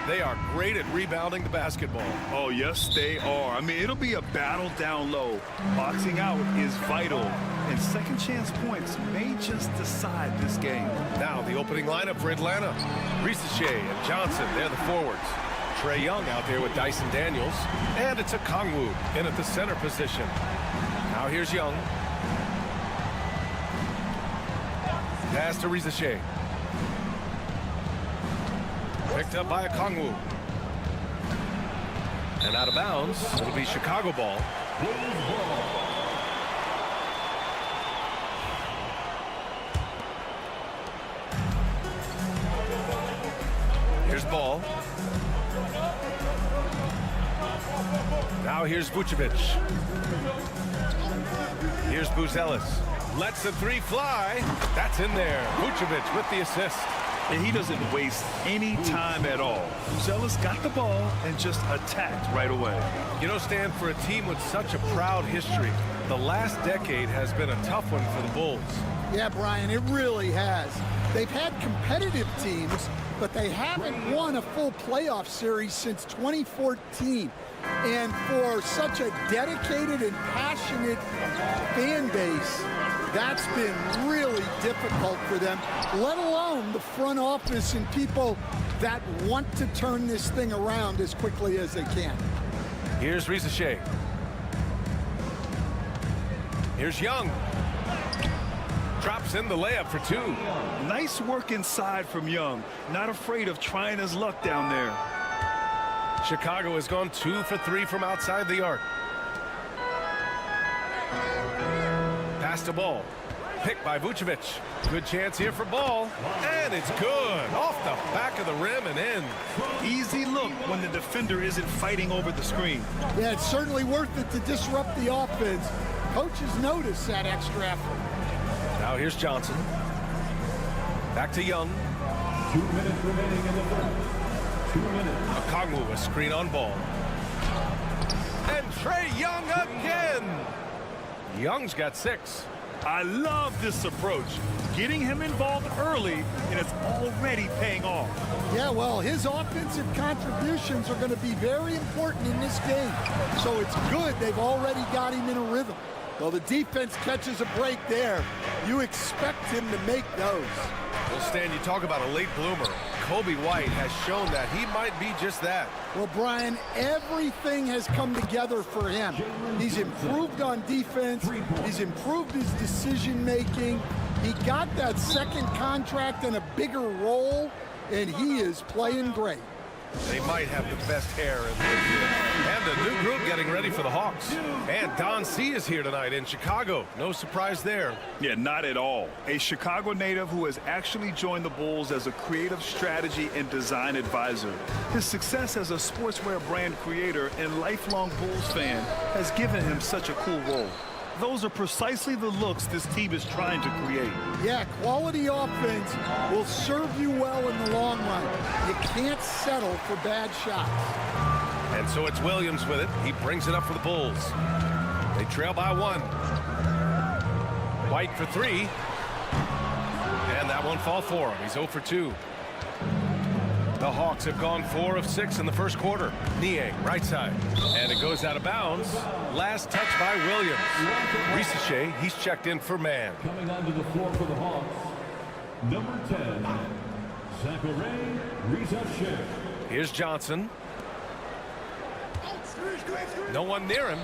They are great at rebounding the basketball. Oh, yes, they are. I mean, it'll be a battle down low. Boxing out is vital, and second chance points may just decide this game. Now the opening lineup for Atlanta. Ricochet and Johnson, they're the forwards. Trae Young out there with Dyson Daniels. And it's a Kongwu in at the center position. Now here's Young. Pass to Ricochet. Picked up by a Kongwu. And out of bounds. It'll be Chicago ball. Here's ball. Now here's Vucevic. Here's Buzelis. Lets the three fly. That's in there. Vucevic with the assist. And he doesn't waste any time at all. Buzelis got the ball and just attacked right away. You know, Stan, for a team with such a proud history, the last decade has been a tough one for the Bulls. Yeah, Brian, it really has. They've had competitive teams, but they haven't won a full playoff series since 2014. And for such a dedicated and passionate fan base, that's been really difficult for them, let alone the front office and people that want to turn this thing around as quickly as they can. Here's Ricochet. Here's Young. Drops in the layup for two. Nice work inside from Young. Not afraid of trying his luck down there. Chicago has gone 2 for 3 from outside the arc. Pass to ball. Picked by Vucevic. Good chance here for ball. And it's good. Off the back of the rim and in. Easy look when the defender isn't fighting over the screen. Yeah, it's certainly worth it to disrupt the offense. Coaches notice that extra effort. Now here's Johnson. Back to Young. 2 minutes remaining in the first. 2 minutes. Kongwu, a screen on ball. And Trae Young again. Young's got 6. I love this approach. Getting him involved early, and it's already paying off. Yeah, well, his offensive contributions are going to be very important in this game. So it's good they've already got him in a rhythm. Well, the defense catches a break there. You expect him to make those. Well, Stan, you talk about a late bloomer. Kobe White has shown that he might be just that. Well, Brian, everything has come together for him. He's improved on defense. He's improved his decision-making. He got that second contract and a bigger role, and he is playing great. They might have the best hair in the league. And a new group getting ready for the Hawks. And Don C is here tonight in Chicago. No surprise there. Yeah, not at all. A Chicago native who has actually joined the Bulls as a creative strategy and design advisor. His success as a sportswear brand creator and lifelong Bulls fan has given him such a cool role. Those are precisely the looks this team is trying to create. Yeah, quality offense will serve you well in the long run. You can't settle for bad shots. And so it's Williams with it. He brings it up for the Bulls. They trail by 1. White for 3. And that won't fall for him. He's 0 for 2. The Hawks have gone 4 of 6 in the first quarter. Niang, right side. And it goes out of bounds. Last touch by Williams. Ricochet, he's checked in for man. Coming onto the floor for the Hawks, number 10, Zachary Ricochet. Here's Johnson. No one near him.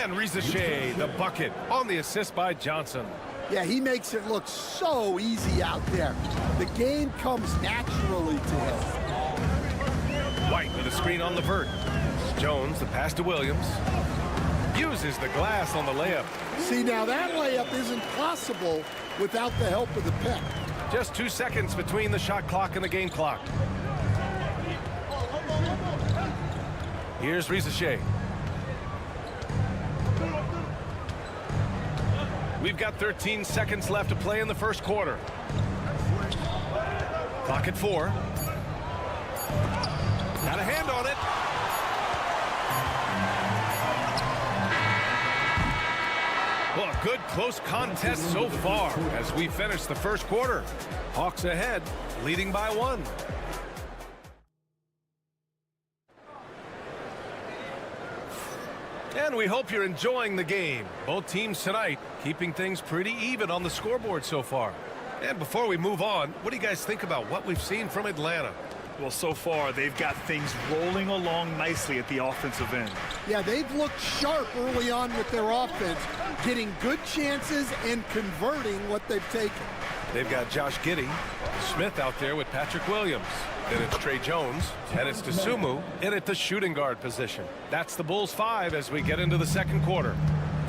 And Ricochet, the bucket, on the assist by Johnson. Yeah, he makes it look so easy out there. The game comes naturally to him. White with a screen on Levert. Jones, the pass to Williams. Uses the glass on the layup. See, now that layup isn't possible without the help of the pick. Just 2 seconds between the shot clock and the game clock. Here's Rizachet. We've got 13 seconds left to play in the first quarter. Clock at 4. Got a hand on it. Well, a good close contest so far as we finish the first quarter. Hawks ahead, leading by 1. And we hope you're enjoying the game. Both teams tonight keeping things pretty even on the scoreboard so far. And before we move on, what do you guys think about what we've seen from Atlanta? Well, so far, they've got things rolling along nicely at the offensive end. Yeah, they've looked sharp early on with their offense, getting good chances and converting what they've taken. They've got Josh Giddey, Smith out there with Patrick Williams. Then it's Trey Jones, and it's Dosunmu in at the shooting guard position. That's the Bulls 5 as we get into the second quarter.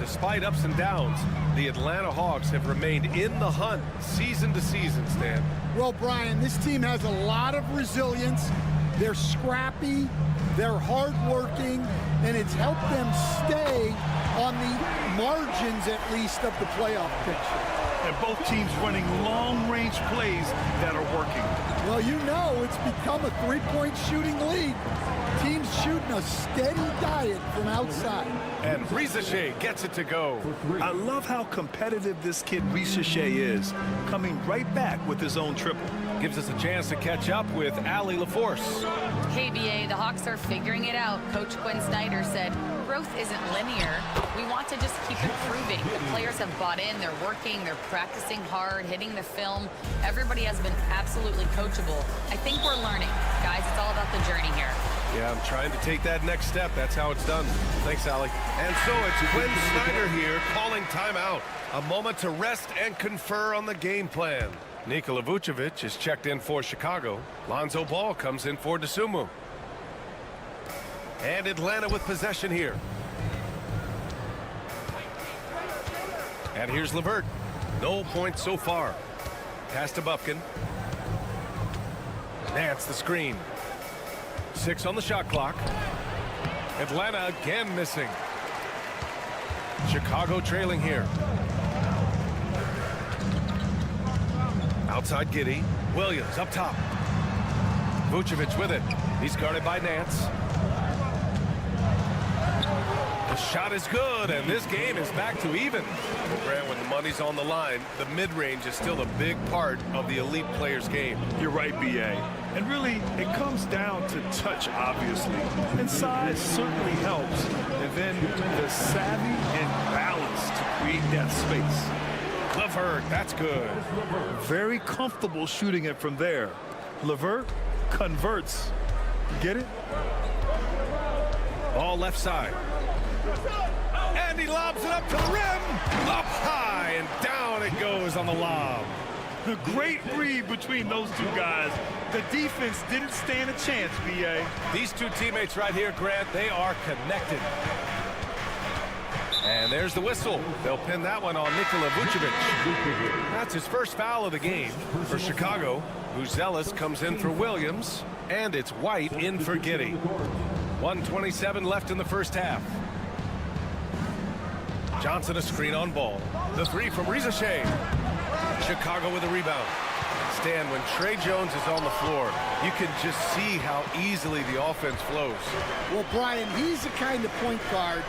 Despite ups and downs, the Atlanta Hawks have remained in the hunt season to season, Stan. Well, Brian, this team has a lot of resilience. They're scrappy, they're hardworking, and it's helped them stay on the margins, at least, of the playoff picture. And both teams running long-range plays that are working. Well, you know it's become a three-point shooting league. Teams shooting a steady diet from outside. And Rizachet gets it to go. I love how competitive this kid Rizachet is, coming right back with his own triple. Gives us a chance to catch up with Allie LaForce. Hey, BA, the Hawks are figuring it out. Coach Quinn Snyder said, growth isn't linear. We want to just keep improving. The players have bought in. They're working. They're practicing hard, hitting the film. Everybody has been absolutely coachable. I think we're learning. Guys, it's all about the journey here. Yeah, I'm trying to take that next step. That's how it's done. Thanks, Allie. And so it's Quinn Snyder here calling timeout. A moment to rest and confer on the game plan. Nikola Vucevic is checked in for Chicago. Lonzo Ball comes in for Dosunmu. And Atlanta with possession here. And here's Levert. No points so far. Pass to Bufkin. Nance the screen. 6 on the shot clock. Atlanta again missing. Chicago trailing here. Outside Giddey. Williams up top. Vucevic with it. He's guarded by Nance. The shot is good, and this game is back to even. Grant, when the money's on the line, the mid-range is still a big part of the elite player's game. You're right, BA. And really, it comes down to touch, obviously. And size certainly helps. And then the savvy and balance to create that space. Levert, that's good. Very comfortable shooting it from there. Levert converts. Get it? Ball left side. And he lobs it up to the rim. Up high and down it goes on the lob. A great read between those two guys. The defense didn't stand a chance, BA. These two teammates right here, Grant, they are connected. And there's the whistle. They'll pin that one on Nikola Vucevic. That's his first foul of the game for Chicago. Buzelis comes in for Williams. And it's White in for Giddey. 1:27 left in the first half. Johnson a screen on Ball. The three from Rizachet. Chicago with a rebound. Stan, when Trey Jones is on the floor, you can just see how easily the offense flows. Well, Brian, he's the kind of point guard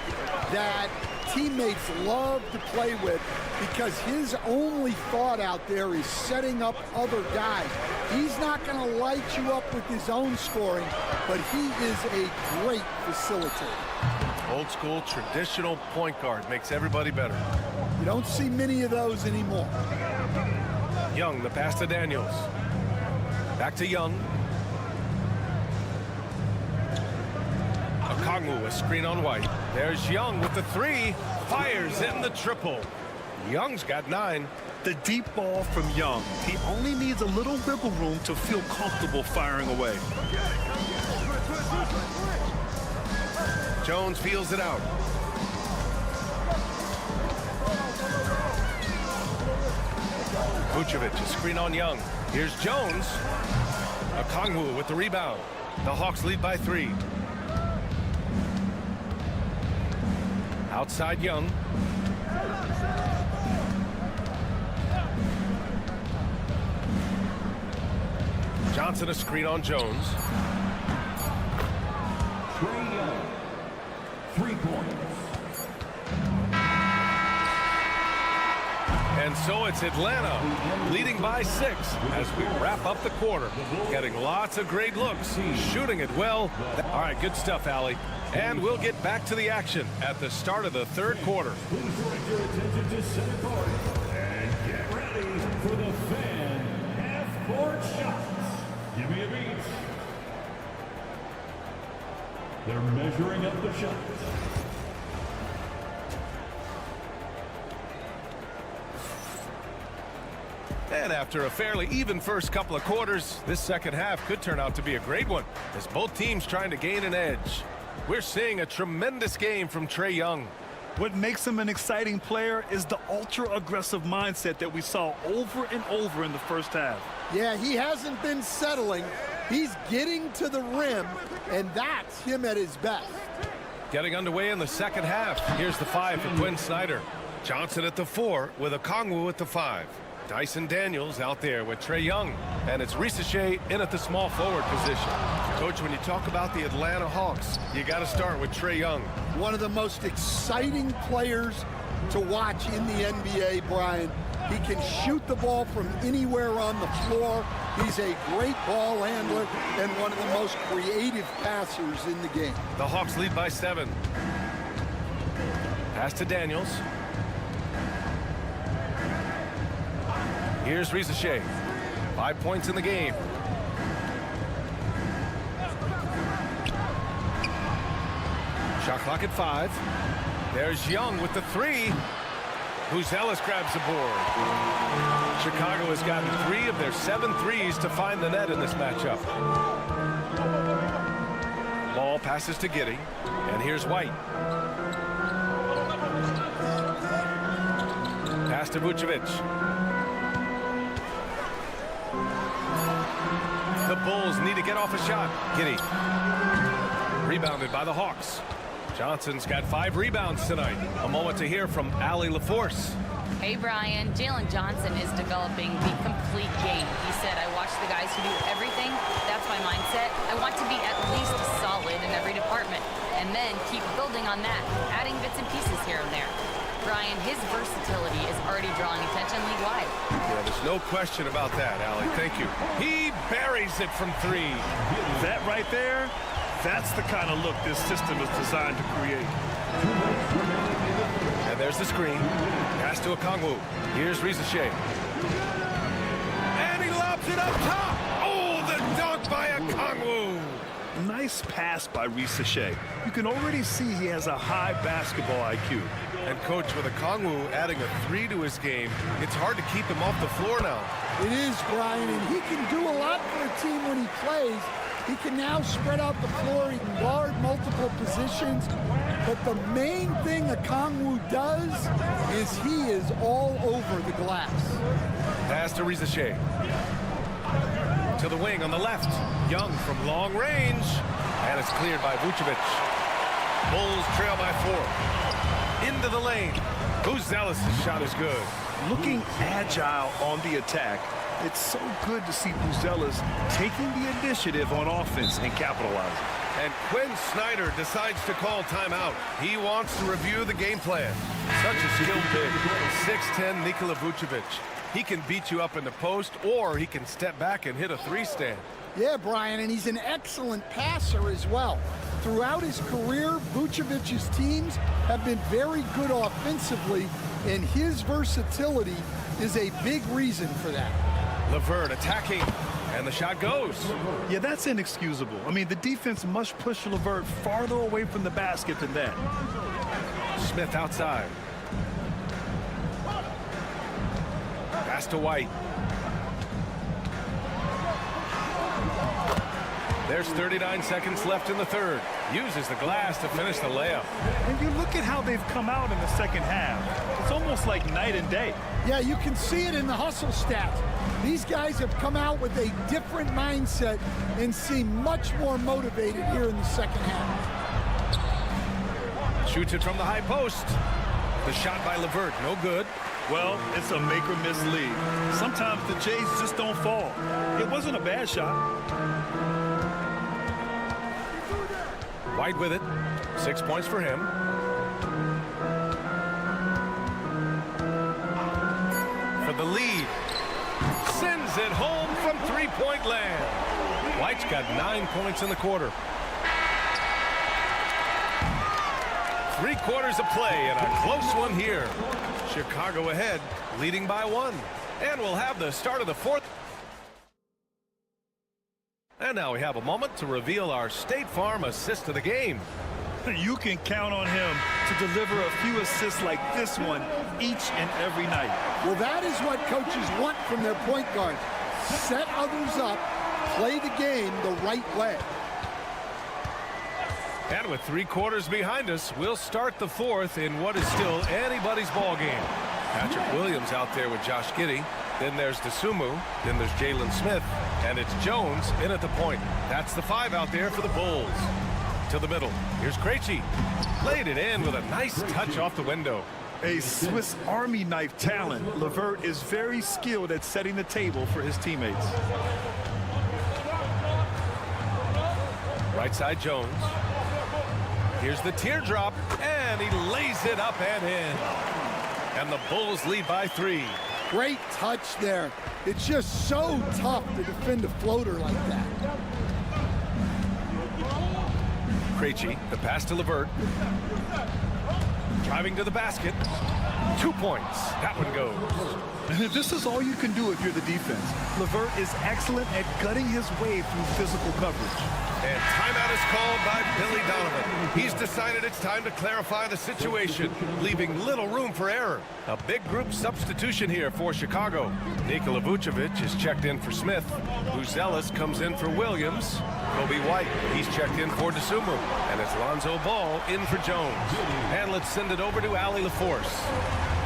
that teammates love to play with because his only thought out there is setting up other guys. He's not going to light you up with his own scoring, but he is a great facilitator. Old school, traditional point guard makes everybody better. You don't see many of those anymore. Young, the pass to Daniels. Back to Young. Okongwu, a screen on White. There's Young with the three. Fires in the triple. Young's got 9. The deep ball from Young. He only needs a little wiggle room to feel comfortable firing away. Jones feels it out. Vucevic, a screen on Young. Here's Jones. Okongwu with the rebound. The Hawks lead by 3. Outside Young. Johnson, a screen on Jones. Trae Young, 3 points. And so it's Atlanta leading by 6 as we wrap up the quarter. Getting lots of great looks, shooting it well. All right, good stuff, Allie. And we'll get back to the action at the start of the 3rd quarter. Please direct your attention to center court and get ready for the fan half-court shots. Give me a beat. They're measuring up the shots. And after a fairly even first couple of quarters, this second half could turn out to be a great one as both teams trying to gain an edge. We're seeing a tremendous game from Trae Young. What makes him an exciting player is the ultra-aggressive mindset that we saw over and over in the first half. Yeah, he hasn't been settling. He's getting to the rim, and that's him at his best. Getting underway in the second half. Here's the 5 for Quinn Snyder. Johnson at the 4 with Okongwu at the 5. Dyson Daniels out there with Trae Young. And it's Risache in at the small forward position. Coach, when you talk about the Atlanta Hawks, you got to start with Trae Young. One of the most exciting players to watch in the NBA, Brian. He can shoot the ball from anywhere on the floor. He's a great ball handler and one of the most creative passers in the game. The Hawks lead by 7. Pass to Daniels. Here's Risache. 5 points in the game. Shot clock at 5. There's Young with the 3. Buzelis grabs the board. Chicago has gotten 3 of their 7 threes to find the net in this matchup. Ball passes to Giddey. And here's White. Pass to Vucevic. The Bulls need to get off a shot. Giddey. Rebounded by the Hawks. Johnson's got 5 rebounds tonight. A moment to hear from Allie LaForce. Hey, Brian. Jalen Johnson is developing the complete game. He said, I watch the guys who do everything. That's my mindset. I want to be at least solid in every department. And then keep building on that, adding bits and pieces here and there. Brian, his versatility is already drawing attention league-wide. Yeah, there's no question about that, Allie. Thank you. He buries it from 3. That right there, that's the kind of look this system is designed to create. And there's the screen. Pass to Okongwu. Here's Risache. And he lobs it up top. Oh, the dunk by Okongwu. Nice pass by Risache. You can already see he has a high basketball IQ. And Coach, with Okongwu adding a 3 to his game, it's hard to keep him off the floor now. It is, Brian, and he can do a lot for a team when he plays. He can now spread out the floor. He can guard multiple positions. But the main thing Okongwu does is he is all over the glass. Pass to Risache. To the wing on the left. Young from long range. And it's cleared by Vucevic. Bulls trail by 4. Into the lane. Buzelis' shot is good. Looking agile on the attack. It's so good to see Buzelis taking the initiative on offense and capitalizing. And Quinn Snyder decides to call timeout. He wants to review the game plan. Such a skilled big. 6'10" Nikola Vucevic. He can beat you up in the post, or he can step back and hit a 3-stand. Yeah, Brian, and he's an excellent passer as well. Throughout his career, Vucevic's teams have been very good offensively, and his versatility is a big reason for that. LeVert attacking, and the shot goes. Yeah, that's inexcusable. I mean, the defense must push LeVert farther away from the basket than that. Smith outside. Pass to White. There's 39 seconds left in the third. Uses the glass to finish the layup. And you look at how they've come out in the second half. It's almost like night and day. Yeah, you can see it in the hustle stats. These guys have come out with a different mindset and seem much more motivated here in the second half. Shoots it from the high post. The shot by LeVert, no good. Well, it's a make or miss league. Sometimes the Jays just don't fall. It wasn't a bad shot. White with it. 6 points for him. For the lead. Sends it home from three-point land. White's got 9 points in the quarter. 3 quarters of play and a close one here. Chicago ahead, leading by 1. And we'll have the start of the fourth. And now we have a moment to reveal our State Farm assist of the game. You can count on him to deliver a few assists like this one each and every night. Well, that is what coaches want from their point guards. Set others up, play the game the right way. And with 3 quarters behind us, we'll start the fourth in what is still anybody's ball game. Patrick Williams out there with Josh Giddey. Then there's DeSumo. Then there's Jalen Smith. And it's Jones in at the point. That's the 5 out there for the Bulls. To the middle. Here's Krejci. Laid it in with a nice touch off the window. A Swiss Army knife talent, LeVert is very skilled at setting the table for his teammates. Right side Jones. Here's the teardrop, and he lays it up and in. And the Bulls lead by 3. Great touch there. It's just so tough to defend a floater like that. Krejci, the pass to LeVert. Driving to the basket. 2 points. That one goes. This is all you can do if you're the defense. LeVert is excellent at gutting his way through physical coverage. And timeout is called by Billy Donovan. He's decided it's time to clarify the situation, leaving little room for error. A big group substitution here for Chicago. Nikola Vucevic is checked in for Smith. Buzelis comes in for Williams. Kobe White, he's checked in for DeSumo. And it's Lonzo Ball in for Jones. And let's send it over to Allie LaForce.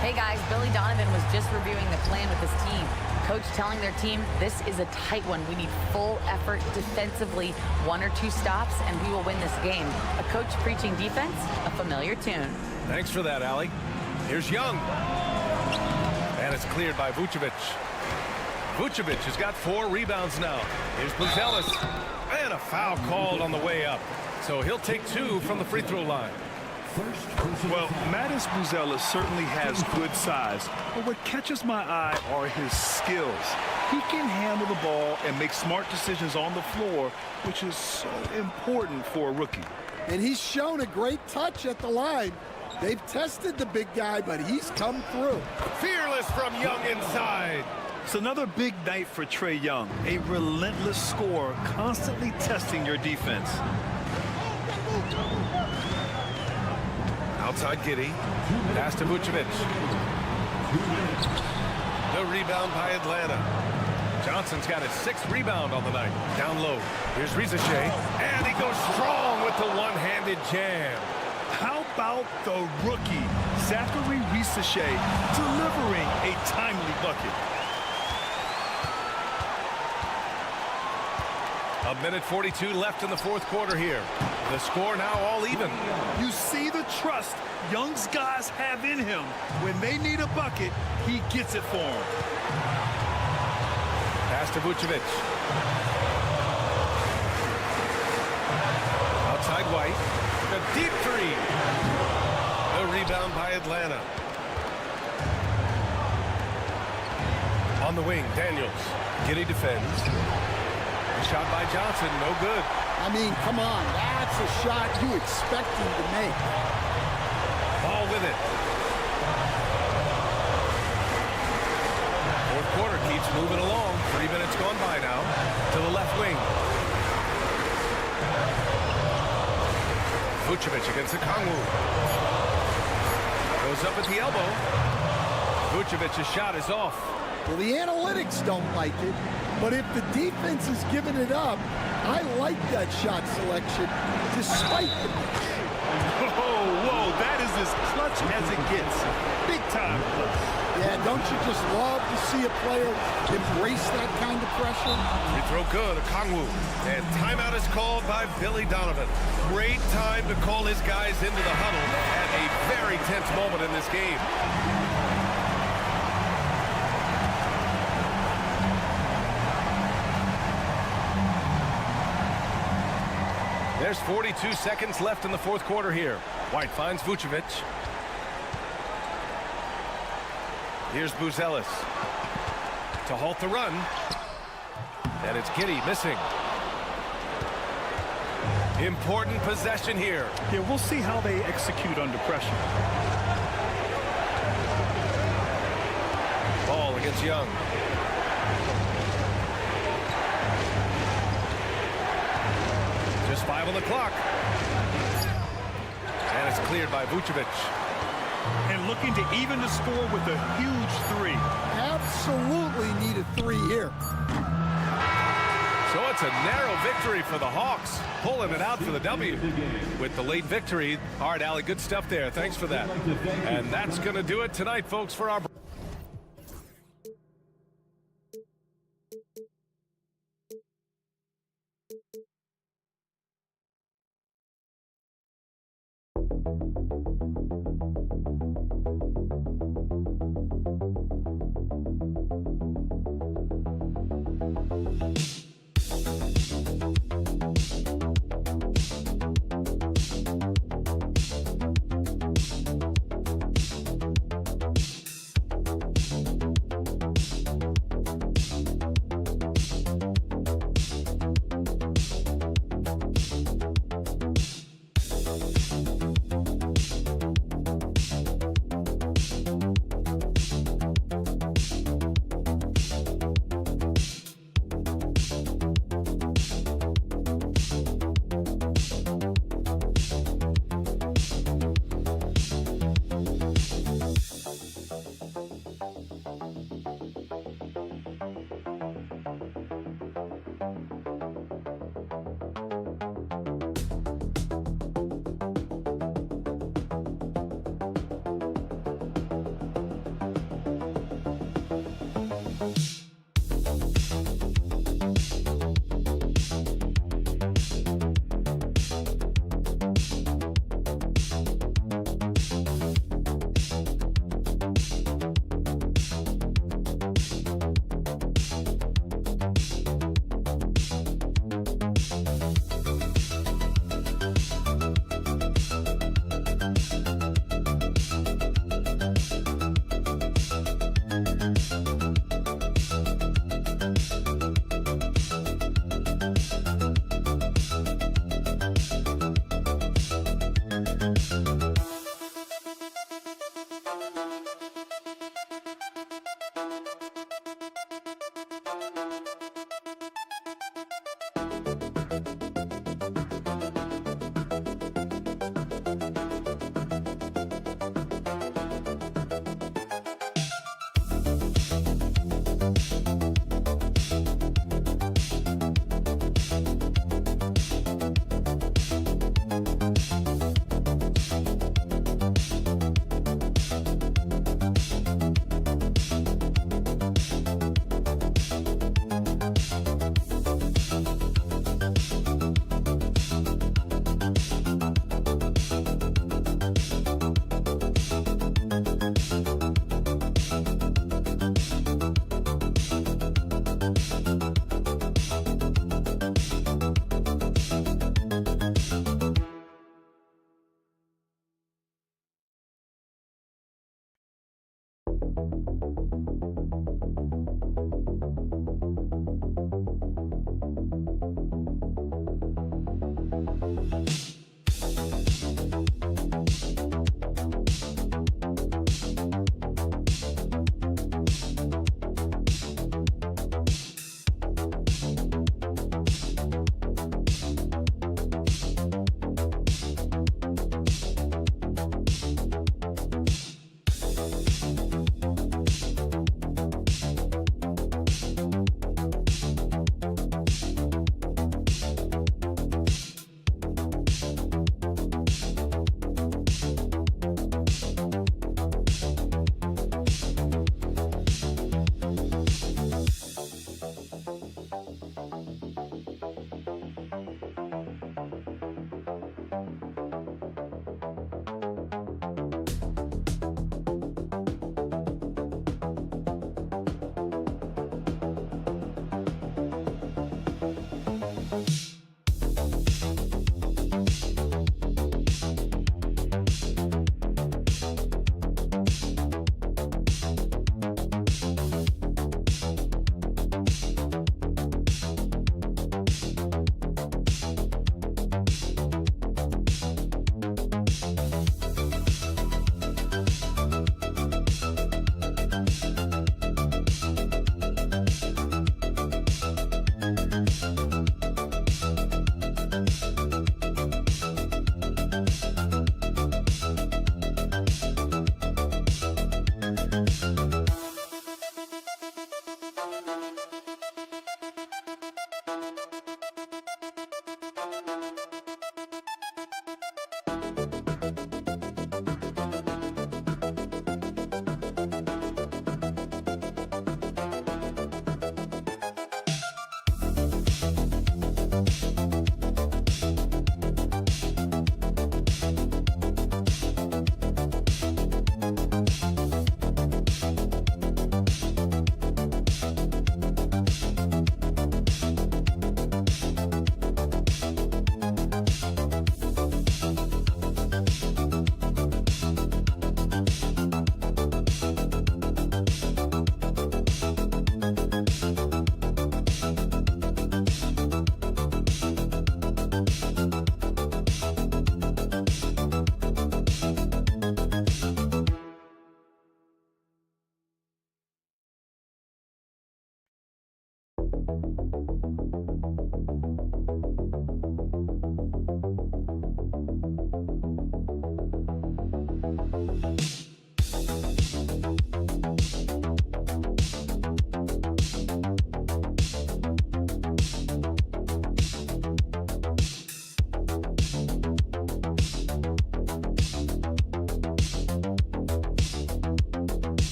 Hey guys, Billy Donovan was just reviewing the plan with his team. Coach telling their team, this is a tight one. We need full effort defensively, 1 or 2 stops, and we will win this game. A coach preaching defense, a familiar tune. Thanks for that, Allie. Here's Young. And it's cleared by Vucevic. Vucevic has got 4 rebounds now. Here's Buzelis. And a foul called on the way up. So he'll take 2 from the free throw line. Well, Mattis Buzelis certainly has good size, but what catches my eye are his skills. He can handle the ball and make smart decisions on the floor, which is so important for a rookie. And he's shown a great touch at the line. They've tested the big guy, but he's come through. Fearless from Young inside. It's another big night for Trae Young, a relentless scorer, constantly testing your defense. Outside Giddey. Pass to Vucevic. The rebound by Atlanta. Johnson's got his 6th rebound on the night. Down low. Here's Rizachet. And he goes strong with the one-handed jam. How about the rookie, Zachary Rizachet, delivering a timely bucket? 1:42 left in the fourth quarter here. The score now all even. You see the trust Young's guys have in him. When they need a bucket, he gets it for them. Pass to Vucevic. Outside White. A deep 3. The rebound by Atlanta. On the wing, Daniels. Giddey defends. Shot by Johnson, no good. I mean, come on, that's a shot you expect him to make. Ball with it. Fourth quarter keeps moving along. 3 minutes gone by now. To the left wing. Vucevic against Okongwu. Goes up at the elbow. Vucevic's shot is off. Well, the analytics don't like it, but if the defense is giving it up, I like that shot selection, despite the... Whoa, that is as clutch as it gets. Big time clutch. Yeah, don't you just love to see a player embrace that kind of pressure? Free throw good, Okongwu. And timeout is called by Billy Donovan. Great time to call his guys into the huddle at a very tense moment in this game. There's 42 seconds left in the fourth quarter here. White finds Vucevic. Here's Buzelis to halt the run. And it's Giddey missing. Important possession here. Yeah, we'll see how they execute under pressure. Ball against Young. Just 5 on the clock. And it's cleared by Vucevic. And looking to even the score with a huge three. Absolutely need a three here. So it's a narrow victory for the Hawks, pulling it out for the W with the late victory. All right, Allie, good stuff there. Thanks for that. And that's going to do it tonight, folks, for our...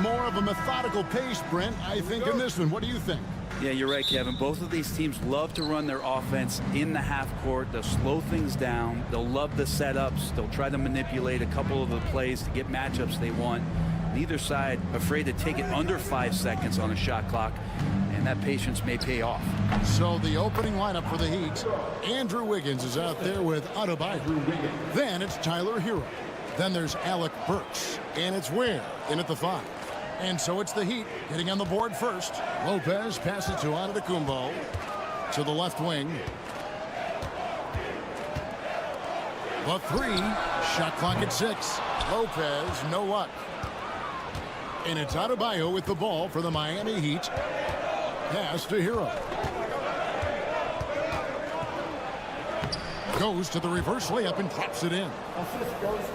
More of a methodical pace, Brent, I think, in this one. What do you think? Yeah, you're right, Kevin. Both of these teams love to run their offense in the half court. They'll slow things down. They'll love the setups. They'll try to manipulate a couple of the plays to get matchups they want. Neither side afraid to take it under 5 seconds on a shot clock, and that patience may pay off. So the opening lineup for the Heat, Andrew Wiggins is out there with Adebayo. Then it's Tyler Hero. Then there's Alec Burks, and it's Ware in at the 5. And so it's the Heat getting on the board first. Lopez passes to Antetokounmpo to the left wing. The 3, shot clock at 6. Lopez, no luck. And it's Adebayo with the ball for the Miami Heat. Pass to Hero. Goes to the reverse layup and drops it in.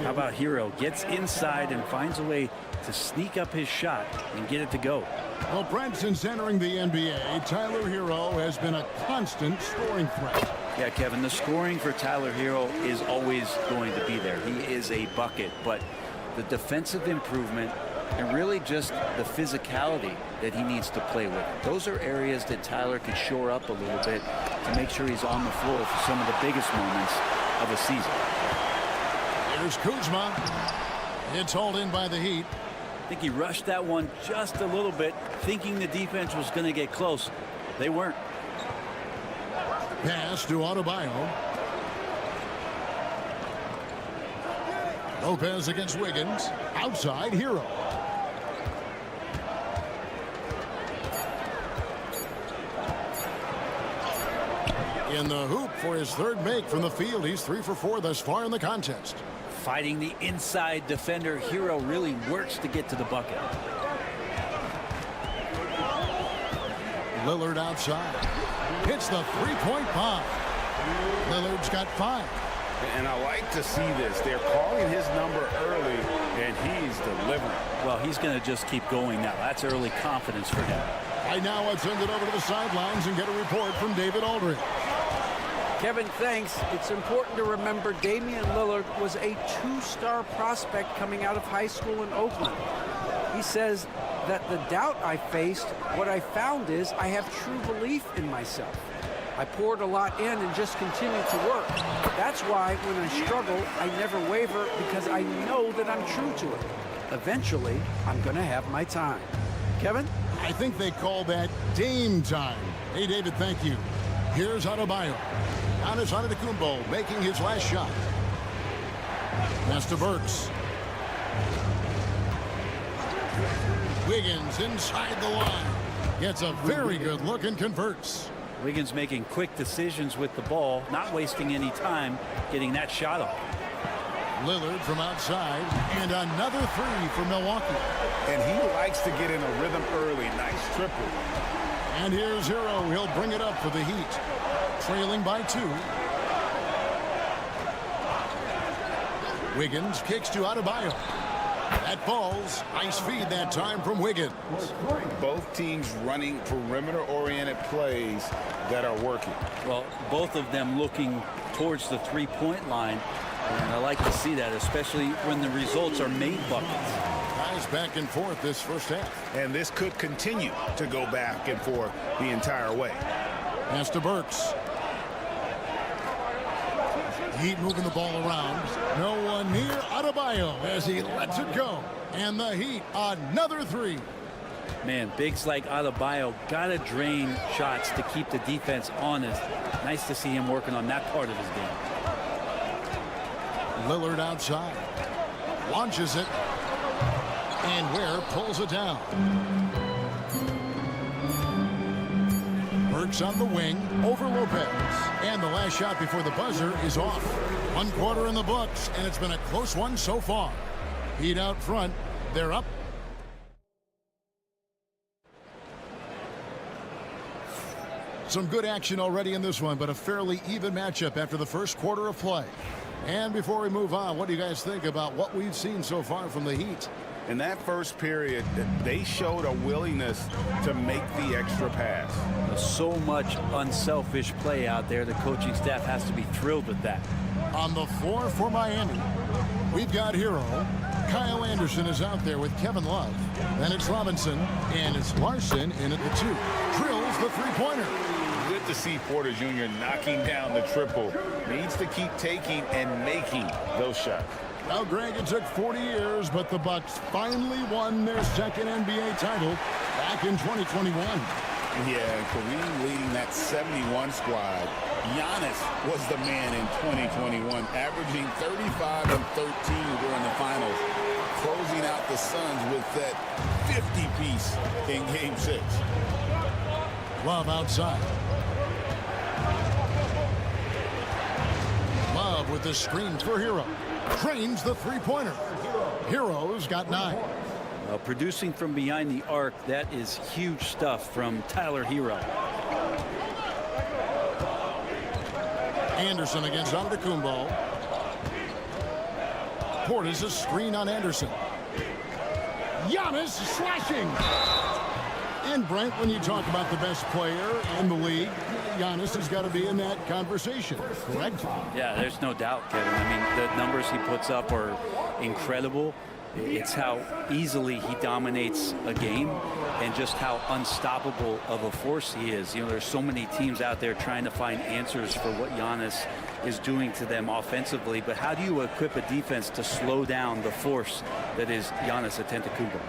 How about Hero? Gets inside and finds a way to sneak up his shot and get it to go. Well, Brent, since entering the NBA, Tyler Hero has been a constant scoring threat. Yeah, Kevin, the scoring for Tyler Hero is always going to be there. He is a bucket, but the defensive improvement and really just the physicality that he needs to play with. Those are areas that Tyler can shore up a little bit to make sure he's on the floor for some of the biggest moments of a season. Here's Kuzma. It's hauled in by the Heat. I think he rushed that one just a little bit, thinking the defense was going to get close. They weren't. Pass to Adebayo. Lopez against Wiggins. Outside, Hero. In the hoop for his third make from the field. He's 3 for 4 thus far in the contest. Fighting the inside defender, Hero really works to get to the bucket. Lillard outside. Hits the three-point bomb. Lillard's got 5. And I like to see this. They're calling his number early, and he's delivering. Well, he's going to just keep going now. That's early confidence for him. Right now, let's send it over to the sidelines and get a report from David Aldridge. Kevin, thanks. It's important to remember Damian Lillard was a 2-star prospect coming out of high school in Oakland. He says that the doubt I faced, what I found is I have true belief in myself. I poured a lot in and just continued to work. That's why when I struggle, I never waver because I know that I'm true to it. Eventually, I'm going to have my time. Kevin? I think they call that Dame time. Hey, David, thank you. Here's Adebayo. Giannis Antetokounmpo making his last shot. Pass to Burks. Wiggins inside the line. Gets a very good look and converts. Wiggins making quick decisions with the ball, not wasting any time getting that shot off. Lillard from outside, and another 3 for Milwaukee. And he likes to get in a rhythm early. Nice triple. And here's Hero. He'll bring it up for the Heat. Trailing by 2. Wiggins kicks to Adebayo. That falls. Nice feed that time from Wiggins. Both teams running perimeter-oriented plays that are working. Well, both of them looking towards the three-point line. And I like to see that, especially when the results are made buckets. Guys back and forth this first half. And this could continue to go back and forth the entire way. Pass to Burks. Heat moving the ball around. No one near Adebayo as he lets it go. And the Heat, another 3. Man, bigs like Adebayo got to drain shots to keep the defense honest. Nice to see him working on that part of his game. Lillard outside. Launches it. And Ware pulls it down. Burks on the wing over Lopez. And the last shot before the buzzer is off. 1 quarter in the books, and it's been a close one so far. Heat out front. They're up. Some good action already in this one, but a fairly even matchup after the first quarter of play. And before we move on, what do you guys think about what we've seen so far from the Heat? In that first period, they showed a willingness to make the extra pass. So much unselfish play out there. The coaching staff has to be thrilled with that. On the floor for Miami, we've got Hero. Kyle Anderson is out there with Kevin Love. Then it's Robinson, and it's Larson in at the 2. Drills the three-pointer. Good to see Porter Jr. knocking down the triple. Needs to keep taking and making those shots. Now, Greg, it took 40 years, but the Bucks finally won their second NBA title back in 2021. Yeah, Kareem leading that 71 squad. Giannis was the man in 2021, averaging 35 and 13 during the finals, closing out the Suns with that 50-piece in Game 6. Love outside. Love with the screen for Hero. Trains the three-pointer. Hero's got 9. Producing from behind the arc, that is huge stuff from Tyler Hero. Anderson against Antetokounmpo. Portis a screen on Anderson. Giannis slashing. And Brent, when you talk about the best player in the league, Giannis has got to be in that conversation, correct? Yeah, there's no doubt, Kevin. I mean, the numbers he puts up are incredible. It's how easily he dominates a game and just how unstoppable of a force he is. You know, there's so many teams out there trying to find answers for what Giannis is doing to them offensively, but how do you equip a defense to slow down the force that is Giannis Antetokounmpo?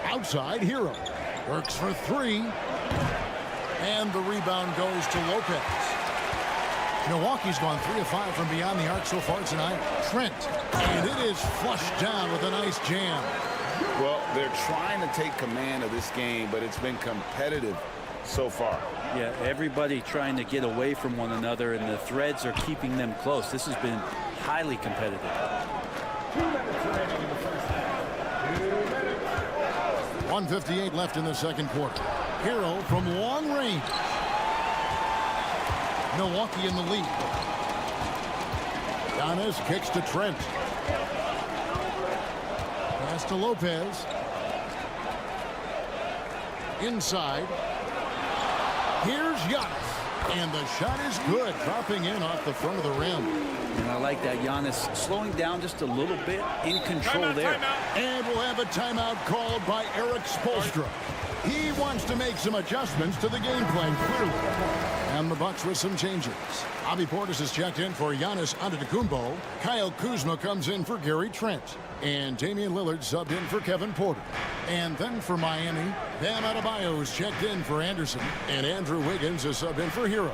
Outside, Hero works for three, and the rebound goes to Lopez. Milwaukee's gone 3 of 5 from beyond the arc so far tonight. Trent, and it is flushed down with a nice jam. Well, they're trying to take command of this game, but it's been competitive so far. Yeah, everybody trying to get away from one another, and the threads are keeping them close. This has been highly competitive. 1:58 left in the second quarter. Hero from long range. Milwaukee in the lead. Giannis kicks to Trent. Pass to Lopez. Inside. Here's Giannis. And the shot is good, dropping in off the front of the rim. And I like that Giannis slowing down just a little bit, in control there. And we'll have a timeout called by Eric Spoelstra. He wants to make some adjustments to the game plan, clearly. And the Bucks with some changes. Bobby Portis is checked in for Giannis Antetokounmpo. Kyle Kuzma comes in for Gary Trent. And Damian Lillard subbed in for Kevin Porter. And then for Miami, Bam Adebayo is checked in for Anderson. And Andrew Wiggins is subbed in for Hero.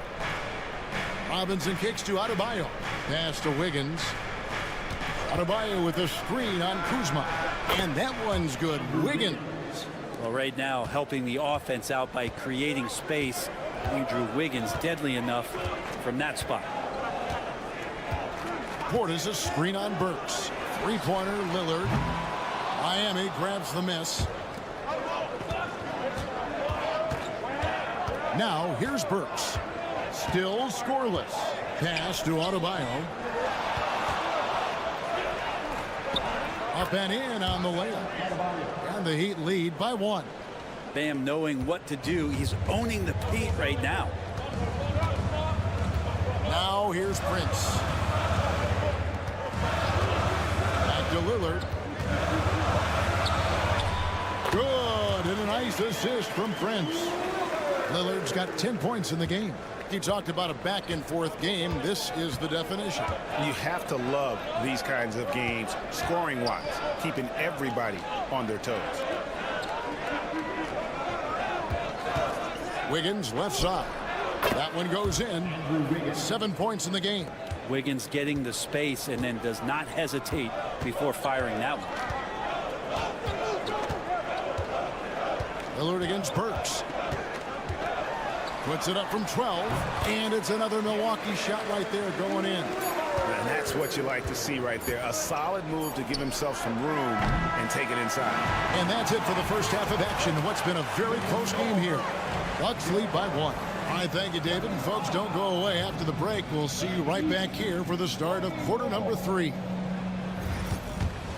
Robinson kicks to Adebayo. Pass to Wiggins. Adebayo with a screen on Kuzma. And that one's good. Wiggins. Well, right now, helping the offense out by creating space. Andrew Wiggins deadly enough from that spot. Portis a screen on Burks. Three-pointer, Lillard. Miami grabs the miss. Now, here's Burks. Still scoreless. Pass to Adebayo. Up and in on the layup. And the Heat lead by 1. Bam knowing what to do. He's owning the paint right now. Now here's Prince. Back to Lillard. Good, and a nice assist from Prince. Lillard's got 10 points in the game. He talked about a back-and-forth game. This is the definition. You have to love these kinds of games, scoring-wise, keeping everybody on their toes. Wiggins left side. That one goes in. 7 points in the game. Wiggins getting the space and then does not hesitate before firing that one. Lillard against Burks. Puts it up from 12, and it's another Milwaukee shot right there going in. And that's what you like to see right there. A solid move to give himself some room and take it inside. And that's it for the first half of action. What's been a very close game here. Bucks lead by 1. All right, thank you, David. And folks, don't go away after the break. We'll see you right back here for the start of quarter number 3.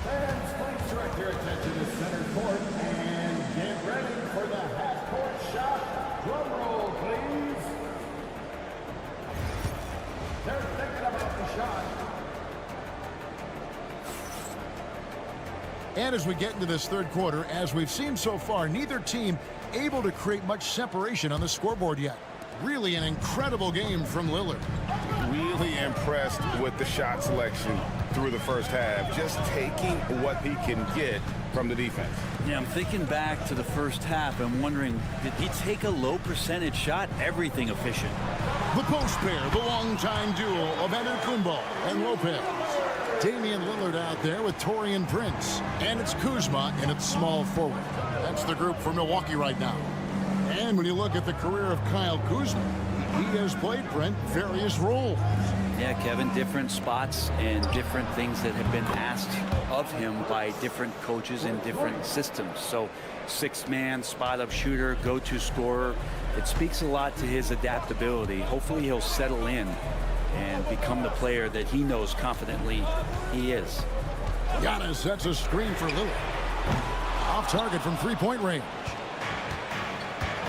Fans, please direct your attention to center court and get ready for the half-court shot. Drum roll, please. They're thinking about the shot. And as we get into this third quarter, as we've seen so far, neither team able to create much separation on the scoreboard yet. Really an incredible game from Lillard. Really impressed with the shot selection through the first half, just taking what he can get from the defense. Yeah, I'm thinking back to the first half and wondering, did he take a low percentage shot? Everything efficient. The post pair, the longtime duo of Antetokounmpo and Lopez. Damian Lillard out there with Taurean Prince. And it's Kuzma in its small forward. That's the group for Milwaukee right now. And when you look at the career of Kyle Kuzma, he has played, Brent, various roles. Yeah, Kevin, different spots and different things that have been asked of him by different coaches in different systems. So 6-man, spot-up shooter, go-to scorer. It speaks a lot to his adaptability. Hopefully he'll settle in and become the player that he knows confidently he is. Giannis sets a screen for Lillard. Off target from three-point range.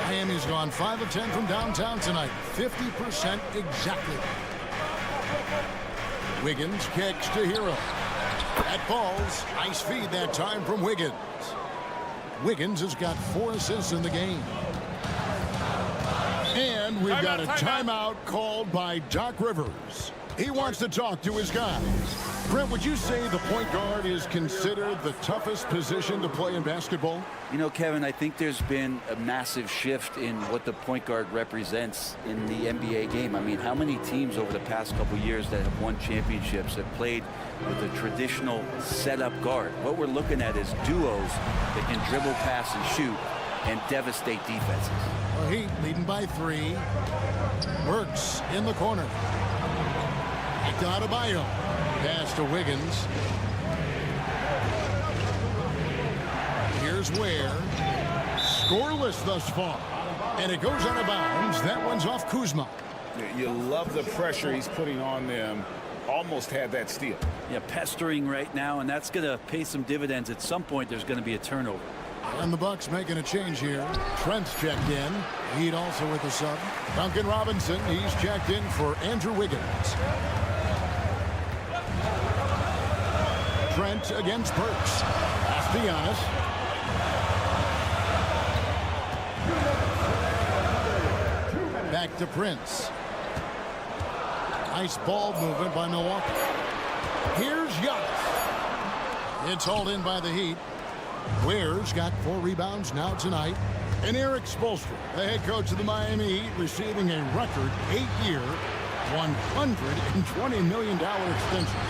Miami's gone 5 of 10 from downtown tonight. 50% exactly. Wiggins kicks to Hero. That falls. Nice feed that time from Wiggins. Wiggins has got 4 assists in the game. And we've got a timeout called by Doc Rivers. He wants to talk to his guys. Brent, would you say the point guard is considered the toughest position to play in basketball? You know, Kevin, I think there's been a massive shift in what the point guard represents in the NBA game. I mean, how many teams over the past couple years that have won championships have played with a traditional setup guard? What we're looking at is duos that can dribble, pass, and shoot and devastate defenses. Well, Heat leading by 3. Burks in the corner. Adebayo. Pass to Wiggins. Here's Ware. Scoreless thus far. And it goes out of bounds. That one's off Kuzma. You love the pressure he's putting on them. Almost had that steal. Yeah, pestering right now, and that's going to pay some dividends. At some point, there's going to be a turnover. And the Bucks making a change here. Trent's checked in. Heat also with the sub. Duncan Robinson, he's checked in for Andrew Wiggins. Trent against Burks. Pass to Giannis. Back to Prince. Nice ball movement by Milwaukee. Here's Giannis. It's hauled in by the Heat. Ware's got 4 rebounds now tonight. And Eric Spoelstra, the head coach of the Miami Heat, receiving a record 8-year, $120 million extension.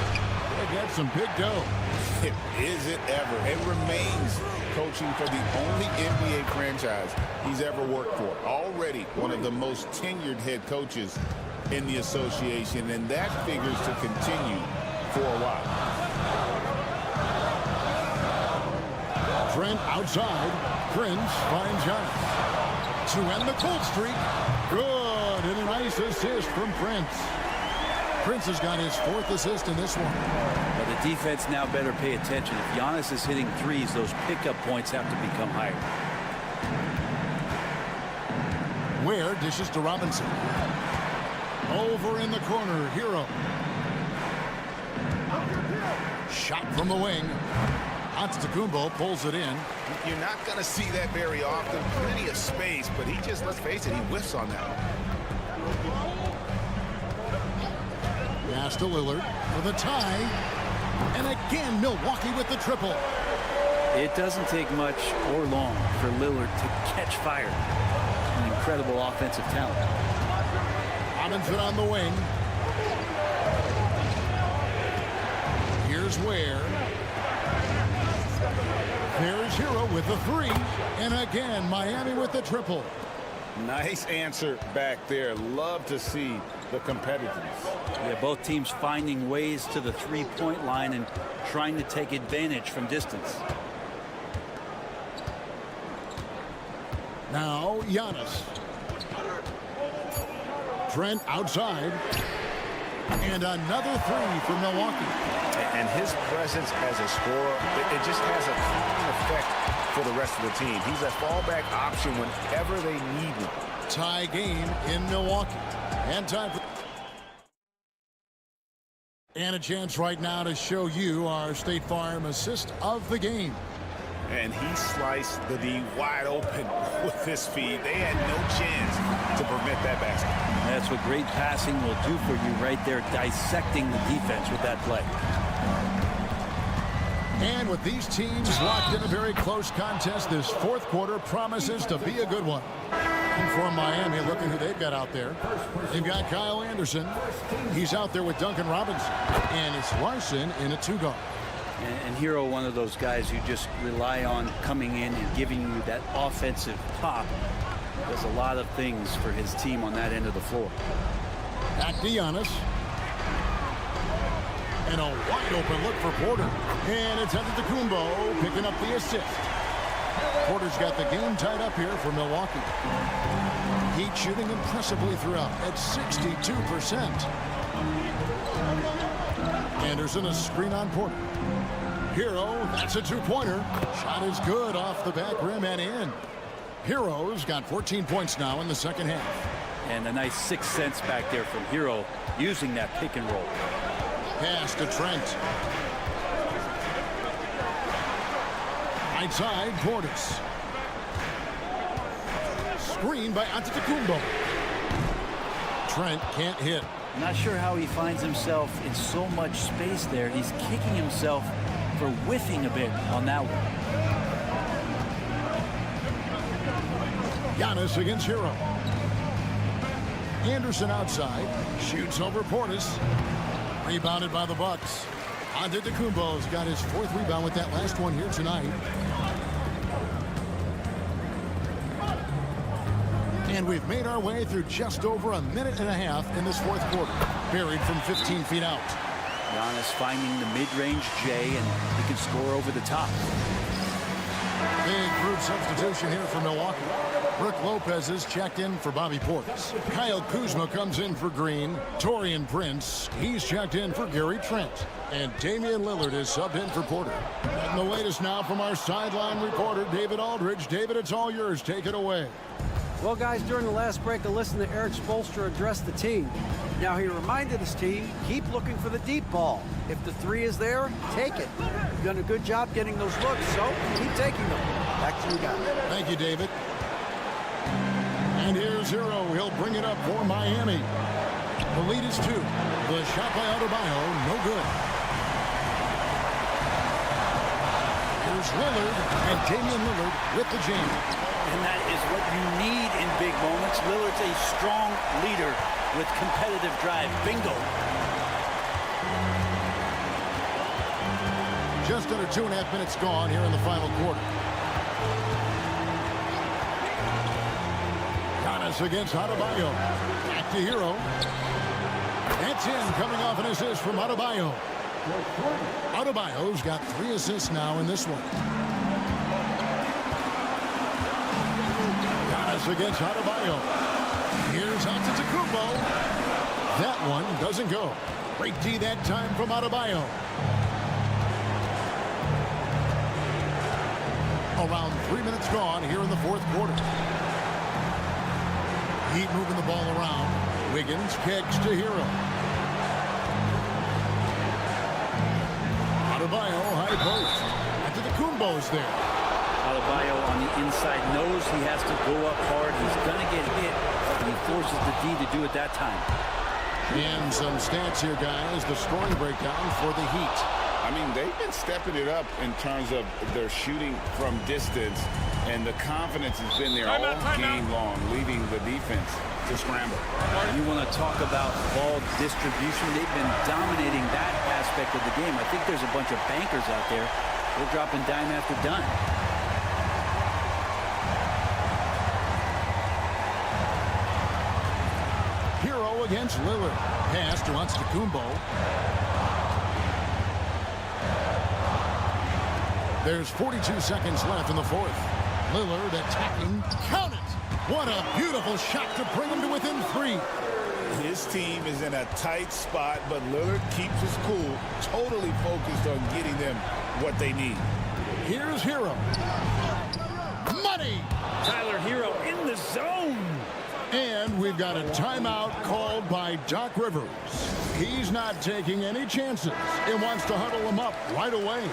They got some big dough. Is it ever? It remains coaching for the only NBA franchise he's ever worked for. Already one of the most tenured head coaches in the association, and that figures to continue for a while. Trent outside. Prince finds Giannis to end the cold streak. Good, and a nice assist from Prince. Prince has got his 4th assist in this one. But the defense now better pay attention. If Giannis is hitting threes, those pickup points have to become higher. Ware dishes to Robinson. Over in the corner, Hero. Shot from the wing. Antetokounmpo pulls it in. You're not going to see that very often. Plenty of space, but he just, let's face it, he whiffs on that one. Pass to Lillard for the tie. And again, Milwaukee with the triple. It doesn't take much or long for Lillard to catch fire. An incredible offensive talent. Robinson on the wing. Here's Ware. There's Hero with the 3. And again, Miami with the triple. Nice answer back there. Love to see the competitiveness. Yeah, both teams finding ways to the three-point line and trying to take advantage from distance. Now Giannis. Trent outside. And another 3 for Milwaukee. And his presence as a scorer, it just has a calming effect for the rest of the team. He's a fallback option whenever they need him. Tie game in Milwaukee. And time for... And a chance right now to show you our State Farm assist of the game. And he sliced the D wide open with his feet. They had no chance to prevent that basket. That's what great passing will do for you right there, dissecting the defense with that play. And with these teams locked in a very close contest, this 4th quarter promises to be a good one. And for Miami, looking who they've got out there. They've got Kyle Anderson. He's out there with Duncan Robinson. And it's Larson in a 2-guard. And Hero, one of those guys you just rely on coming in and giving you that offensive pop. Does a lot of things for his team on that end of the floor. Back to Giannis. And a wide open look for Porter. And it's Antetokounmpo picking up the assist. Porter's got the game tied up here for Milwaukee. Heat shooting impressively throughout at 62%. Anderson a screen on Porter. Hero, that's a 2-pointer. Shot is good off the back rim and in. Hero's got 14 points now in the second half. And a nice 6 cents back there from Hero using that pick and roll. Pass to Trent. Right side, Portis. Screen by Antetokounmpo. Trent can't hit. Not sure how he finds himself in so much space there. He's kicking himself for whiffing a bit on that one. Giannis against Hero. Anderson outside. Shoots over Portis. Rebounded by the Bucks. Antetokounmpo's got his 4th rebound with that last one here tonight. And we've made our way through just over a minute and a half in this 4th quarter. Buried from 15 feet out. Giannis finding the mid-range J, and he can score over the top. Big group substitution here for Milwaukee. Brook Lopez is checked in for Bobby Portis. Kyle Kuzma comes in for Green. Taurean Prince, he's checked in for Gary Trent. And Damian Lillard is subbed in for Porter. And the latest now from our sideline reporter, David Aldridge. David, it's all yours. Take it away. Well, guys, during the last break, I listened to Eric Spoelstra address the team. Now, he reminded his team, keep looking for the deep ball. If the 3 is there, take it. You've done a good job getting those looks, so keep taking them. Back to you guys. Thank you, David. And here's Hero. He'll bring it up for Miami. The lead is 2. The shot by Adebayo, no good. Here's Lillard, and Damian Lillard with the jam. And that is what you need in big moments. Lillard's a strong leader with competitive drive. Bingo. Just under 2.5 minutes gone here in the final quarter. Giannis against Adebayo. Back to Hero. That's in, coming off an assist from Adebayo. Adebayo's got 3 assists now in this one. Giannis against Adebayo. Here's Antetokounmpo. That one doesn't go. Great D that time from Adebayo. Around 3 minutes gone here in the 4th quarter. Heat moving the ball around. Wiggins kicks to Hero. Adebayo, high post. Antetokounmpo's there. Adebayo on the inside knows he has to go up hard. He's going to get hit, and he forces the D to do it that time. And some stats here, guys. The scoring breakdown for the Heat. I mean, they've been stepping it up in terms of their shooting from distance, and the confidence has been there all game long, leaving the defense to scramble. You want to talk about ball distribution. They've been dominating that aspect of the game. I think there's a bunch of bankers out there. They're dropping dime after dime. Hero against Lillard. Pass to Antetokounmpo. There's 42 seconds left in the 4th. Lillard attacking. Count it! What a beautiful shot to bring him to within 3. His team is in a tight spot, but Lillard keeps his cool, totally focused on getting them what they need. Here's Hero. Money! Tyler Hero in the zone. And we've got a timeout called by Doc Rivers. He's not taking any chances. He wants to huddle him up right away.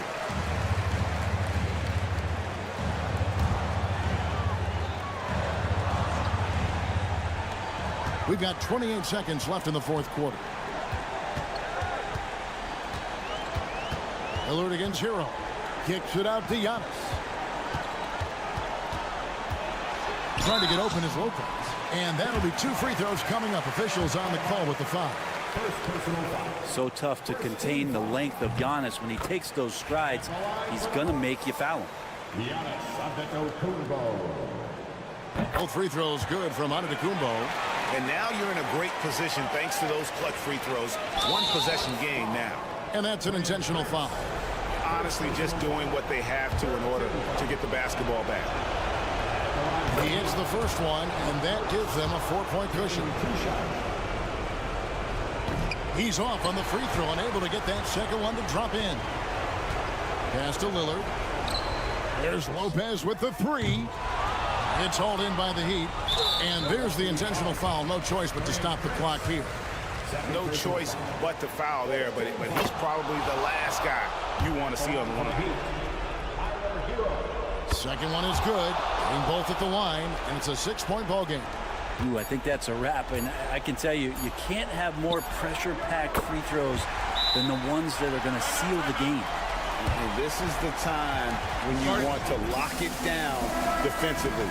We've got 28 seconds left in the 4th quarter. Lillard against Hero. Kicks it out to Giannis. Trying to get open is Lopez. And that'll be 2 free throws coming up. Officials on the call with the foul. So tough to contain the length of Giannis. When he takes those strides, he's going to make you foul him. Both free throws good from Antetokounmpo. And now you're in a great position thanks to those clutch free throws. 1 possession game now. And that's an intentional foul. Honestly, just doing what they have to in order to get the basketball back. He hits the first one, and that gives them a 4-point cushion. He's off on the free throw and able to get that second one to drop in. Pass to Lillard. There's Lopez with the 3. It's hauled in by the Heat. And there's the intentional foul. No choice but to stop the clock here. No choice but to foul there, but he's probably the last guy you want to see on one of them. Second one is good. Getting both at the line, and it's a 6-point ball game. Ooh, I think that's a wrap, and I can tell you, you can't have more pressure-packed free throws than the ones that are going to seal the game. And this is the time when you want to lock it down defensively.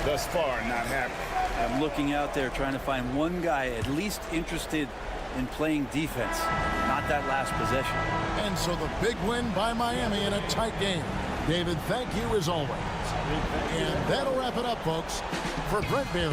Thus far, not happening. I'm looking out there trying to find one guy at least interested in playing defense, not that last possession. And so the big win by Miami in a tight game. David, thank you as always. And that'll wrap it up, folks. For Brent Beer.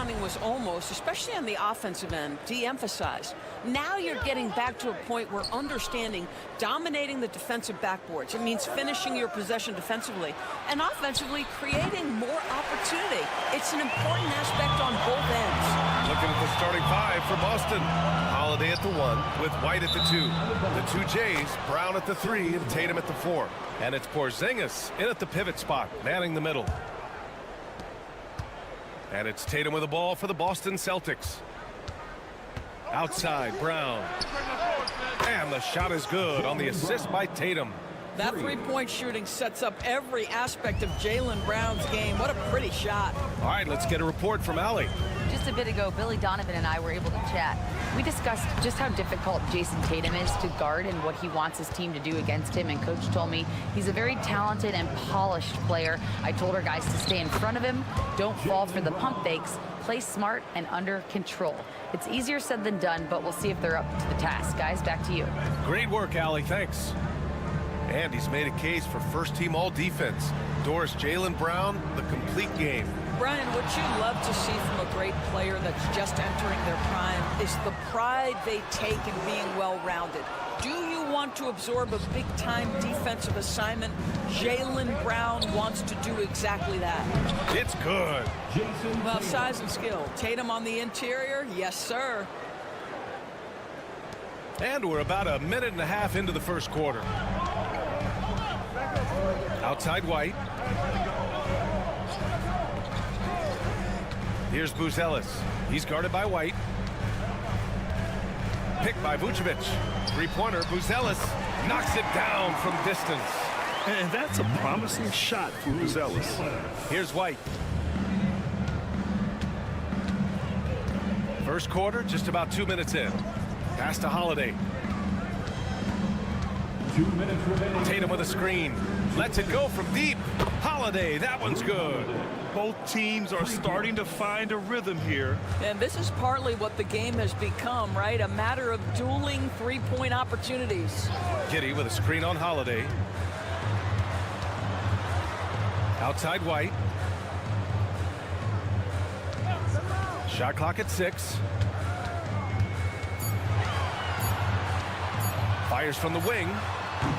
rebounding was almost, especially on the offensive end, de-emphasized. Now you're getting back to a point where understanding dominating the defensive backboards. It means finishing your possession defensively and offensively creating more opportunity. It's an important aspect on both ends. Looking at the starting five for Boston. Holiday at the 1 with White at the 2. The 2 Jays, Brown at the 3 and Tatum at the 4. And it's Porzingis in at the pivot spot, manning the middle. And it's Tatum with the ball for the Boston Celtics. Outside, Brown. And the shot is good on the assist by Tatum. That three-point shooting sets up every aspect of Jaylen Brown's game. What a pretty shot. All right, let's get a report from Allie. Just a bit ago, Billy Donovan and I were able to chat. We discussed just how difficult Jason Tatum is to guard and what he wants his team to do against him. And Coach told me he's a very talented and polished player. I told our guys to stay in front of him, don't fall for the pump fakes, play smart and under control. It's easier said than done, but we'll see if they're up to the task. Guys, back to you. Great work, Allie. Thanks. And he's made a case for first-team all-defense. Doris Jaylen Brown, the complete game. Brian, what you love to see from a great player that's just entering their prime is the pride they take in being well-rounded. Do you want to absorb a big-time defensive assignment? Jaylen Brown wants to do exactly that. It's good. Well, size and skill. Tatum on the interior? Yes, sir. And we're about a minute and a half into the first quarter. Outside White. Here's Buzelis. He's guarded by White. Picked by Vucevic. Three-pointer. Buzelis knocks it down from distance. And that's a promising shot for Buzelis. Here's White. First quarter, just about 2 minutes in. Pass to Holiday. 2 minutes remaining. Tatum with a screen. Lets it go from deep. Holiday, that one's good. Both teams are starting to find a rhythm here. And this is partly what the game has become, right? A matter of dueling three-point opportunities. Giddey with a screen on Holiday. Outside White. Shot clock at 6. Fires from the wing.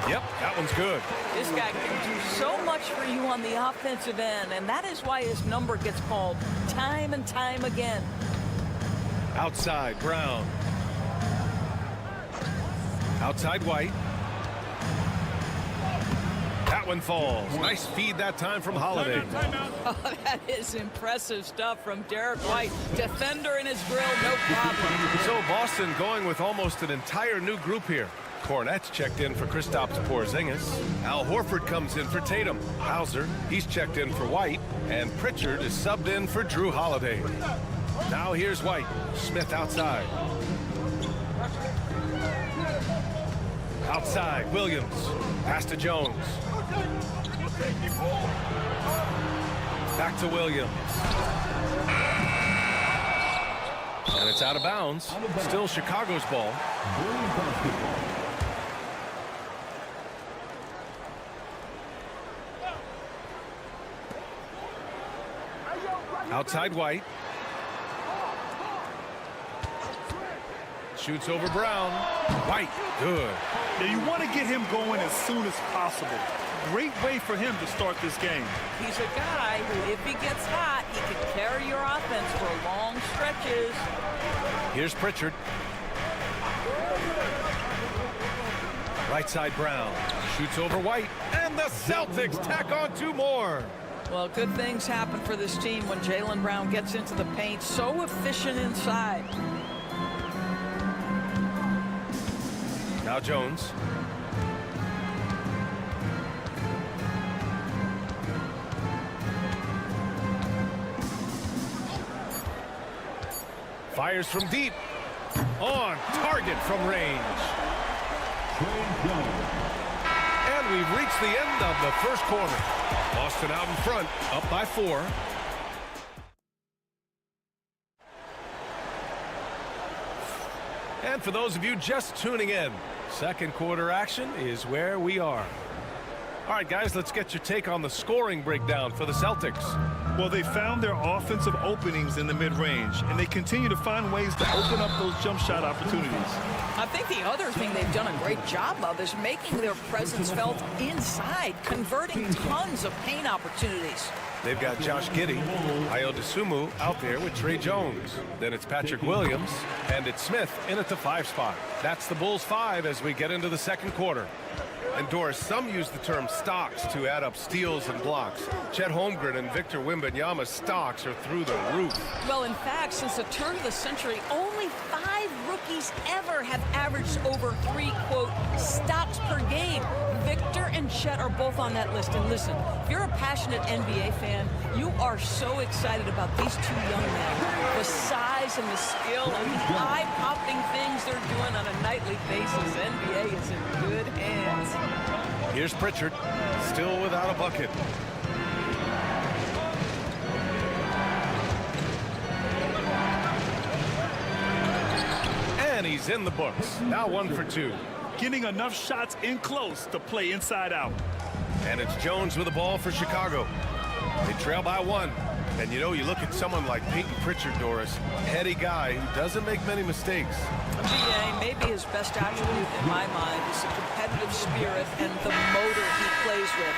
Yep, that one's good. This guy can do so much for you on the offensive end, and that is why his number gets called time and time again. Outside, Brown. Outside White. That one falls. Nice feed that time from Holiday. Oh, that is impressive stuff from Derek White. Defender in his grill, no problem. So Boston going with almost an entire new group here. Cornette's checked in for Kristaps Porzingis. Al Horford comes in for Tatum. Hauser, he's checked in for White. And Pritchard is subbed in for Drew Holiday. Now here's White. Smith outside. Outside, Williams. Pass to Jones. Back to Williams. And it's out of bounds. Still Chicago's ball. Outside White. Shoots over Brown. White, good. Now you want to get him going as soon as possible. Great way for him to start this game. He's a guy who, if he gets hot, he can carry your offense for long stretches. Here's Pritchard. Right side Brown. Shoots over White. And the Celtics tack on 2 more. Well, good things happen for this team when Jaylen Brown gets into the paint. So efficient inside. Now Jones. Fires from deep. On target from range. And we've reached the end of the first quarter. Boston out in front, up by 4. And for those of you just tuning in, second quarter action is where we are. All right, guys, let's get your take on the scoring breakdown for the Celtics. Well, they found their offensive openings in the mid-range, and they continue to find ways to open up those jump shot opportunities. I think the other thing they've done a great job of is making their presence felt inside, converting tons of paint opportunities. They've got Josh Giddey, Ayo Dosunmu out there with Trey Jones. Then it's Patrick Williams, and it's Smith in at the 5 spot. That's the Bulls 5 as we get into the second quarter. And Doris, some use the term stocks to add up steals and blocks. Chet Holmgren and Victor Wembanyama's stocks are through the roof. Well, in fact, since the turn of the century, only 5 rookies ever have averaged over 3, quote, stocks per game. Victor and Chet are both on that list. And listen, if you're a passionate NBA fan, you are so excited about these 2 young men. The size and the skill and the eye-popping things they're doing on a nightly basis. NBA is in good hands. Here's Pritchard, still without a bucket. And he's in the books. Now 1 for 2. Getting enough shots in close to play inside out. And it's Jones with the ball for Chicago. They trail by 1. And you know, you look at someone like Peyton Pritchard, Doris, heady guy who doesn't make many mistakes. BA, maybe his best attribute in my mind is the competitive spirit and the motor he plays with.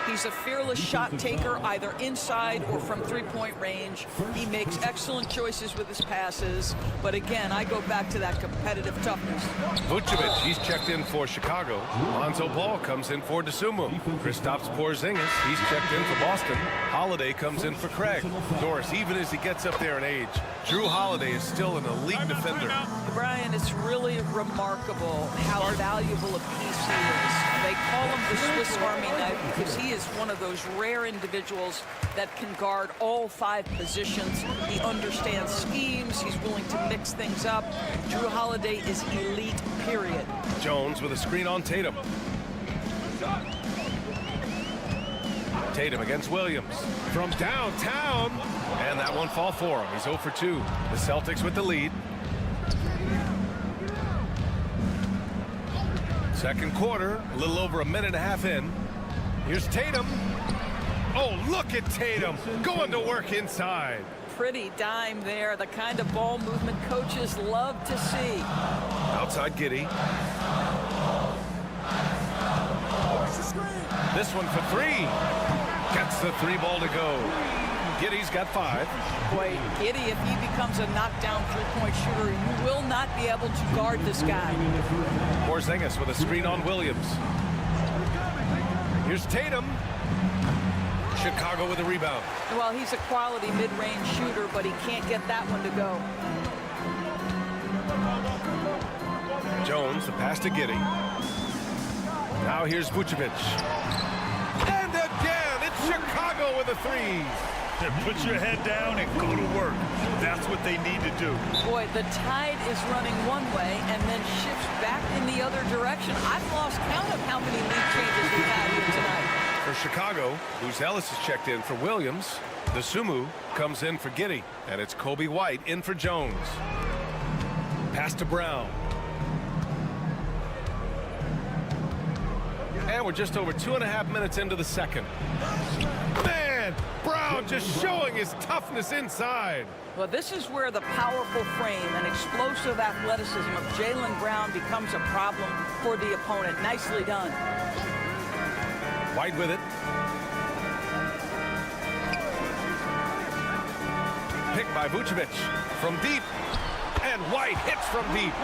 He's a fearless shot taker, either inside or from three-point range. He makes excellent choices with his passes. But again, I go back to that competitive toughness. Vucevic, he's checked in for Chicago. Lonzo Ball comes in for Dosunmu. Kristaps Porzingis, he's checked in for Boston. Holiday comes in for Craig. Doris, even as he gets up there in age, Drew Holiday is still an elite defender. Brian, it's really remarkable how valuable a piece he is. They call him the Swiss Army knife because he is one of those rare individuals that can guard all 5 positions. He understands schemes. He's willing to mix things up. Drew Holiday is elite, period. Jones with a screen on Tatum. Tatum against Williams from downtown. And that one fall for him. He's 0 for 2. The Celtics with the lead. Second quarter, a little over a minute and a half in. Here's Tatum. Oh, look at Tatum going to work inside. Pretty dime there, the kind of ball movement coaches love to see. Outside Giddey. This one for 3. Gets the 3 ball to go. Giddey's got 5. Boy, Giddey, if he becomes a knockdown three-point shooter, you will not be able to guard this guy. Porzingis with a screen on Williams. Here's Tatum. Chicago with a rebound. Well, he's a quality mid-range shooter, but he can't get that one to go. Jones, the pass to Giddey. Now here's Vucevic. And again, it's Chicago with a 3. Put your head down and go to work. That's what they need to do. Boy, the tide is running one way and then shifts back in the other direction. I've lost count of how many lead changes we've had here tonight. For Chicago, Bruce Ellis is checked in for Williams. Dosunmu comes in for Giddey. And it's Kobe White in for Jones. Pass to Brown. And we're just over 2.5 minutes into the second. Man, Brown just showing his toughness inside. Well, this is where the powerful frame and explosive athleticism of Jaylen Brown becomes a problem for the opponent. Nicely done. White with it. Picked by Vucevic from deep. And White hits from deep.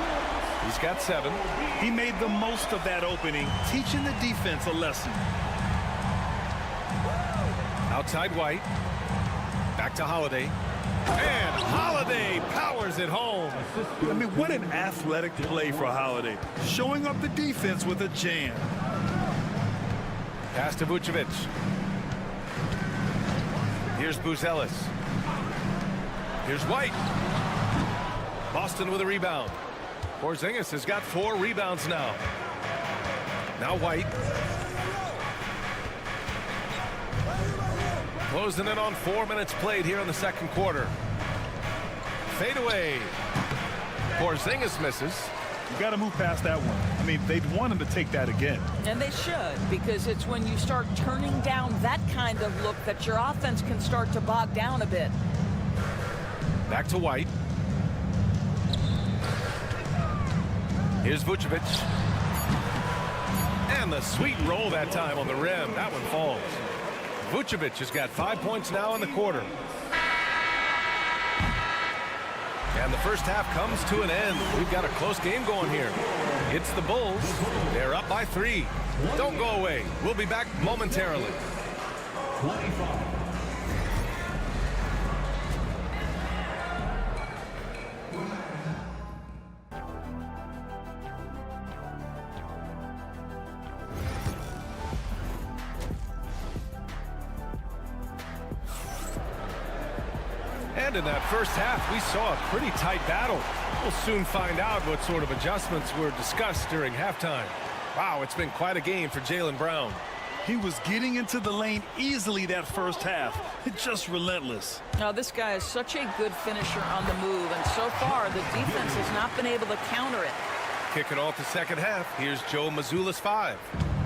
He's got 7. He made the most of that opening, teaching the defense a lesson. Outside White. Back to Holiday. And Holiday powers it home. I mean, what an athletic play for Holiday. Showing up the defense with a jam. Pass to Vucevic. Here's Bruce Ellis. Here's White. Boston with a rebound. Porzingis has got 4 rebounds now. Now White. Closing in on 4 minutes played here in the second quarter. Fade away. Porzingis misses. You got to move past that one. I mean, they'd want him to take that again. And they should, because it's when you start turning down that kind of look that your offense can start to bog down a bit. Back to White. Here's Vucevic. And the sweet roll that time on the rim. That one falls. Vucevic has got 5 points now in the quarter. And the first half comes to an end. We've got a close game going here. It's the Bulls. They're up by 3. Don't go away. We'll be back momentarily. 25. And in that first half, we saw a pretty tight battle. We'll soon find out what sort of adjustments were discussed during halftime. Wow, it's been quite a game for Jaylen Brown. He was getting into the lane easily that first half. It's just relentless. Now, this guy is such a good finisher on the move, and so far, the defense has not been able to counter it. Kicking off the second half, here's Joe Mazzulla's 5.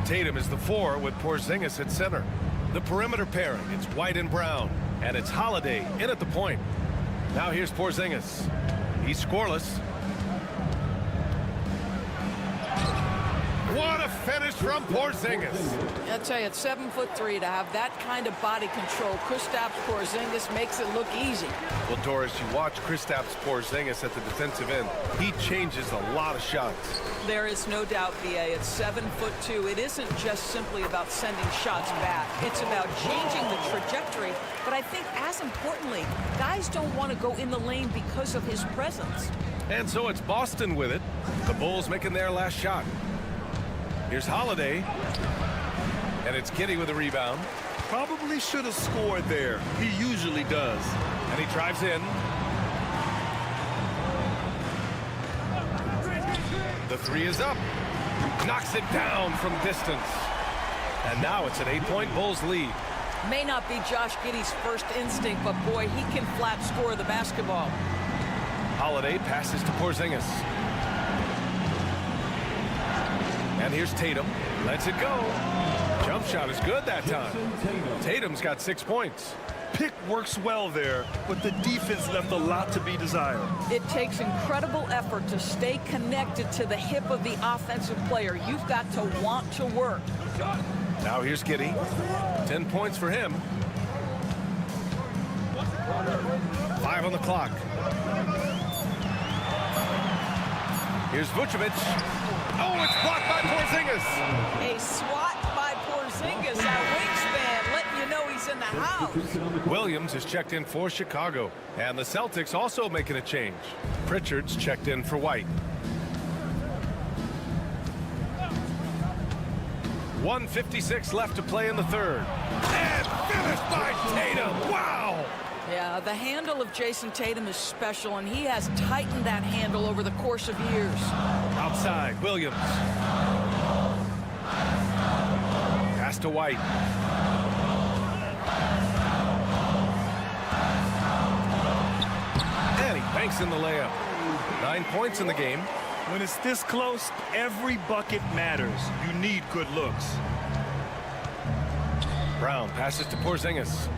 Tatum is the 4 with Porzingis at center. The perimeter pairing, it's White and Brown. And it's Holiday in at the point. Now here's Porzingis. He's scoreless. What a finish from Porzingis. I'll tell you, at 7'3", to have that kind of body control, Kristaps Porzingis makes it look easy. Well, Doris, you watch Kristaps Porzingis at the defensive end. He changes a lot of shots. There is no doubt, B.A. At 7'2", it isn't just simply about sending shots back. It's about changing the trajectory. But I think, as importantly, guys don't want to go in the lane because of his presence. And so it's Boston with it. The Bulls making their last shot. Here's Holiday. And it's Giddey with a rebound. Probably should have scored there. He usually does. And he drives in. The 3 is up. Knocks it down from distance. And now it's an 8-point Bulls lead. May not be Josh Giddey's first instinct, but boy, he can flat score the basketball. Holiday passes to Porzingis. And here's Tatum. Lets it go. Jump shot is good that time. Tatum's got 6 points. Pick works well there, but the defense left a lot to be desired. It takes incredible effort to stay connected to the hip of the offensive player. You've got to want to work. Now here's Giddey. 10 points for him. 5 on the clock. Here's Vucevic. Oh, it's blocked by Porzingis. A swat by Porzingis, our wingspan, letting you know he's in the house. Williams is checked in for Chicago. And the Celtics also making a change. Pritchard's checked in for White. 1:56 left to play in the third. And finished by Tatum. Wow! Yeah, the handle of Jason Tatum is special, and he has tightened that handle over the course of years. Outside, Williams. Pass to White. And he banks in the layup. 9 points in the game. When it's this close, every bucket matters. You need good looks. Brown passes to Porzingis.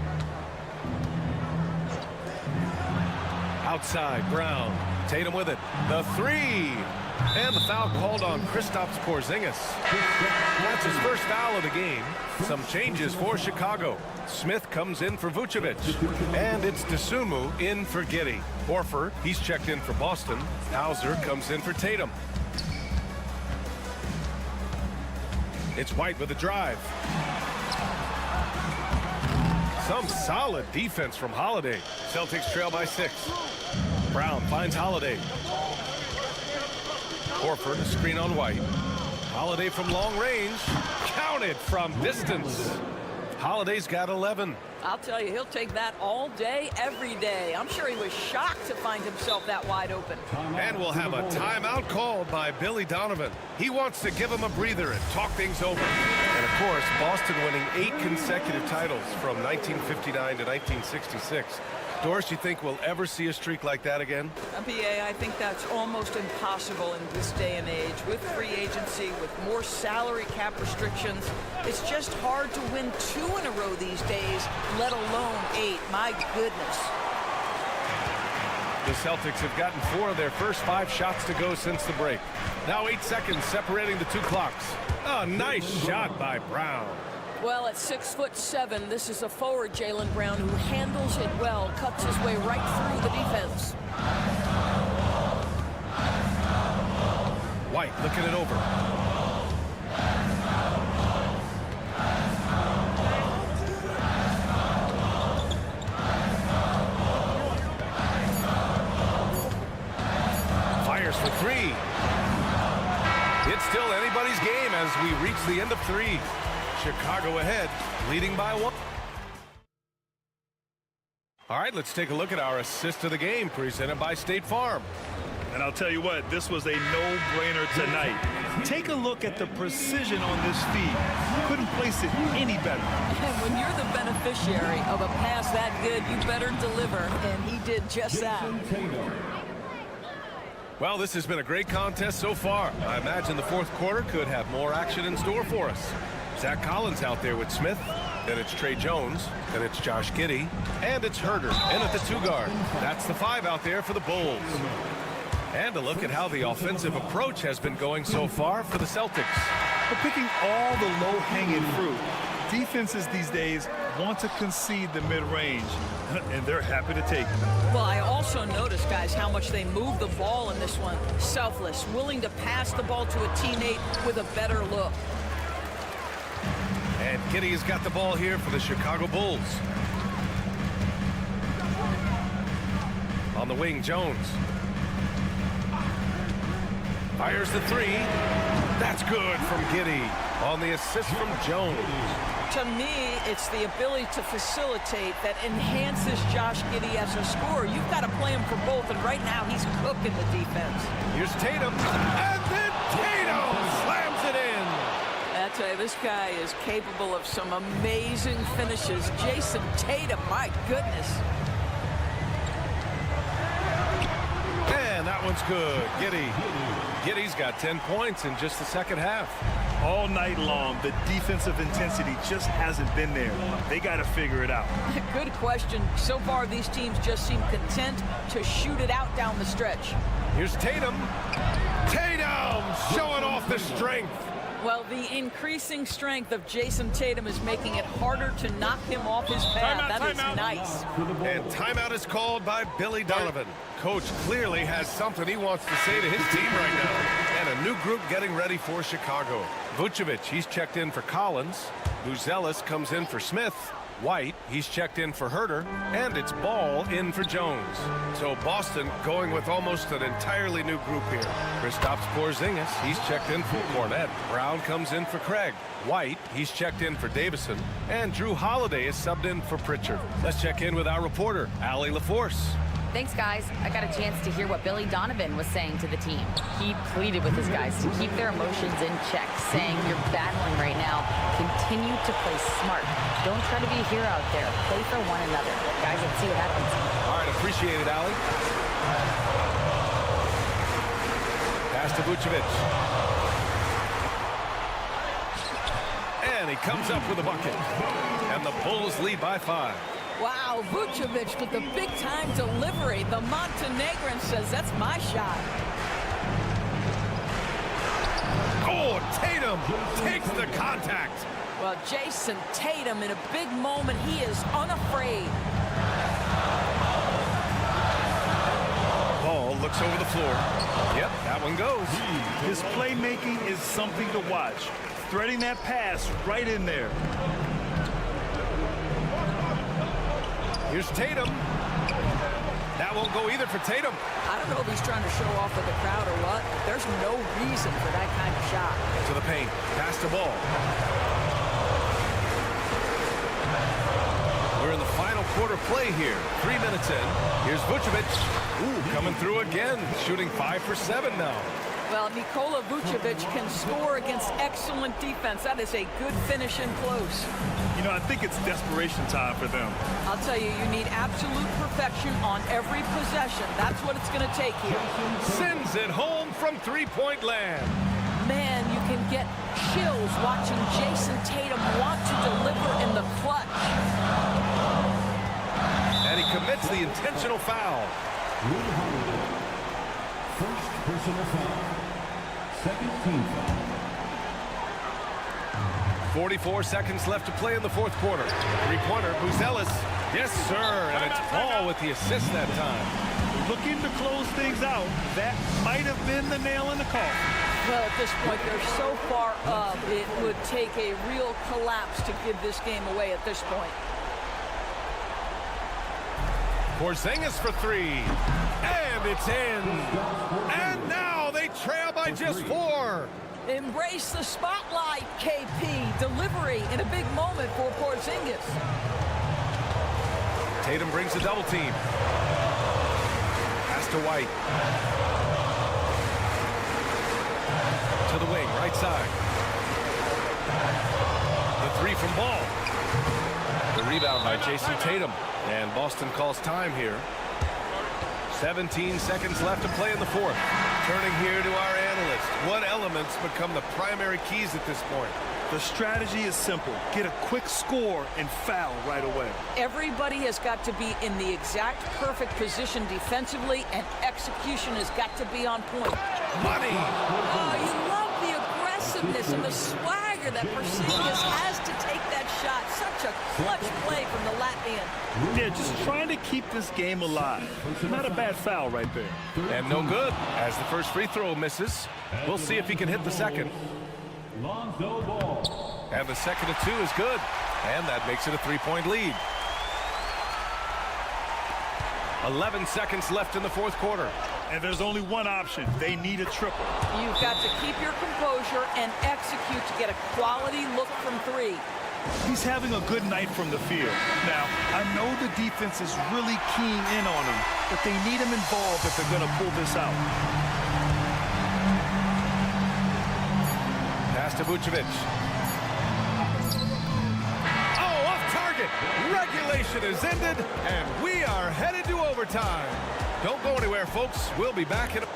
Outside, Brown. Tatum with it. The 3. And the foul called on Kristaps Porzingis. That's his first foul of the game. Some changes for Chicago. Smith comes in for Vucevic. And it's Dosunmu in for Giddey. Horford, he's checked in for Boston. Hauser comes in for Tatum. It's White with a drive. Some solid defense from Holiday. Celtics trail by 6. Brown finds Holiday. Horford, a screen on White. Holiday from long range. Counted from distance. Holiday's got 11. I'll tell you, he'll take that all day, every day. I'm sure he was shocked to find himself that wide open. And we'll have a timeout called by Billy Donovan. He wants to give him a breather and talk things over. And of course, Boston winning 8 consecutive titles from 1959 to 1966. Doris, you think we'll ever see a streak like that again? BA, I think that's almost impossible in this day and age. With free agency, with more salary cap restrictions, it's just hard to win 2 in a row these days, let alone 8. My goodness. The Celtics have gotten 4 of their first 5 shots to go since the break. Now 8 seconds separating the 2 clocks. Oh, nice shot by Brown. Well, at 6'7", this is a forward, Jaylen Brown, who handles it well, cuts his way right through the defense. White looking it over. Fires for 3. It's still anybody's game as we reach the end of 3. Chicago ahead, leading by 1. All right, let's take a look at our assist of the game presented by State Farm. And I'll tell you what, this was a no-brainer tonight. Take a look at the precision on this feed. Couldn't place it any better. And when you're the beneficiary of a pass that good, you better deliver, and he did just that. Well, this has been a great contest so far. I imagine the 4th quarter could have more action in store for us. Zach Collins out there with Smith. Then it's Trey Jones. Then it's Josh Giddey. And it's Herter in at the 2 guard. That's the 5 out there for the Bulls. And a look at how the offensive approach has been going so far for the Celtics. We're picking all the low-hanging fruit. Defenses these days want to concede the mid-range, and they're happy to take it. Well, I also noticed, guys, how much they move the ball in this one. Selfless, willing to pass the ball to a teammate with a better look. And Giddey has got the ball here for the Chicago Bulls. On the wing, Jones. Fires the 3. That's good from Giddey. On the assist from Jones. To me, it's the ability to facilitate that enhances Josh Giddey as a scorer. You've got to play him for both, and right now he's cooking the defense. Here's Tatum, and then Tatum slams it in. I tell you, this guy is capable of some amazing finishes. Jason Tatum, my goodness. And that one's good. Giddey's got 10 points in just the second half. All night long, the defensive intensity just hasn't been there. They got to figure it out. Good question. So far, these teams just seem content to shoot it out down the stretch. Here's Tatum. Tatum showing off the strength. Well, the increasing strength of Jason Tatum is making it harder to knock him off his path. That is nice. And timeout is called by Billy Donovan. Coach clearly has something he wants to say to his team right now. And a new group getting ready for Chicago. Vucevic, he's checked in for Collins. Buzelis comes in for Smith. White, he's checked in for Herter, and it's Ball in for Jones. So Boston going with almost an entirely new group here. Kristaps Porzingis, he's checked in for Cornette. Brown comes in for Craig. White, he's checked in for Davison, and Drew Holiday is subbed in for Pritchard. Let's check in with our reporter, Allie LaForce. Thanks, guys. I got a chance to hear what Billy Donovan was saying to the team. He pleaded with his guys to keep their emotions in check, saying, you're battling right now. Continue to play smart. Don't try to be a hero out there. Play for one another. Guys, let's see what happens. All right, appreciate it, Allie. Pass to Vucevic. And he comes up with a bucket. And the Bulls lead by 5. Wow, Vucevic with the big-time delivery. The Montenegrin says, that's my shot. Oh, Tatum takes the contact. Well, Jason Tatum in a big moment. He is unafraid. Ball looks over the floor. Yep, that one goes. His playmaking is something to watch. Threading that pass right in there. Here's Tatum. That won't go either for Tatum. I don't know if he's trying to show off with the crowd or what. There's no reason for that kind of shot. To the paint. Pass the ball. We're in the final quarter play here. 3 minutes in. Here's Vucevic. Ooh, coming through again. Shooting 5 for 7 now. Well, Nikola Vucevic can score against excellent defense. That is a good finish in close. You know, I think it's desperation time for them. I'll tell you, you need absolute perfection on every possession. That's what it's going to take here. Sends it home from three-point land. Man, you can get chills watching Jason Tatum want to deliver in the clutch. And he commits the intentional foul. First personal foul. Second team foul. 44 seconds left to play in the fourth quarter. Three-pointer, Buzelis. Yes, sir. And it's Paul with the assist that time. Looking to close things out. That might have been the nail in the coffin. Well, at this point, they're so far up, it would take a real collapse to give this game away at this point. Porzingis for three. And it's in. And now they trail by just 4. Embrace the spotlight, KP. Delivery in a big moment for Porzingis. Tatum brings a double team. Pass to White. To the wing, right side. The three from Ball. The rebound by Jason Tatum. And Boston calls time here. 17 seconds left to play in the fourth. Turning here to our analyst. What elements become the primary keys at this point? The strategy is simple. Get a quick score and foul right away. Everybody has got to be in the exact perfect position defensively, and execution has got to be on point. Money! Oh, you love the aggressiveness and the swagger that Porzingis has to take that shot. Such a clutch play from the Latvian. Yeah, just trying to keep this game alive. Not a bad foul right there. And no good, as the first free throw misses. We'll see if he can hit the second. Lonzo Ball. And the second of 2 is good. And that makes it a 3-point lead. 11 seconds left in the fourth quarter. And there's only one option. They need a triple. You've got to keep your composure and execute to get a quality look from 3. He's having a good night from the field. Now, I know the defense is really keying in on him, but they need him involved if they're going to pull this out. Pass to Vucevic. Oh, off target. Regulation is ended, and we are headed to overtime. Don't go anywhere, folks. We'll be back in a...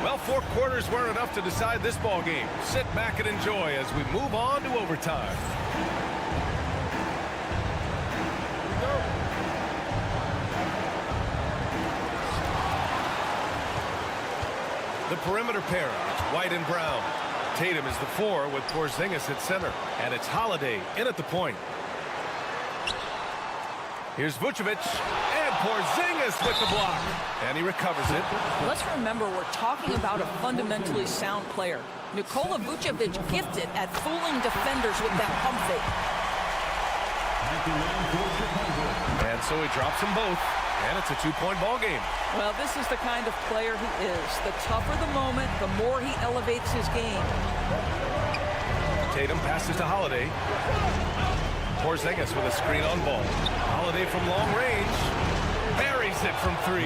Well, 4 quarters weren't enough to decide this ball game. Sit back and enjoy as we move on to overtime. The perimeter pairing, it's White and Brown. Tatum is the 4 with Porzingis at center. And it's Holiday in at the point. Here's Vucevic, and Porzingis with the block. And he recovers it. Let's remember, we're talking about a fundamentally sound player. Nikola Vucevic gifted at fooling defenders with that pump fake. And so he drops them both. And it's a 2-point ball game. Well, this is the kind of player he is. The tougher the moment, the more he elevates his game. Tatum passes to Holiday. Porzingis with a screen on ball. Holiday from long range. Buries it from 3.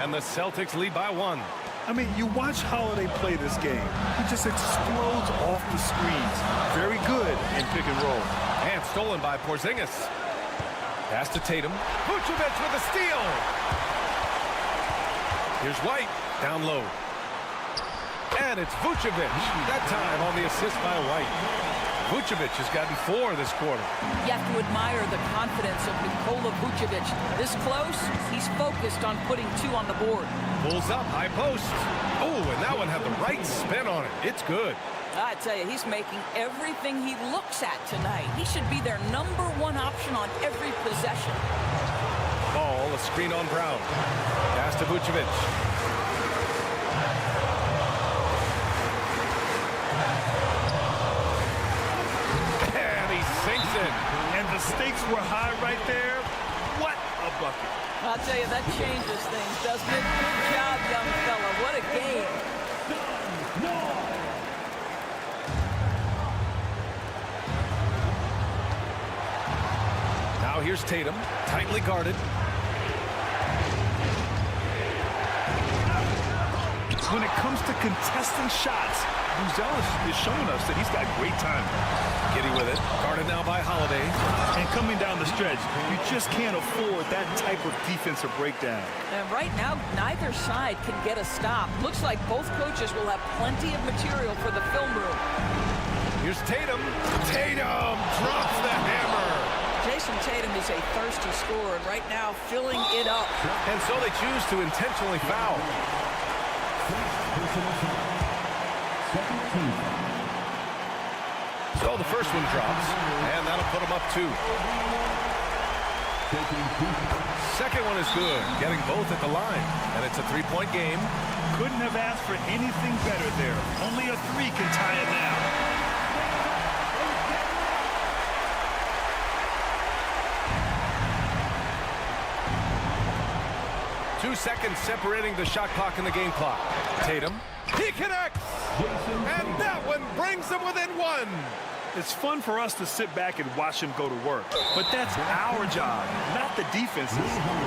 And the Celtics lead by 1. I mean, you watch Holiday play this game. He just explodes off the screens. Very good in pick and roll. And stolen by Porzingis. Pass to Tatum. Vucevic with a steal. Here's White. Down low. And it's Vucevic. That time on the assist by White. Vucevic has gotten 4 this quarter. You have to admire the confidence of Nikola Vucevic. This close, he's focused on putting 2 on the board. Pulls up, high post. Oh, and that one had the right spin on it. It's good. I tell you, he's making everything he looks at tonight. He should be their #1 option on every possession. Ball, a screen on Brown. Pass to Vucevic. And the stakes were high right there. What a bucket. I'll tell you, that changes things, doesn't it? Good job, young fella. What a game. Now here's Tatum, tightly guarded. When it comes to contesting shots, Buzelis is showing us that he's got great timing. Giddy with it. Guarded now by Holiday. And coming down the stretch, you just can't afford that type of defensive breakdown. And right now, neither side can get a stop. Looks like both coaches will have plenty of material for the film room. Here's Tatum. Tatum drops the hammer. Jason Tatum is a thirsty scorer, and right now filling it up. And so they choose to intentionally foul. So the first one drops, and that'll put them up 2. Second one is good, getting both at the line, and it's a 3-point game. Couldn't have asked for anything better there. Only a 3 can tie it now. 2 seconds separating the shot clock and the game clock. Tatum, he connects, and that one brings them within 1. It's fun for us to sit back and watch him go to work, but that's our job, not the defense's.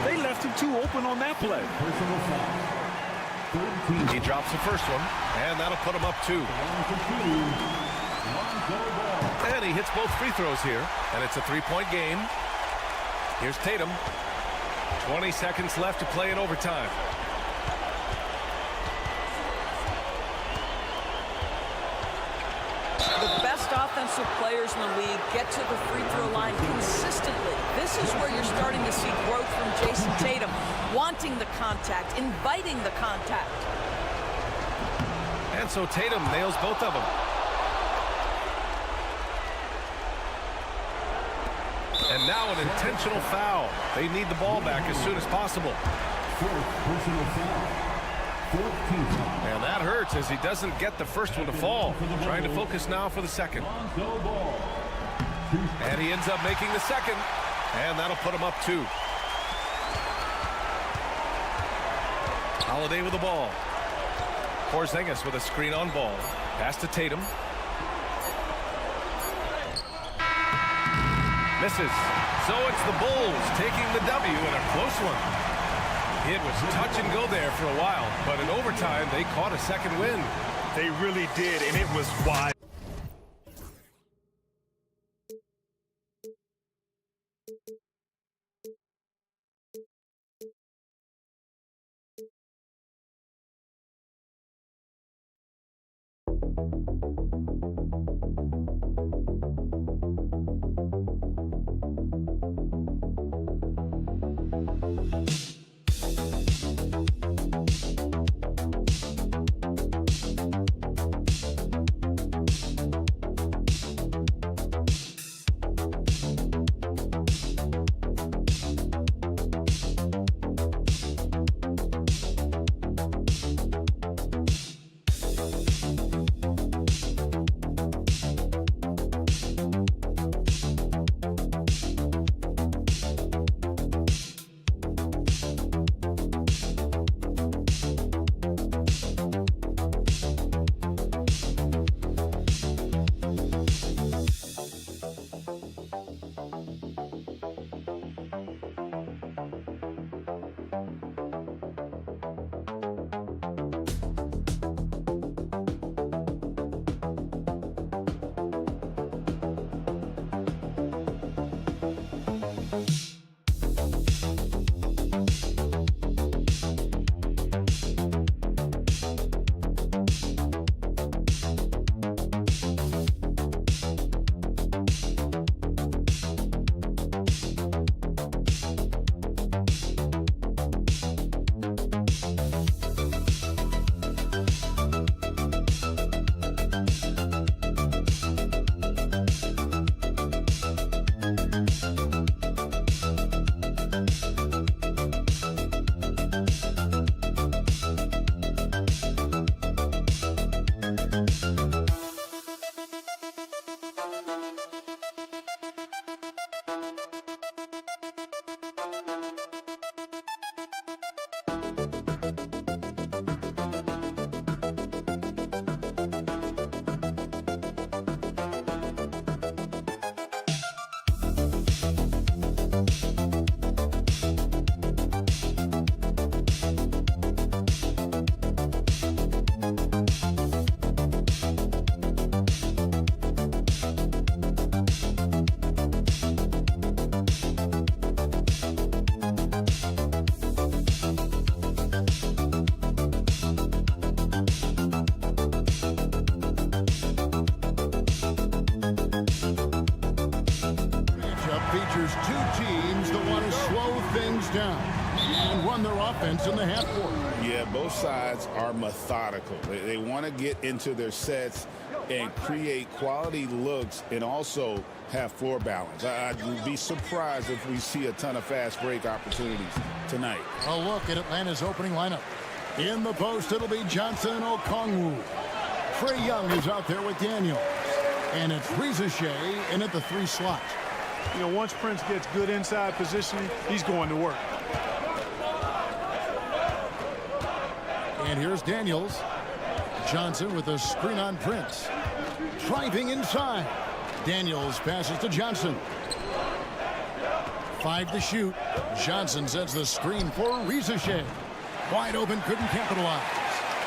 They left him too open on that play. He drops the first one, and that'll put him up 2. And he hits both free throws here, and it's a 3-point game. Here's Tatum. 20 seconds left to play in overtime. The best offensive players in the league get to the free throw line consistently. This is where you're starting to see growth from Jason Tatum, wanting the contact, inviting the contact. And so Tatum nails both of them. And now an intentional foul. They need the ball back as soon as possible. And that hurts as he doesn't get the first one to fall. Trying to focus now for the second. And he ends up making the second. And that'll put him up 2. Holiday with the ball. Porzingis with a screen on ball. Pass to Tatum. Misses. So it's the Bulls taking the W in a close one. It was touch and go there for a while, but in overtime, they caught a second win. They really did, and it was wide. down and run their offense in the half court. Yeah, both sides are methodical. They want to get into their sets and create quality looks and also have floor balance. I'd be surprised if we see a ton of fast break opportunities tonight. A look at Atlanta's opening lineup. In the post, it'll be Johnson and Okongwu. Trae Young is out there with Daniels. And it's Ricochet in at the 3 slot. You know, once Prince gets good inside positioning, he's going to work. And here's Daniels. Johnson with a screen on Prince. Driving inside. Daniels passes to Johnson. 5 to shoot. Johnson sets the screen for Ricochet. Wide open, couldn't capitalize.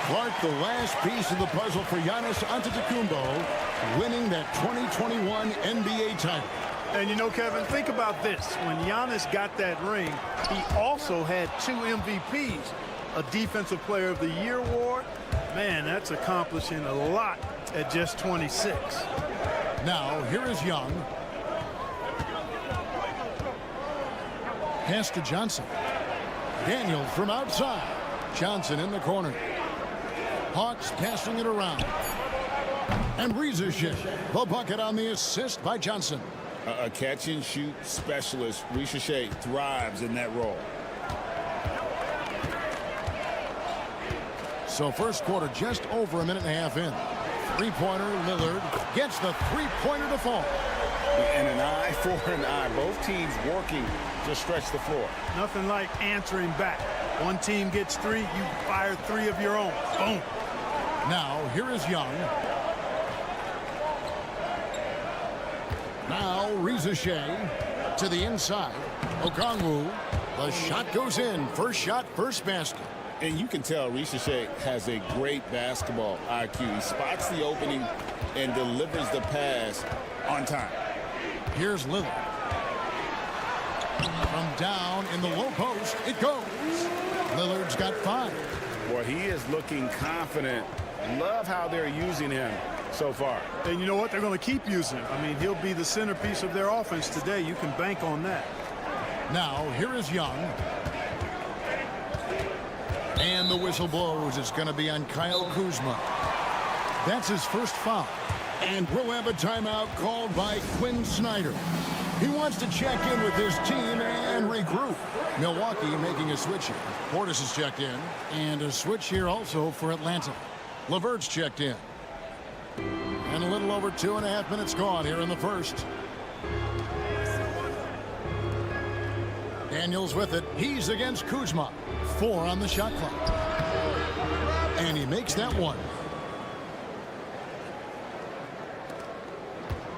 Clark, the last piece of the puzzle for Giannis Antetokounmpo, winning that 2021 NBA title. And you know, Kevin, think about this. When Giannis got that ring, he also had 2 MVPs, a Defensive Player of the Year award. Man, that's accomplishing a lot at just 26. Now, here is Young. Pass to Johnson. Daniels from outside. Johnson in the corner. Hawks passing it around. And Ricochet, the bucket on the assist by Johnson. A catch-and-shoot specialist. Ricochet thrives in that role. So first quarter just over a minute and a half in. Three-pointer, Lillard gets the three-pointer to fall. And an eye for an eye. Both teams working to stretch the floor. Nothing like answering back. One team gets 3, you fire 3 of your own. Boom. Now, here is Young. Now, Ricochet to the inside. Okongwu. The shot goes in. First shot, first basket. And you can tell Ricochet has a great basketball IQ. He spots the opening and delivers the pass on time. Here's Lillard. From down in the low post, it goes. Lillard's got 5. Boy, he is looking confident. Love how they're using him so far. And you know what? They're going to keep using him. I mean, he'll be the centerpiece of their offense today. You can bank on that. Now, here is Young. And the whistle blows. It's going to be on Kyle Kuzma. That's his first foul. And we'll have a timeout called by Quinn Snyder. He wants to check in with his team and regroup. Milwaukee making a switch here. Portis has checked in. And a switch here also for Atlanta. LeVert's checked in. And a little over 2.5 minutes gone here in the first. Daniels with it. He's against Kuzma. 4 on the shot clock. And he makes that one.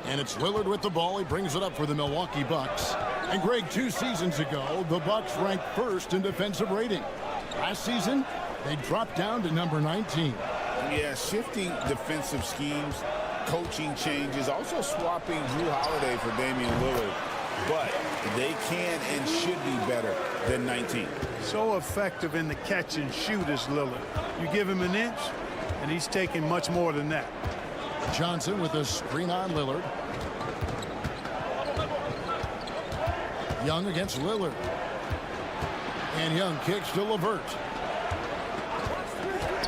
And it's Lillard with the ball. He brings it up for the Milwaukee Bucks. And Greg, 2 seasons ago, the Bucks ranked 1st in defensive rating. Last season, they dropped down to number 19. Yeah, shifting defensive schemes, coaching changes, also swapping Drew Holiday for Damian Lillard. But they can and should be better than 19. So effective in the catch and shoot is Lillard. You give him an inch, and he's taking much more than that. Johnson with a screen on Lillard. Young against Lillard. And Young kicks to LeVert.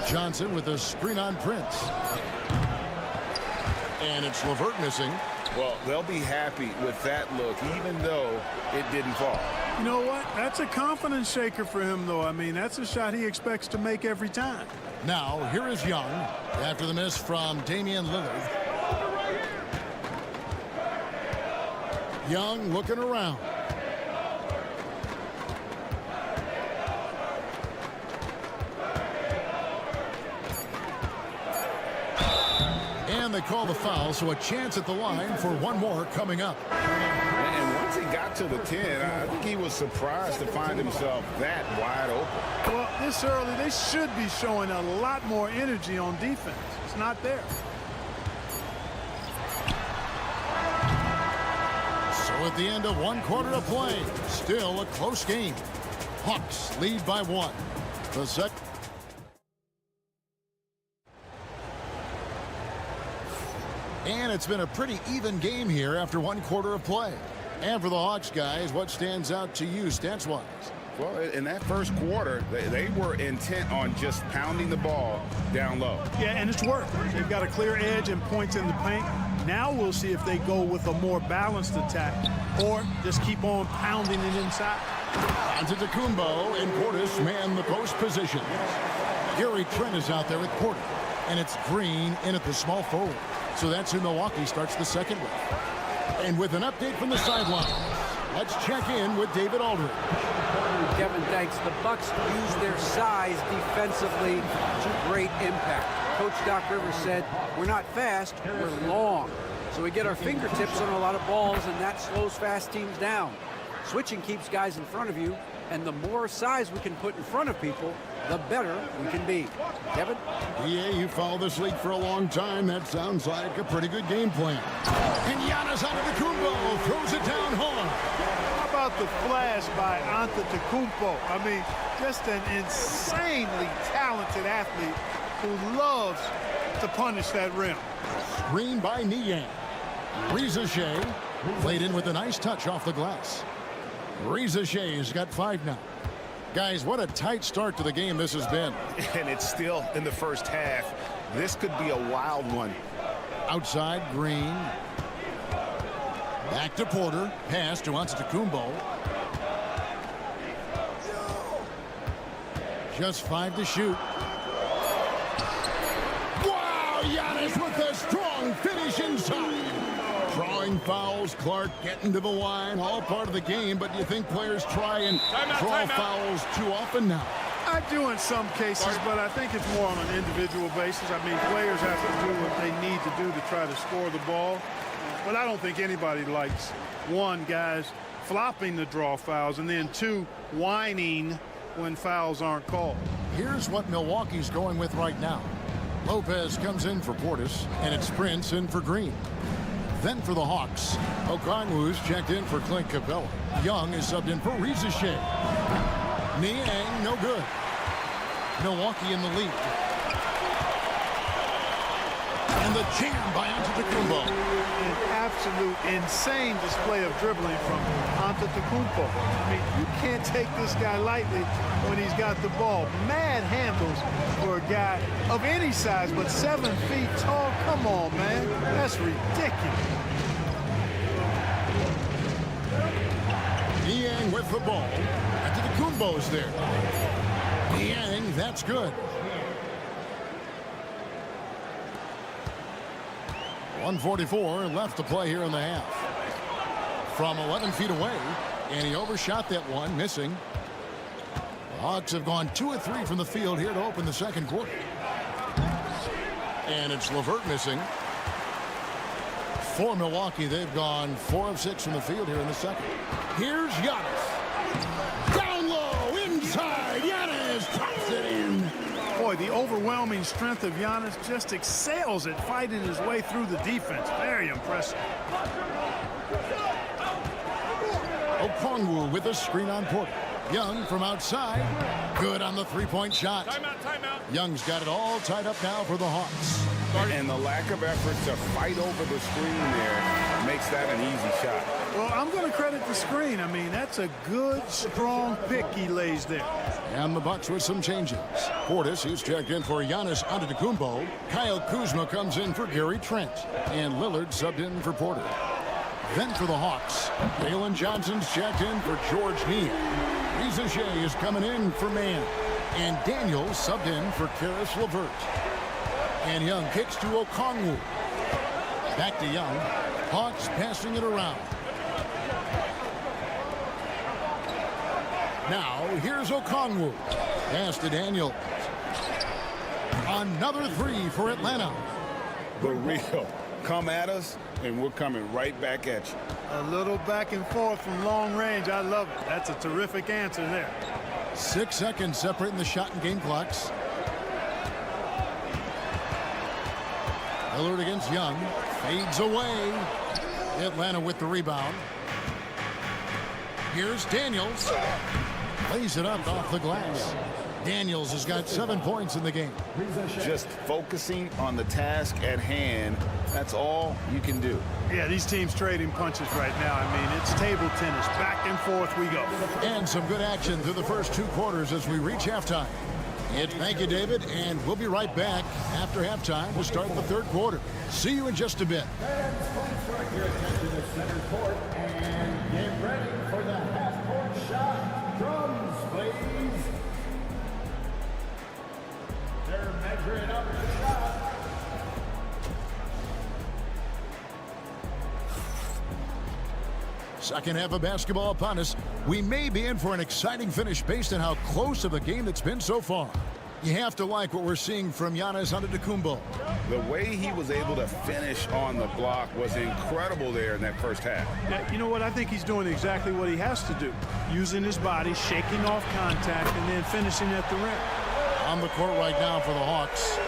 Johnson with a screen on Prince. And it's LeVert missing. Well, they'll be happy with that look, even though it didn't fall. You know what? That's a confidence shaker for him, though. I mean, that's a shot he expects to make every time. Now, here is Young after the miss from Damian Lillard. Young looking around. And they call the foul, so a chance at the line for one more coming up. And once he got to the 10, I think he was surprised to find himself that wide open. Well, this early, they should be showing a lot more energy on defense. It's not there. So at the end of 1 quarter of play, still a close game. Hawks lead by 1. The set. And it's been a pretty even game here after 1 quarter of play. And for the Hawks guys, what stands out to you stats-wise? Well, in that first quarter, they were intent on just pounding the ball down low. Yeah, and it's worked. They've got a clear edge and points in the paint. Now we'll see if they go with a more balanced attack or just keep on pounding it inside. Antetokounmpo and Portis man the post position. Gary Trent is out there with Porter, and it's Green in at the small forward. So that's who Milwaukee starts the second with. And with an update from the sideline, let's check in with David Aldridge. Kevin, thanks. The Bucks use their size defensively to great impact. Coach Doc Rivers said, we're not fast, we're long. So we get our fingertips on a lot of balls, and that slows fast teams down. Switching keeps guys in front of you, and the more size we can put in front of people, the better we can be. Kevin? Yeah, you followed this league for a long time. That sounds like a pretty good game plan. And Giannis Antetokounmpo throws it down hard. How about the flash by Antetokounmpo? I mean, just an insanely talented athlete who loves to punish that rim. Screen by Niang. Reza Shea played in with a nice touch off the glass. Reza Shea's got 5 now. Guys, what a tight start to the game this has been. And it's still in the first half. This could be a wild one. Outside, Green. Back to Porter. Pass to Antetokounmpo. Just 5 to shoot. Wow, Giannis with a strong finish inside. Drawing fouls, Clark getting to the line, all part of the game, but you think players try and draw fouls too often now? I do in some cases, but I think it's more on an individual basis. I mean, players have to do what they need to do to try to score the ball. But I don't think anybody likes, 1, guys flopping the draw fouls, and then 2, whining when fouls aren't called. Here's what Milwaukee's going with right now. Lopez comes in for Portis, and it's Prince in for Green. Then for the Hawks, Okongwu's checked in for Clint Capella. Young is subbed in for Reza Shea. Niang, no good. Milwaukee in the lead. And the jam by Antetokounmpo. An absolute insane display of dribbling from Antetokounmpo. I mean, you can't take this guy lightly when he's got the ball. Mad handles for a guy of any size, but 7 feet tall. Come on, man. That's ridiculous. Niang with the ball. Antetokounmpo's there. Niang, that's good. 1:44 left to play here in the half. From 11 feet away, and he overshot that one, missing. The Hawks have gone 2 of 3 from the field here to open the second quarter. And it's LeVert missing. For Milwaukee, they've gone 4 of 6 from the field here in the second. Here's Giannis. Down low, inside. Giannis drops it in. Boy, the overwhelming strength of Giannis just excels at fighting his way through the defense. Very impressive. Okongwu with a screen on Porter. Young from outside. Good on the three-point shot. Timeout. Young's got it all tied up now for the Hawks. And the lack of effort to fight over the screen there makes that an easy shot. Well, I'm going to credit the screen. I mean, that's a good, strong pick he lays there. And the Bucks with some changes. Portis, who's checked in for Giannis Antetokounmpo. Kyle Kuzma comes in for Gary Trent. And Lillard subbed in for Porter. Then for the Hawks, Jalen Johnson's checked in for George Niang. Reza Shea is coming in for Mann. And Daniels subbed in for Karis LeVert. And Young kicks to Okongwu. Back to Young. Hawks passing it around. Now, here's Okongwu. Pass to Daniels. Another 3 for Atlanta. The real. Come at us, and we're coming right back at you. A little back and forth from long range. I love it. That's a terrific answer there. 6 seconds separating the shot and game clocks. Lillard against Young. Fades away. Atlanta with the rebound. Here's Daniels. Lays it up off the glass. Daniels has got 7 points in the game. Just focusing on the task at hand, that's all you can do. Yeah, these teams trading punches right now. I mean, it's table tennis. Back and forth we go. And some good action through the first 2 quarters as we reach halftime. Thank you, David, and we'll be right back after halftime to start the 3rd quarter. See you in just a bit. And get ready for the half-court shot. Drums, please. They're measuring up the shot. Second half of basketball upon us. We may be in for an exciting finish based on how close of a game that's been so far. You have to like what we're seeing from Giannis Antetokounmpo. The way he was able to finish on the block was incredible there in that first half. Yeah, you know what? I think he's doing exactly what he has to do. Using his body, shaking off contact, and then finishing at the rim. On the court right now for the Hawks.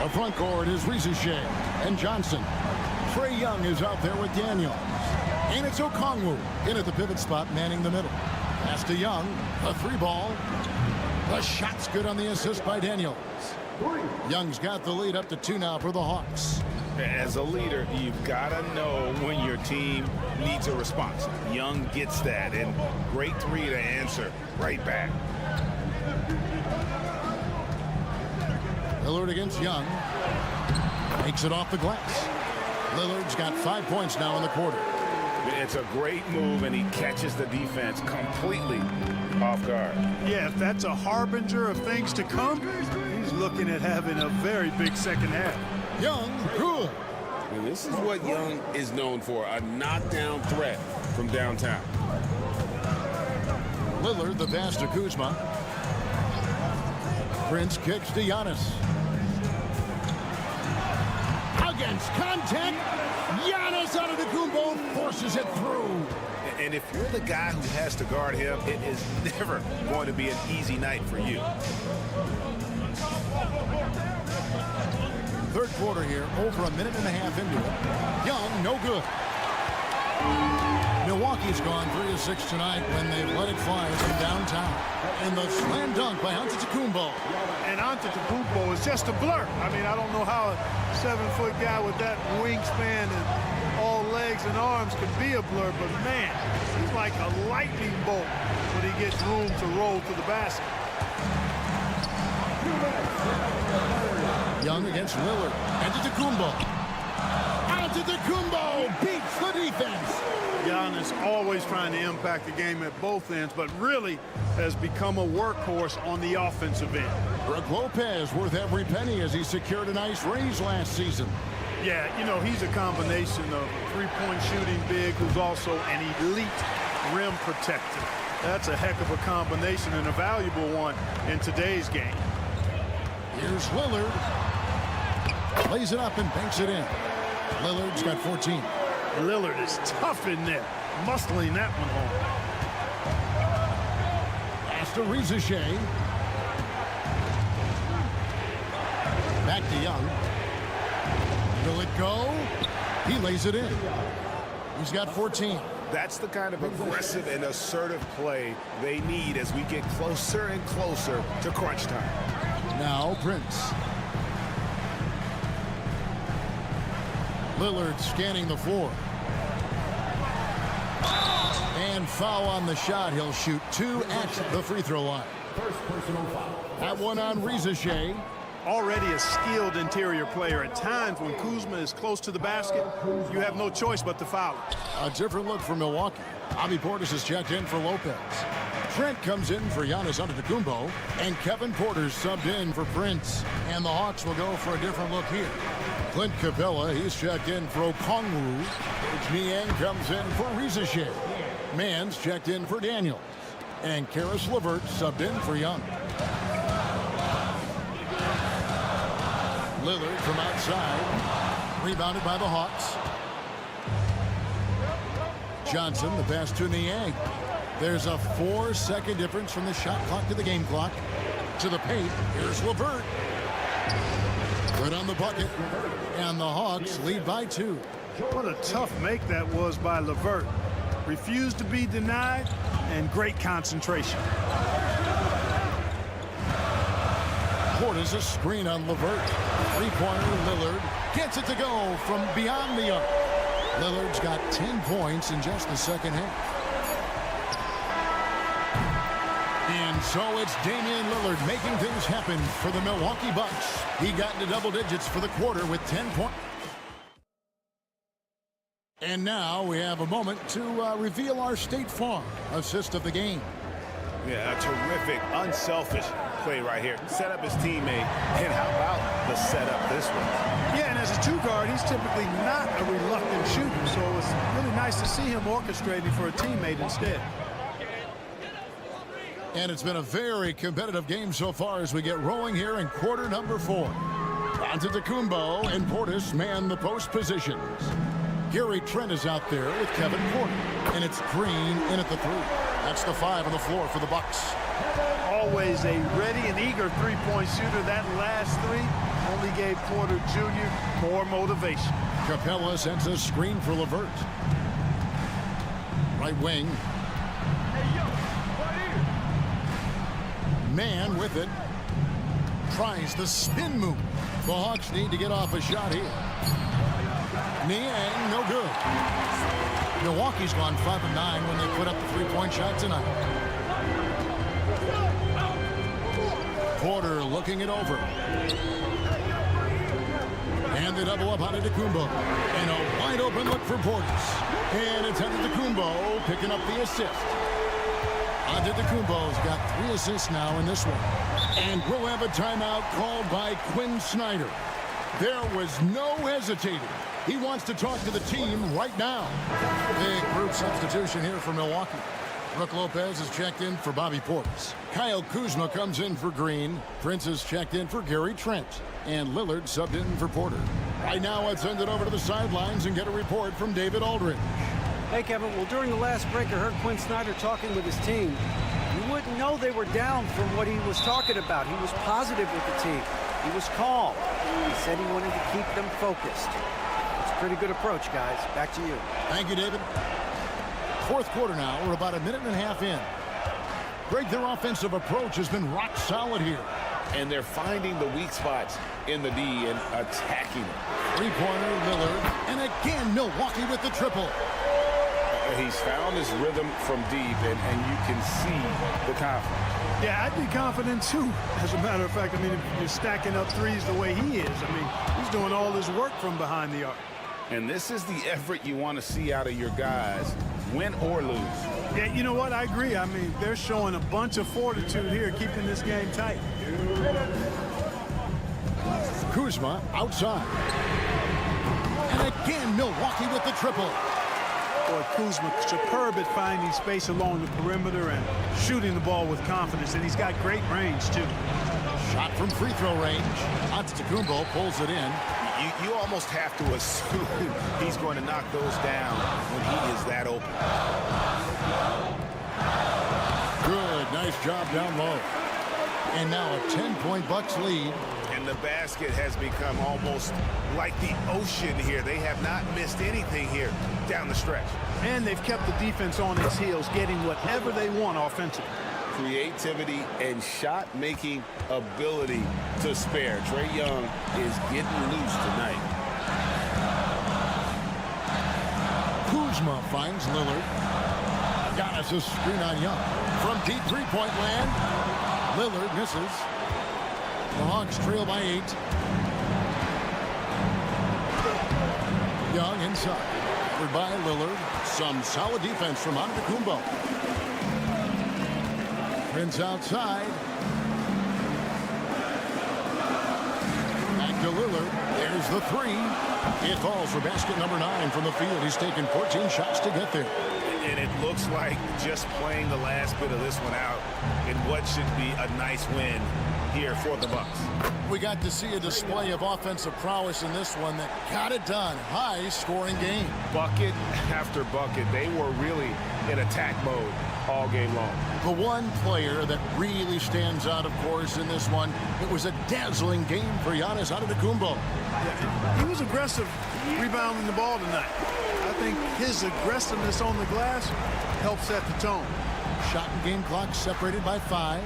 The front court is Rizouche and Johnson. Trae Young is out there with Daniels. And it's Okongwu in at the pivot spot, manning the middle. Pass to Young, a 3-ball. The shot's good on the assist by Daniels. Young's got the lead up to 2 now for the Hawks. As a leader, you've got to know when your team needs a response. Young gets that, and great 3 to answer right back. Lillard against Young. Makes it off the glass. Lillard's got 5 points now in the quarter. It's a great move, and he catches the defense completely off guard. Yeah, if that's a harbinger of things to come, he's looking at having a very big second half. Young, good. And this is what Young is known for, a knockdown threat from downtown. Lillard, the pass to Kuzma. Prince kicks to Giannis. Against contact, Giannis Antetokounmpo forces it through. And if you're the guy who has to guard him, it is never going to be an easy night for you. 3rd quarter here, over a minute and a half into it. Young, no good. Milwaukee's gone 3 of 6 tonight when they've let it fly from downtown. And the slam dunk by Antetokounmpo. And Antetokounmpo is just a blur. I mean, I don't know how a 7-foot guy with that wingspan and all legs and arms can be a blur, but man, he's like a lightning bolt when he gets room to roll to the basket. Young against Lillard. Antetokounmpo. Antetokounmpo beats the defense. Giannis always trying to impact the game at both ends, but really has become a workhorse on the offensive end. Brook Lopez worth every penny as he secured a nice raise last season. Yeah, you know, he's a combination of a 3-point shooting big who's also an elite rim protector. That's a heck of a combination and a valuable one in today's game. Here's Lillard. Lays it up and banks it in. Lillard's got 14. Lillard is tough in there, muscling that one home. Pass to Rizouche. Back to Young. Will it go? He lays it in. He's got 14. That's the kind of aggressive and assertive play they need as we get closer and closer to crunch time. Now Prince. Lillard scanning the floor. And foul on the shot. He'll shoot 2 at the free throw line. First personal foul. That one on Rizouche. Already a skilled interior player. At times when Kuzma is close to the basket, you have no choice but to foul. A different look for Milwaukee. Bobby Portis is checked in for Lopez. Trent comes in for Giannis Antetokounmpo, and Kevin Porter's subbed in for Prince. And the Hawks will go for a different look here. Clint Capella, he's checked in for Okongwu. Niang comes in for Rizouche. Mann's checked in for Daniels. And Karis LeVert subbed in for Young. Lillard from outside. Rebounded by the Hawks. Johnson, the pass to Niang. There's a 4-second difference from the shot clock to the game clock. To the paint, here's LeVert. Good on the bucket. And the Hawks lead by 2. What a tough make that was by LeVert. Refused to be denied, and great concentration. Portis a screen on LeVert. Three-pointer, Lillard gets it to go from beyond the arc. Lillard's got 10 points in just the second half. And so it's Damian Lillard making things happen for the Milwaukee Bucks. He got into double digits for the quarter with 10 points. And now we have a moment to reveal our State Farm assist of the game. Yeah, a terrific, unselfish play right here. Set up his teammate, and how about the setup this one? Yeah, and as a two-guard, he's typically not a reluctant shooter, so it's really nice to see him orchestrating for a teammate instead. And it's been a very competitive game so far as we get rolling here in quarter number 4. Antetokounmpo and Portis man the post positions. Gary Trent is out there with Kevin Porter. And it's Green in at the 3. That's the 5 on the floor for the Bucks. Always a ready and eager three-point shooter. That last 3 only gave Porter Jr. more motivation. Capella sends a screen for LeVert. Right wing. Man with it. Tries the spin move. The Hawks need to get off a shot here. Niang, no good. Milwaukee's gone 5 of 9 when they put up the three-point shot tonight. Porter looking it over. And they double up on Antetokounmpo. And a wide open look for Portis. And it's Antetokounmpo picking up the assist. Antetokounmpo's got 3 assists now in this one. And we'll have a timeout called by Quinn Snyder. There was no hesitating. He wants to talk to the team right now. Big group substitution here for Milwaukee. Brook Lopez has checked in for Bobby Portis. Kyle Kuzma comes in for Green. Prince has checked in for Gary Trent. And Lillard subbed in for Porter. Right now, let's send it over to the sidelines and get a report from David Aldridge. Hey, Kevin. Well, during the last break, I heard Quinn Snyder talking with his team. You wouldn't know they were down from what he was talking about. He was positive with the team. He was calm. He said he wanted to keep them focused. It's a pretty good approach, guys. Back to you. Thank you, David. Fourth quarter now. We're about a minute and a half in. Greg, their offensive approach has been rock solid here. And they're finding the weak spots in the D and attacking them. Three-pointer, Lillard. And again, Milwaukee with the triple. He's found his rhythm from deep, and you can see the confidence. Yeah, I'd be confident, too. As a matter of fact, I mean, if you're stacking up threes the way he is, I mean, he's doing all his work from behind the arc. And this is the effort you want to see out of your guys, win or lose. Yeah, you know what? I agree. I mean, they're showing a bunch of fortitude here, keeping this game tight. Kuzma outside. And again, Milwaukee with the triple. Boy, Kuzma superb at finding space along the perimeter and shooting the ball with confidence, and he's got great range, too. Shot from free throw range. Antetokounmpo pulls it in. You almost have to assume he's going to knock those down when he is that open. Good, nice job down low. And now a 10-point Bucks lead. And the basket has become almost like the ocean here. They have not missed anything here down the stretch. And they've kept the defense on its heels, getting whatever they want offensively. Creativity and shot-making ability to spare. Trae Young is getting loose tonight. Kuzma finds Lillard. Giannis a screen on Young. From deep three-point land, Lillard misses. The Hawks trail by 8. Young inside. Covered by Lillard. Some solid defense from Antetokounmpo. Prince outside. Back to Lillard. There's the 3. It falls for basket number 9 from the field. He's taken 14 shots to get there. And it looks like just playing the last bit of this one out in what should be a nice win here for the Bucks. We got to see a display of offensive prowess in this one that got it done. High-scoring game. Bucket after bucket. They were really in attack mode all game long. The one player that really stands out, of course, in this one, it was a dazzling game for Giannis Antetokounmpo. Yeah, he was aggressive rebounding the ball tonight. I think his aggressiveness on the glass helped set the tone. Shot and game clock separated by 5.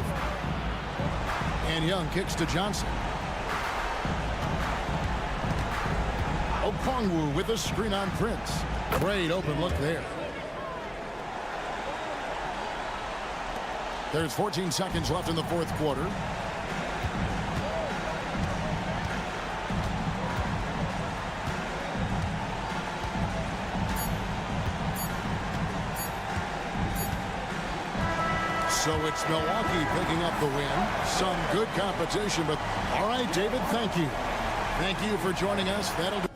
And Young kicks to Johnson. Okongwu with a screen on Prince. Great open look there. There's 14 seconds left in the fourth quarter. So it's Milwaukee picking up the win. Some good competition, but all right, David, thank you. Thank you for joining us. That'll do.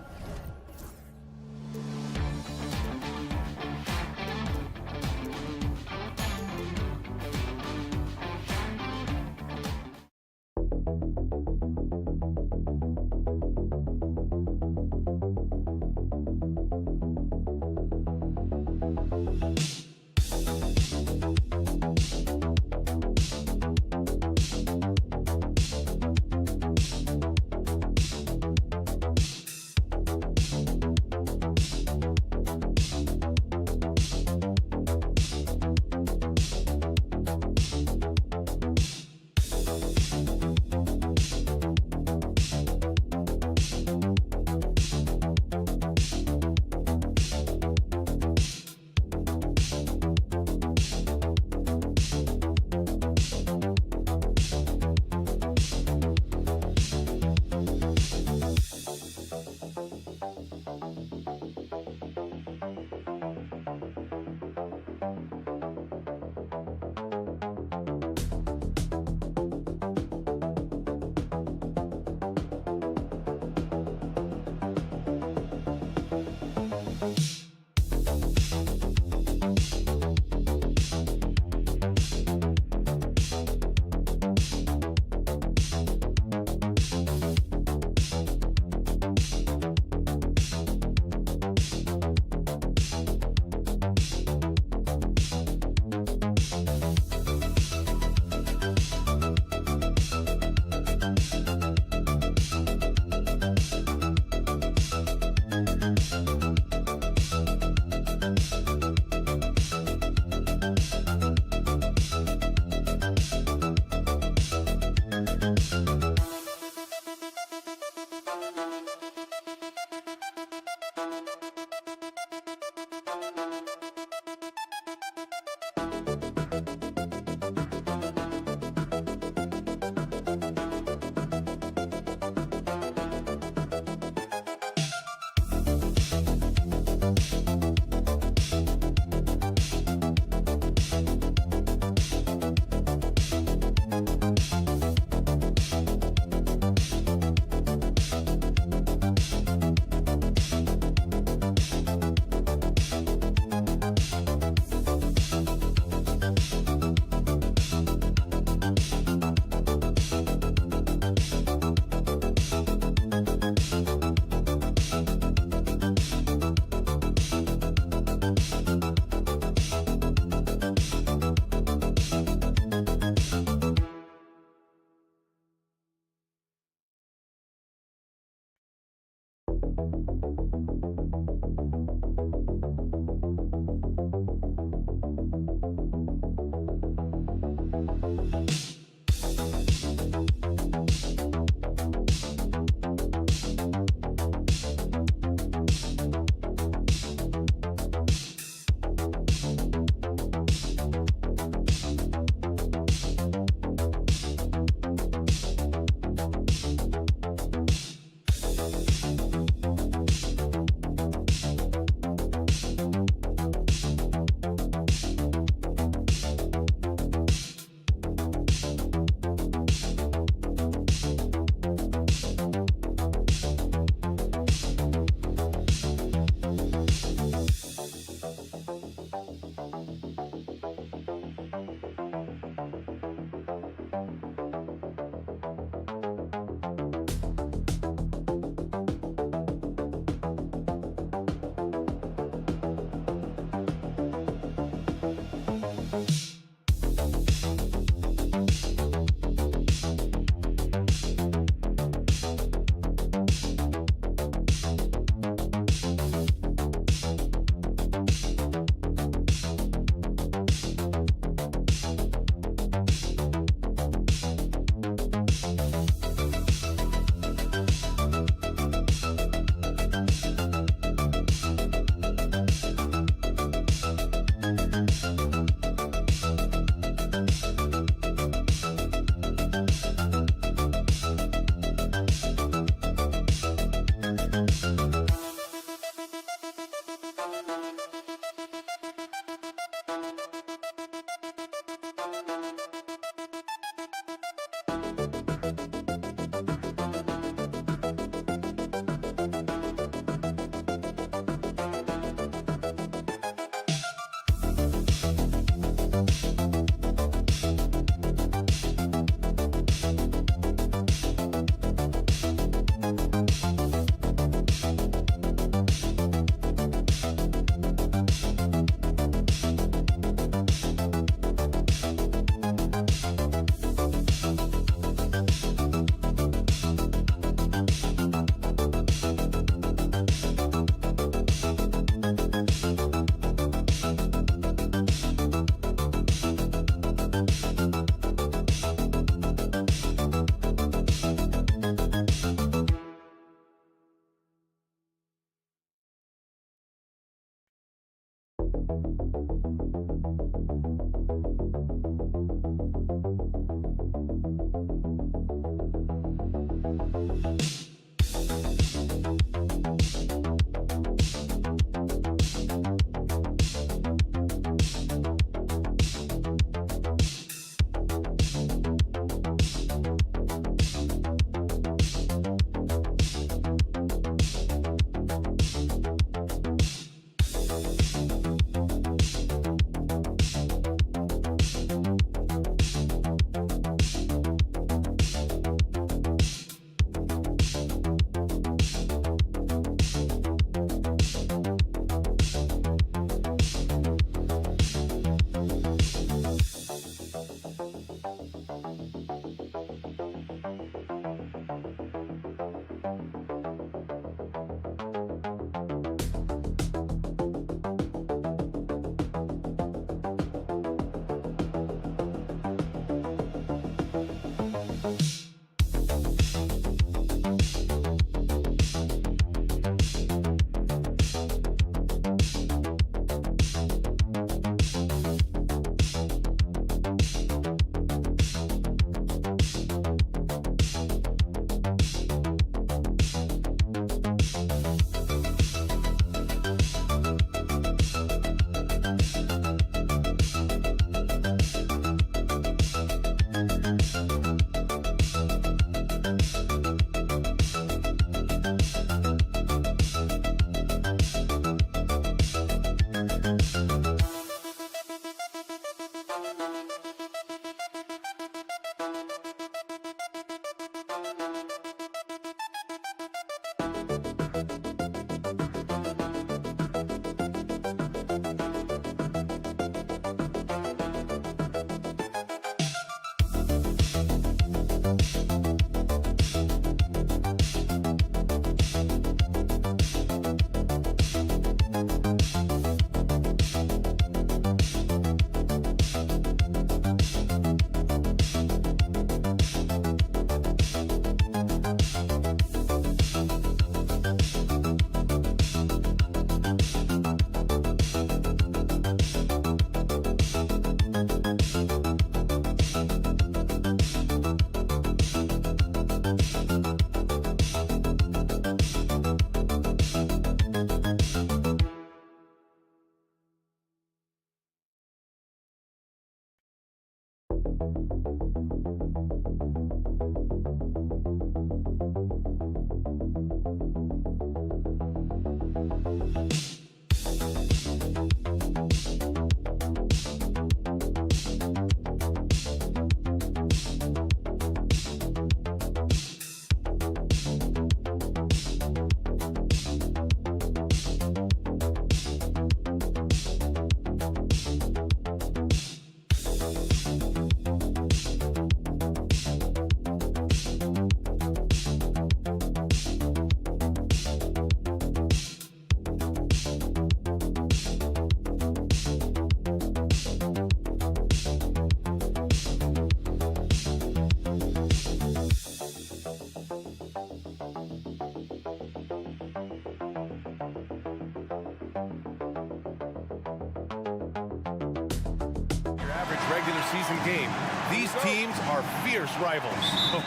Regular season game. These teams are fierce rivals.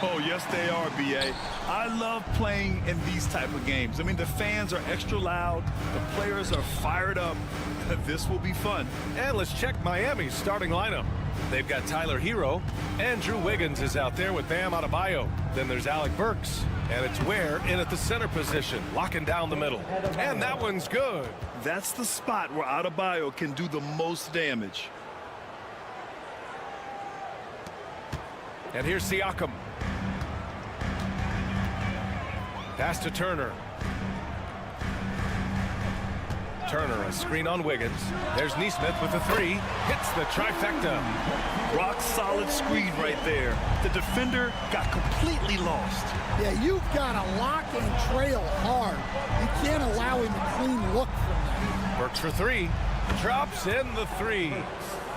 Oh, yes, they are, B.A. I love playing in these type of games. I mean, the fans are extra loud. The players are fired up. This will be fun. And let's check Miami's starting lineup. They've got Tyler Hero. Andrew Wiggins is out there with Bam Adebayo. Then there's Alec Burks. And it's Ware in at the center position, locking down the middle. And that one's good. That's the spot where Adebayo can do the most damage. And here's Siakam. Pass to Turner. Turner, a screen on Wiggins. There's Nesmith with the three. Hits the trifecta. Rock solid screen right there. The defender got completely lost. Yeah, you've got to lock and trail hard. You can't allow him a clean look from that. Works for three. Drops in the three.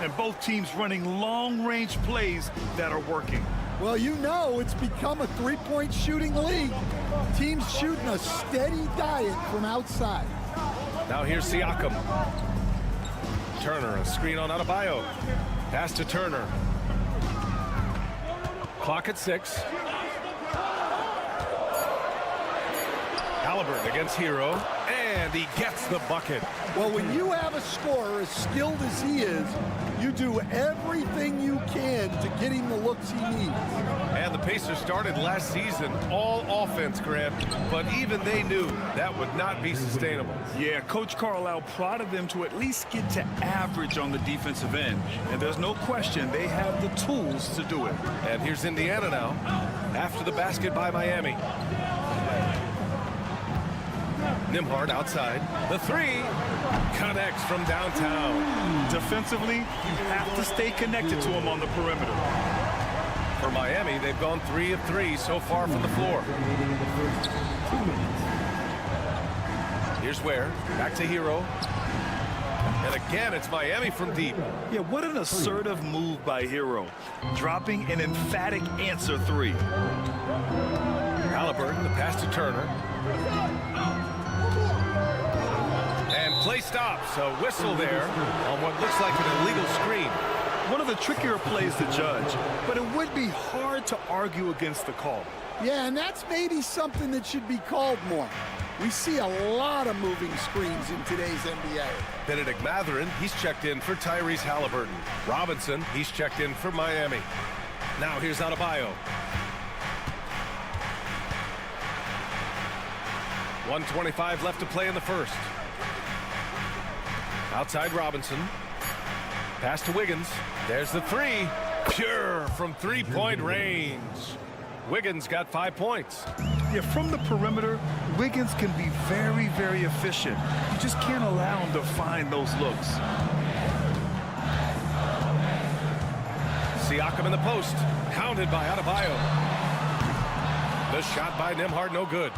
And both teams running long-range plays that are working. Well, you know it's become a three-point shooting league. Teams shooting a steady diet from outside. Now here's Siakam. Turner, a screen on Adebayo. Pass to Turner. Clock at 6. Halliburton against Hero, and he gets the bucket. Well, when you have a scorer as skilled as he is, you do everything you can to get him the looks he needs. And the Pacers started last season all offense, Grant, but even they knew that would not be sustainable. Yeah, Coach Carlisle prodded them to at least get to average on the defensive end. And there's no question they have the tools to do it. And here's Indiana now, after the basket by Miami. Nembhard outside. The 3 connects from downtown. Defensively, you have to stay connected to him on the perimeter. For Miami, they've gone 3 of 3 so far from the floor. Here's Ware. Back to Hero. And again, it's Miami from deep. Yeah, what an assertive move by Hero. Dropping an emphatic answer 3. Halliburton, the pass to Turner. And play stops. A whistle there on what looks like an illegal screen. One of the trickier plays to judge, but it would be hard to argue against the call. Yeah, and that's maybe something that should be called more. We see a lot of moving screens in today's NBA. Benedict Mathurin, he's checked in for Tyrese Halliburton. Robinson, he's checked in for Miami. Now here's Adebayo. 1:25 left to play in the first. Outside Robinson. Pass to Wiggins. There's the 3. Pure from three-point range. Wiggins got 5 points. Yeah, from the perimeter, Wiggins can be very, very efficient. You just can't allow him to find those looks. Siakam in the post. Hounded by Adebayo. The shot by Nembhard, no good.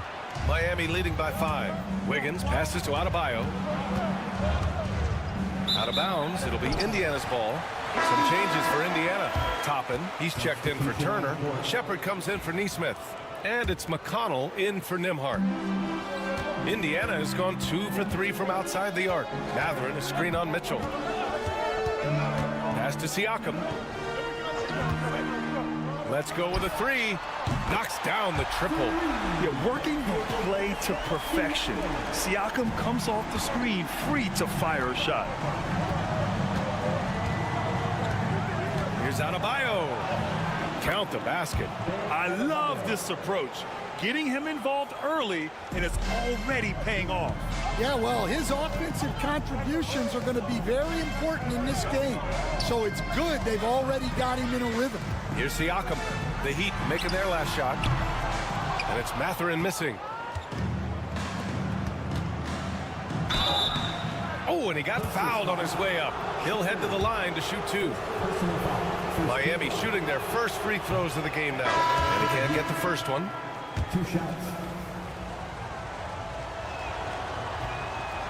Miami leading by 5. Wiggins passes to Adebayo. Out of bounds. It'll be Indiana's ball. Some changes for Indiana. Toppin, he's checked in for Turner. Shepard comes in for Nesmith. And it's McConnell in for Nembhard. Indiana has gone 2 for 3 from outside the arc. Mathurin, a screen on Mitchell. Pass to Siakam. Let's go with a 3. Knocks down the triple. Yeah, working the play to perfection. Siakam comes off the screen free to fire a shot. Here's Adebayo. Count the basket. I love this approach. Getting him involved early, and it's already paying off. Yeah, well, his offensive contributions are going to be very important in this game. So it's good they've already got him in a rhythm. Here's Siakam. The Heat making their last shot. And it's Mathurin missing. Oh, and he got fouled on his way up. He'll head to the line to shoot 2. Miami shooting their first free throws of the game now. And he can't get the first one. 2 shots.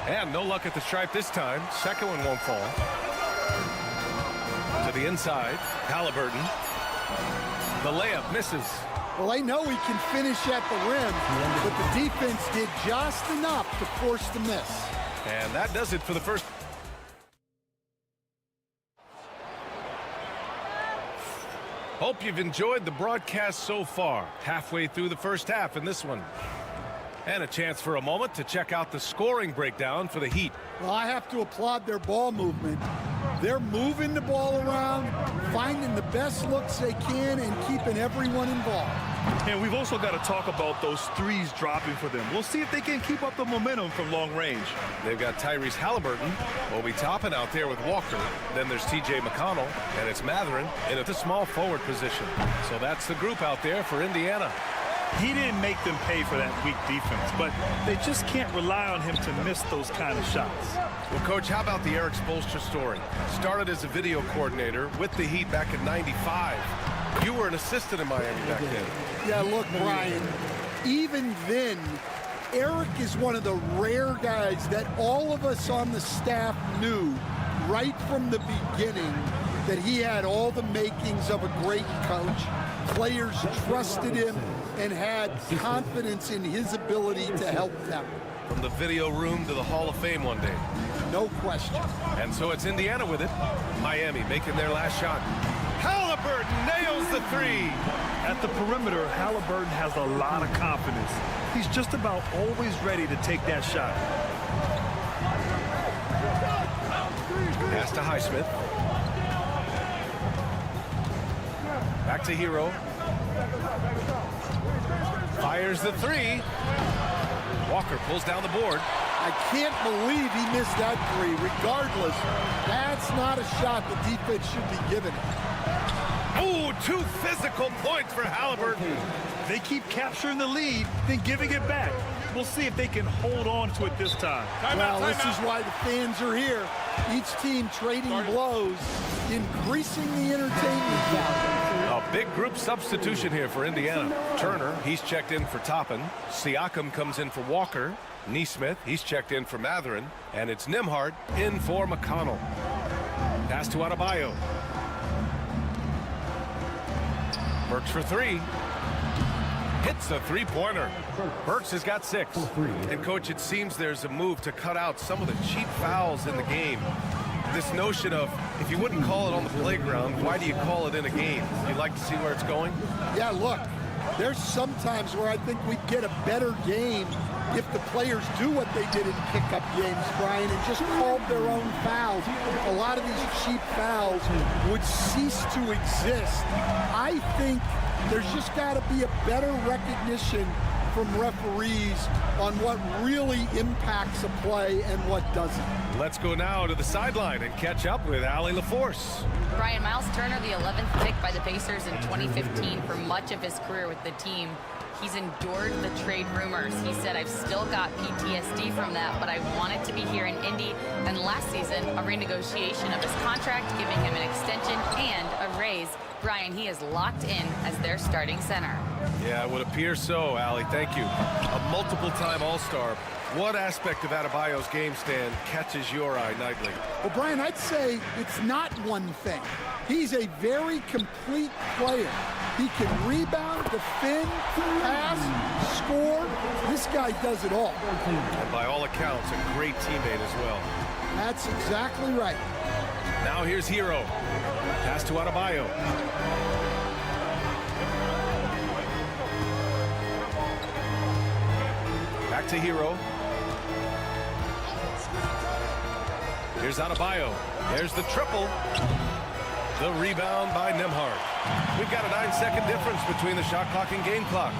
And no luck at the stripe this time. Second one won't fall. To the inside. Halliburton. The layup misses. Well, they know he can finish at the rim, but the defense did just enough to force the miss. And that does it for the first. Hope you've enjoyed the broadcast so far. Halfway through the first half in this one. And a chance for a moment to check out the scoring breakdown for the Heat. Well, I have to applaud their ball movement. They're moving the ball around, finding the best looks they can, and keeping everyone involved. And we've also got to talk about those 3s dropping for them. We'll see if they can keep up the momentum from long range. They've got Tyrese Halliburton, Obi Toppin out there with Walker. Then there's T.J. McConnell, and it's Mathurin in at the small forward position. So that's the group out there for Indiana. He didn't make them pay for that weak defense, but they just can't rely on him to miss those kind of shots. Well, Coach, how about the Eric Spoelstra story? Started as a video coordinator with the Heat back in '95. You were an assistant in Miami back then. Yeah, look, Brian, even then, Eric is one of the rare guys that all of us on the staff knew right from the beginning that he had all the makings of a great coach. Players trusted him and had confidence in his ability to help them. From the video room to the Hall of Fame one day. no question. And so it's Indiana with it. Miami making their last shot. Halliburton nails the three. At the perimeter, Halliburton has a lot of confidence. He's just about always ready to take that shot. Pass to Highsmith. Back to Hero. Fires the three. Walker pulls down the board. I can't believe he missed that three. Regardless, that's not a shot the defense should be giving him. Oh, 2 physical points for Halliburton. They keep capturing the lead, then giving it back. We'll see if they can hold on to it this time. Well, this is why the fans are here. Each team trading blows, increasing the entertainment value. A big group substitution here for Indiana. Turner, he's checked in for Toppin. Siakam comes in for Walker. Neesmith, he's checked in for Matherin. And it's Nembhard in for McConnell. Pass to Adebayo. Burks for three. Hits a three-pointer. Burks has got 6. And, Coach, it seems there's a move to cut out some of the cheap fouls in the game. This notion of, if you wouldn't call it on the playground, why do you call it in a game? You'd like to see where it's going? Yeah, look, there's sometimes where I think we'd get a better game if the players do what they did in pickup games, Brian, and just called their own fouls. A lot of these cheap fouls would cease to exist. I think there's just got to be a better recognition from referees on what really impacts a play and what doesn't. Let's go now to the sideline and catch up with Allie LaForce. Brian, Miles Turner, the 11th pick by the Pacers in 2015 for much of his career with the team. He's endured the trade rumors. He said, I've still got PTSD from that, but I wanted to be here in Indy. And last season, a renegotiation of his contract, giving him an extension and a raise. Brian, he is locked in as their starting center. Yeah, it would appear so, Allie. Thank you. A multiple-time All-Star. What aspect of Adebayo's game stand catches your eye nightly? Well, Brian, I'd say it's not one thing. He's a very complete player. He can rebound, defend, pass, score. This guy does it all. And by all accounts, a great teammate as well. That's exactly right. Now here's Hero. Pass to Adebayo. Back to Hero. Here's Adebayo. There's the triple. The rebound by Nembhard. We've got a 9-second difference between the shot clock and game clock.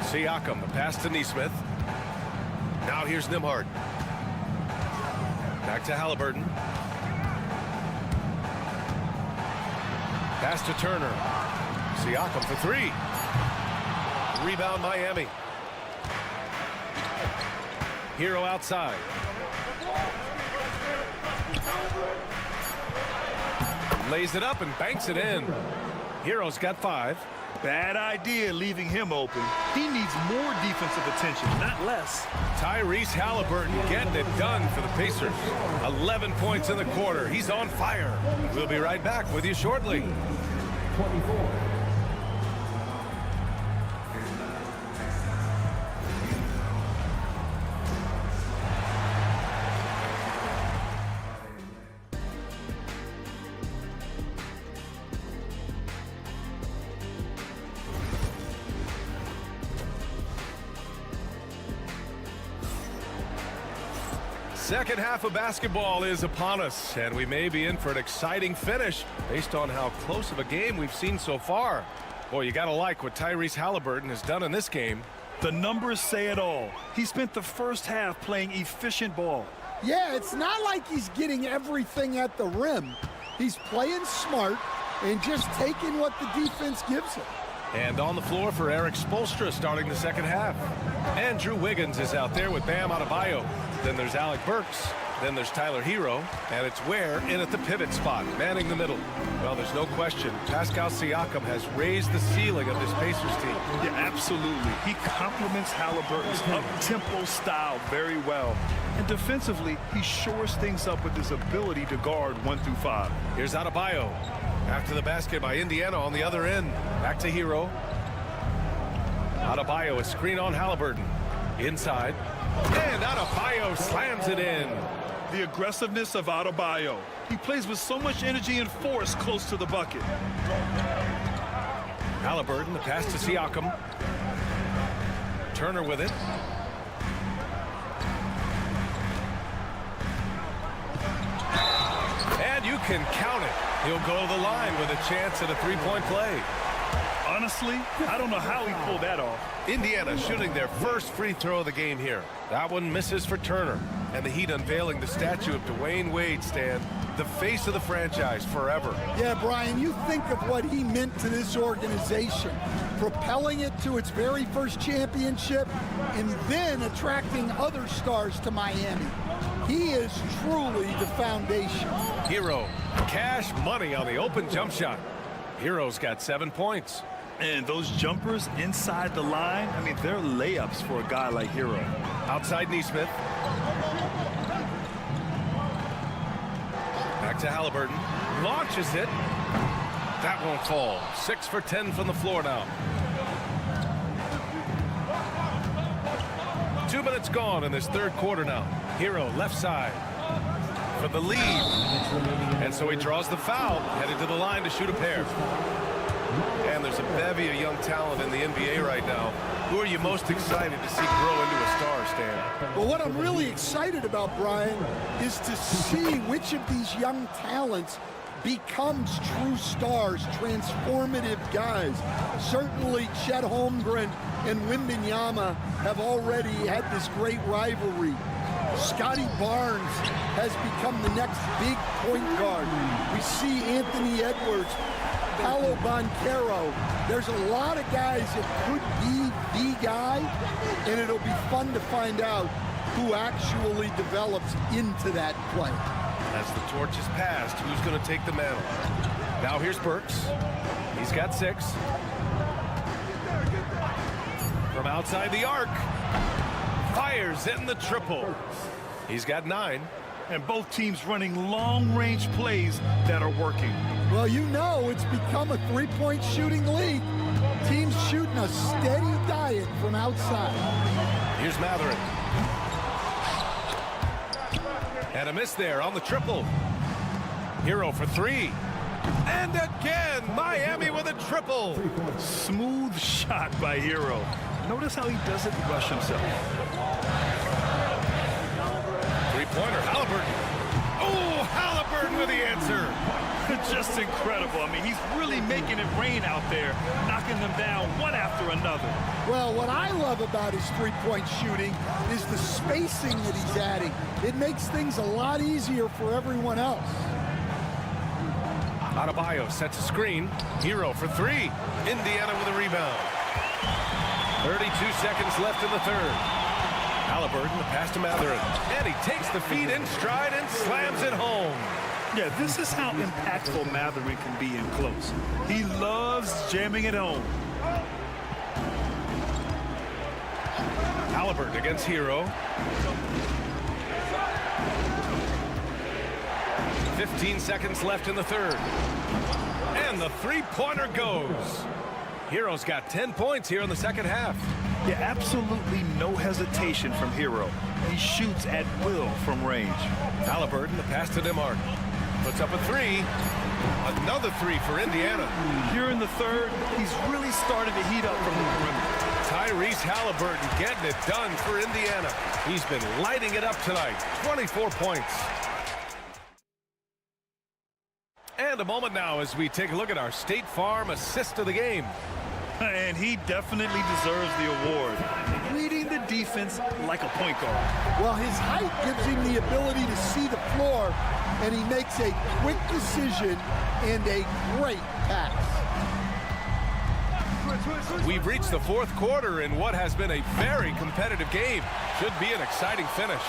Siakam, the pass to Neesmith. Now here's Nembhard. Back to Halliburton. Pass to Turner. Siakam for three. Rebound Miami. Hero outside. Lays it up and banks it in. Hero's got 5. Bad idea leaving him open. He needs more defensive attention, not less. Tyrese Halliburton getting it done for the Pacers. 11 points in the quarter. He's on fire. We'll be right back with you shortly. 24. Second half of basketball is upon us, and we may be in for an exciting finish based on how close of a game we've seen so far. Boy, you got to like what Tyrese Halliburton has done in this game. The numbers say it all. He spent the first half playing efficient ball. Yeah, it's not like he's getting everything at the rim. He's playing smart and just taking what the defense gives him. And on the floor for Eric Spoelstra starting the second half. Andrew Wiggins is out there with Bam Adebayo. Then there's Alec Burks. Then there's Tyler Hero. And it's Ware in at the pivot spot, manning the middle. Well, there's no question. Pascal Siakam has raised the ceiling of this Pacers team. Yeah, absolutely. He complements Halliburton's up-tempo style very well. And defensively, he shores things up with his ability to guard 1 through 5. Here's Adebayo. After the basket by Indiana on the other end. Back to Hero. Adebayo, a screen on Halliburton. Inside. And Adebayo slams it in. The aggressiveness of Adebayo. He plays with so much energy and force close to the bucket. Halliburton, the pass to Siakam. Turner with it. And you can count it. He'll go to the line with a chance at a three-point play. Honestly, I don't know how he pulled that off. Indiana shooting their first free throw of the game here. That one misses for Turner. And the Heat unveiling the statue of Dwayne Wade, Stan, the face of the franchise forever. Yeah, Brian, you think of what he meant to this organization, propelling it to its very first championship and then attracting other stars to Miami. He is truly the foundation. Hero, cash money on the open jump shot. Hero's got 7 points. And those jumpers inside the line, I mean, they're layups for a guy like Hero. Outside Neesmith. Back to Halliburton. Launches it. That won't fall. 6 for 10 from the floor now. 2 minutes gone in this third quarter now. Hero left side for the lead. And so he draws the foul, headed to the line to shoot a pair. And there's a bevy of young talent in the NBA right now. Who are you most excited to see grow into a star, Stan? Well, what I'm really excited about, Brian, is to see which of these young talents becomes true stars, transformative guys. Certainly Chet Holmgren and Wembanyama have already had this great rivalry. Scotty Barnes has become the next big point guard. We see Anthony Edwards, Paolo Banchero. There's a lot of guys that could be the guy, and it'll be fun to find out who actually develops into that play. As the torch is passed, who's going to take the mantle? Now here's Burks. He's got 6. From outside the arc. Fires in the triple. He's got 9. And both teams running long-range plays that are working. Well, you know it's become a three-point shooting league. Teams shooting a steady diet from outside. Here's Matherin. And a miss there on the triple. Hero for 3. And again, Miami with a triple. Smooth shot by Hero. Notice how he doesn't rush himself. Three-pointer, Halliburton. Oh, Halliburton with the answer. Just incredible. I mean, he's really making it rain out there, knocking them down one after another. Well, what I love about his three-point shooting is the spacing that he's adding. It makes things a lot easier for everyone else. Adebayo sets a screen. Hero for 3. Indiana with a rebound. 32 seconds left in the third. Halliburton, the pass to Matherin. And he takes the feed in stride and slams it home. Yeah, this is how impactful Matherin can be in close. He loves jamming it home. Halliburton against Hero. 15 seconds left in the third. And the three-pointer goes. Hero's got 10 points here in the second half. Yeah, absolutely no hesitation from Hero. He shoots at will from range. Halliburton, the pass to DeMarc. Puts up a 3. Another 3 for Indiana. Here in the third, he's really started to heat up from the perimeter. Tyrese Halliburton getting it done for Indiana. He's been lighting it up tonight. 24 points. And a moment now as we take a look at our State Farm assist of the game. And he definitely deserves the award. Reading the defense like a point guard. Well, his height gives him the ability to see the floor, and he makes a quick decision and a great pass. We've reached the fourth quarter in what has been a very competitive game. Should be an exciting finish.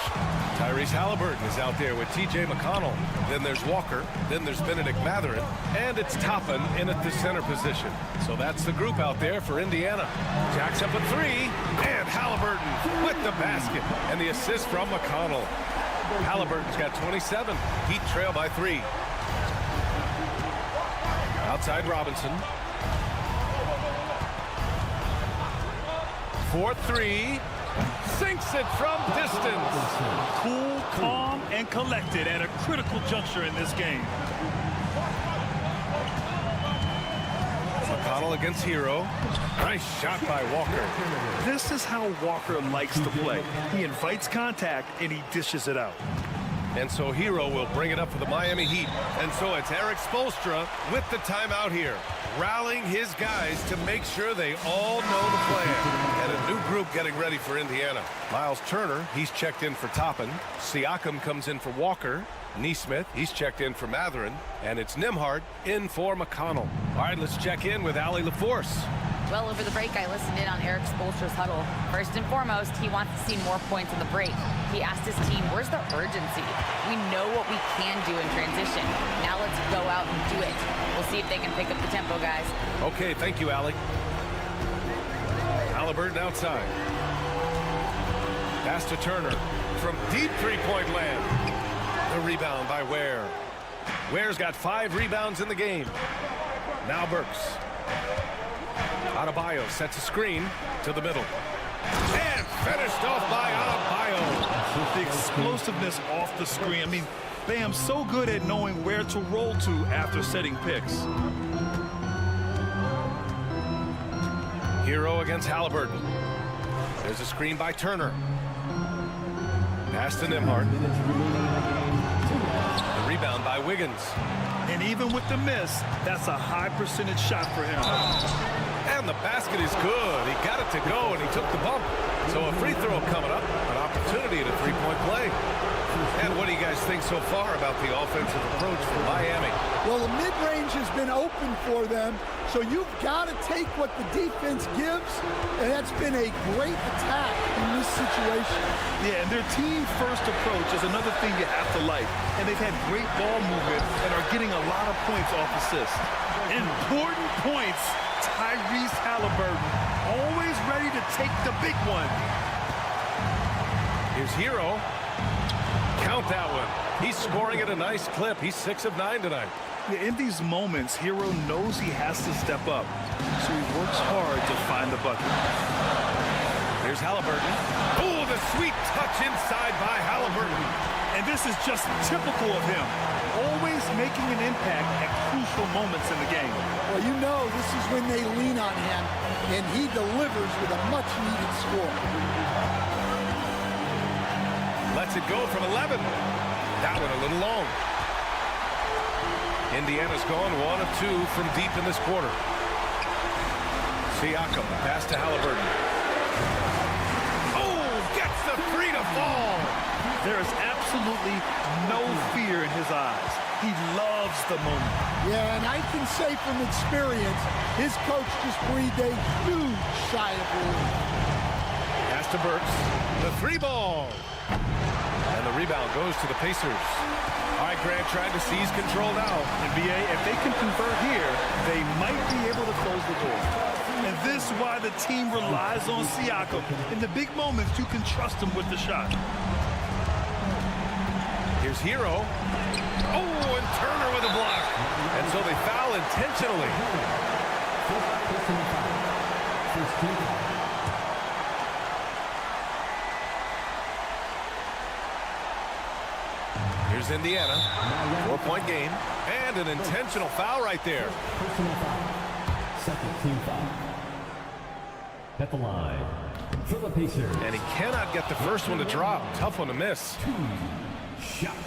Tyrese Halliburton is out there with T.J. McConnell. Then there's Walker. Then there's Benedict Matherin. And it's Toppin in at the center position. So that's the group out there for Indiana. Jacks up a 3. And Halliburton with the basket. And the assist from McConnell. Halliburton's got 27. Heat trail by 3. Outside Robinson. 4-3. Sinks it from distance. Cool, calm, and collected at a critical juncture in this game. McConnell against Hero. Nice shot by Walker. This is how Walker likes to play. He invites contact, and he dishes it out. And so Hero will bring it up for the Miami Heat. And so it's Eric Spoelstra with the timeout here, rallying his guys to make sure they all know the plan. And a new group getting ready for Indiana. Miles Turner, he's checked in for Toppin. Siakam comes in for Walker. Neesmith, he's checked in for Matherin. And it's Nembhard in for McConnell. All right, let's check in with Allie LaForce. Well, over the break, I listened in on Eric Spoelstra's huddle. First and foremost, he wants to see more points in the break. He asked his team, where's the urgency? We know what we can do in transition. Now let's go out and do it. We'll see if they can pick up the tempo, guys. Okay, thank you, Allie. Halliburton outside. Pass to Turner from deep three-point land. The rebound by Ware. Ware's got 5 rebounds in the game. Now Burks. Adebayo sets a screen to the middle. And finished off by Adebayo. The explosiveness off the screen. I mean, Bam's so good at knowing where to roll to after setting picks. Hero against Halliburton. There's a screen by Turner. Pass to Nembhard. The rebound by Wiggins. And even with the miss, that's a high percentage shot for him. And the basket is good. He got it to go, and he took the bump. So a free throw coming up, an opportunity at a three-point play. And what do you guys think so far about the offensive approach for Miami? Well, the mid-range has been open for them, so you've got to take what the defense gives, and that's been a great attack in this situation. Yeah, and their team-first approach is another thing you have to like. And they've had great ball movement and are getting a lot of points off assists. Important points. Tyrese Halliburton, always ready to take the big one. Here's Hero. Count that one. He's scoring at a nice clip. He's 6 of 9 tonight. Yeah, in these moments, Hero knows he has to step up, so he works hard to find the bucket. Here's Halliburton. Oh, the sweet touch inside by Halliburton. And this is just typical of him, always making an impact at crucial moments in the game. Well, you know this is when they lean on him, and he delivers with a much-needed score. Lets it go from 11. That one a little long. Indiana's gone 1 of 2 from deep in this quarter. Siakam, pass to Halliburton. Oh, gets the 3 to fall. There is absolutely no fear in his eyes. He loves the moment. Yeah, and I can say from experience, his coach just breathed a huge sigh of relief. Pass to Burks. The 3 ball. And the rebound goes to the Pacers. All right, Grant trying to seize control now. NBA, if they can convert here, they might be able to close the door. And this is why the team relies on Siakam. In the big moments, you can trust him with the shot. Here's Hero. Oh, and Turner with a block. And so they foul intentionally. Here's Indiana. 4-point game. And an intentional foul right there. Second team foul. At the line for the Pacers. And he cannot get the first one to drop. Tough one to miss. 2 shots.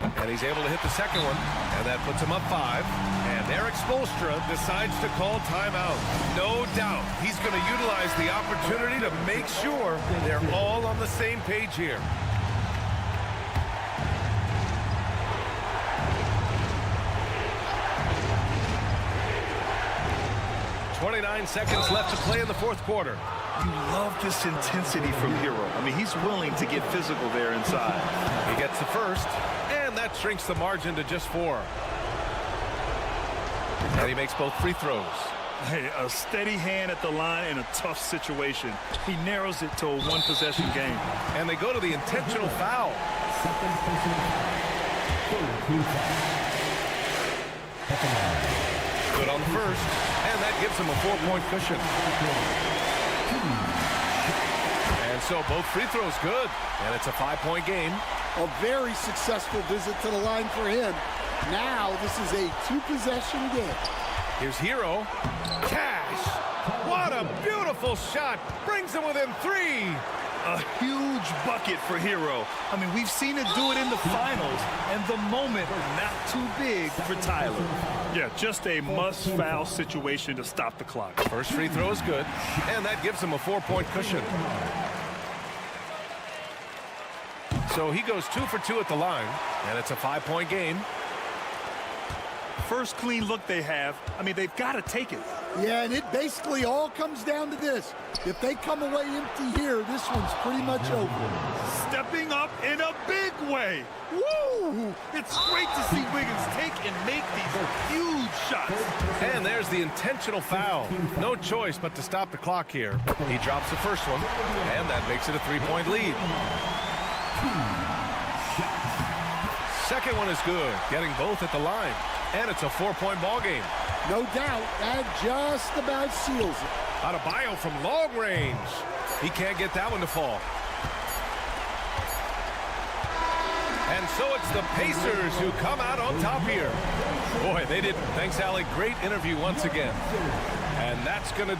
And he's able to hit the second one. And that puts him up 5. And Eric Spoelstra decides to call timeout. No doubt he's going to utilize the opportunity to make sure they're all on the same page here. 29 seconds left to play in the fourth quarter. You love this intensity from Hero. I mean, he's willing to get physical there inside. He gets the first, and that shrinks the margin to just 4. And he makes both free throws. Hey, a steady hand at the line in a tough situation. He narrows it to a one-possession game. And they go to the intentional foul. Second personal foul. Good on the first, and that gives him a 4-point cushion. so both free throws good, and it's a 5-point game. A very successful visit to the line for him. Now this is a 2-possession game. Here's Hero. Cash! What a beautiful shot! Brings him within 3. A huge bucket for Hero. I mean, we've seen it do it in the finals, and the moment not too big for Tyler. Yeah, just a must-foul situation to stop the clock. First free throw is good, and that gives him a 4-point cushion. So he goes 2 for 2 at the line, and it's a 5-point game. First clean look they have. I mean, they've got to take it. Yeah, and it basically all comes down to this. If they come away empty here, this one's pretty much over. Stepping up in a big way. Woo! It's great to see Wiggins take and make these huge shots. And there's the intentional foul. No choice but to stop the clock here. He drops the first one, and that makes it a 3-point lead. Second one is good, getting both at the line. And it's a 4-point ball game. No doubt, that just about seals it. Adebayo from long range. He can't get that one to fall. And so it's the Pacers who come out on top here. Boy, they didn't. Thanks, Allie. Great interview once again. And that's going to...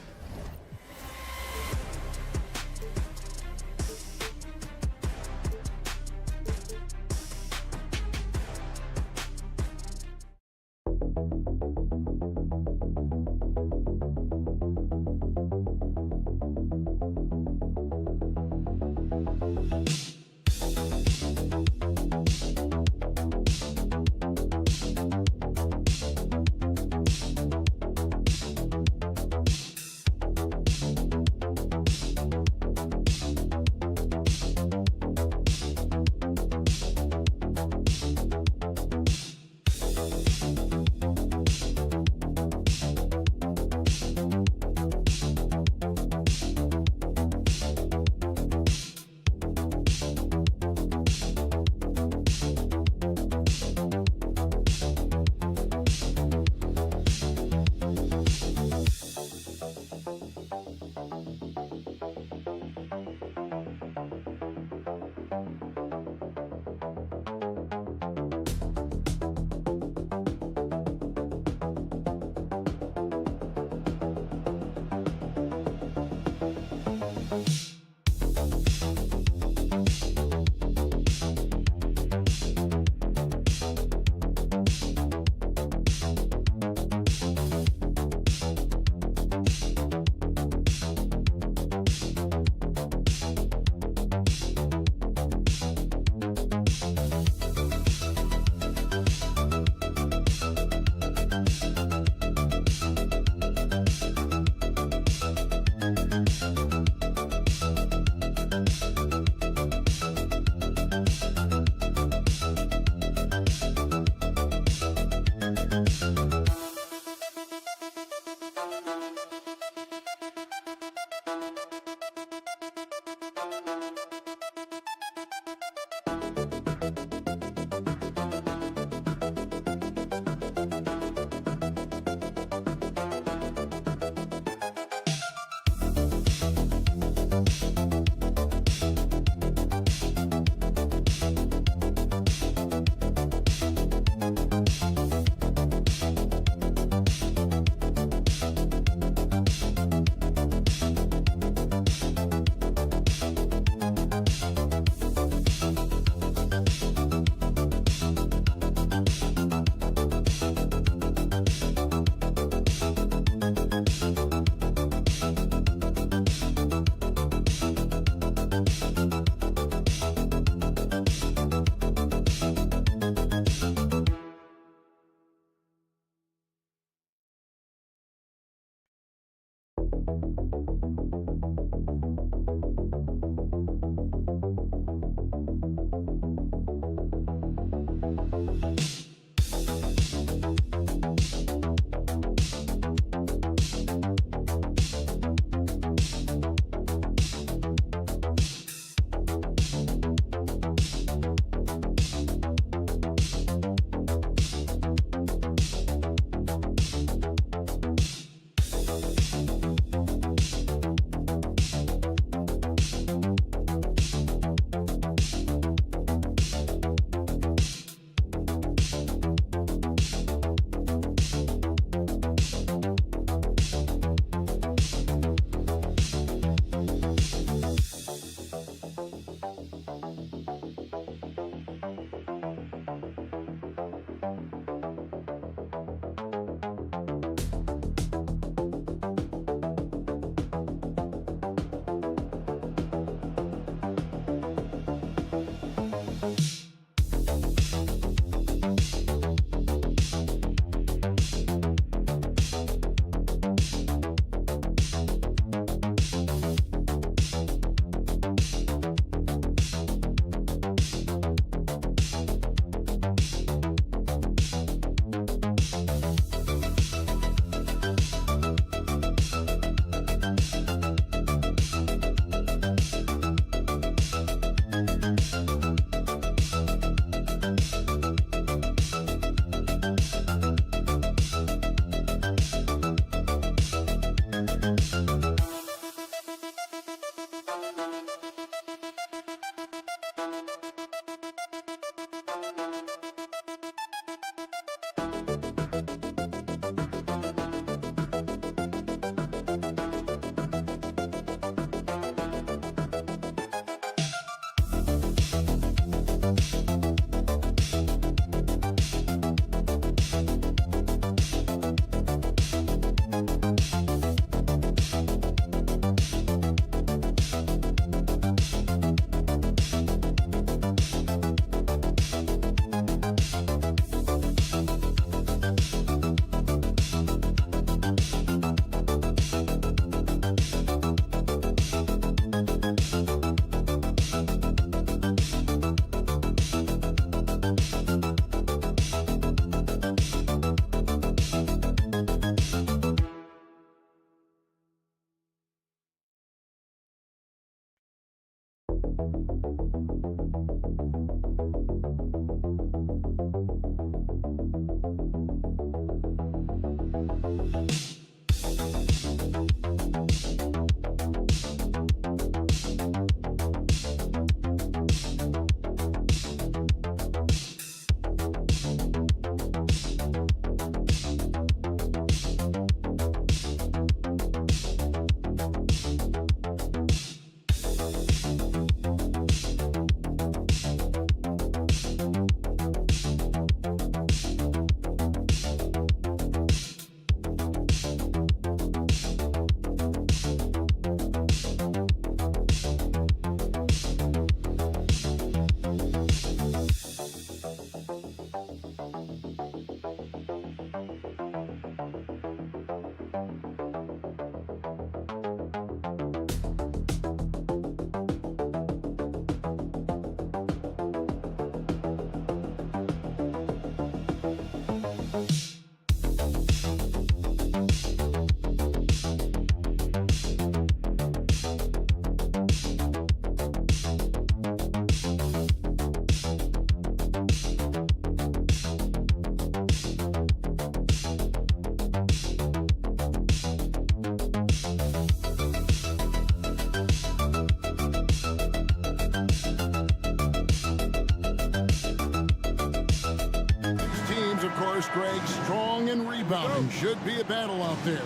Greg, strong and rebounding. Should be a battle out there.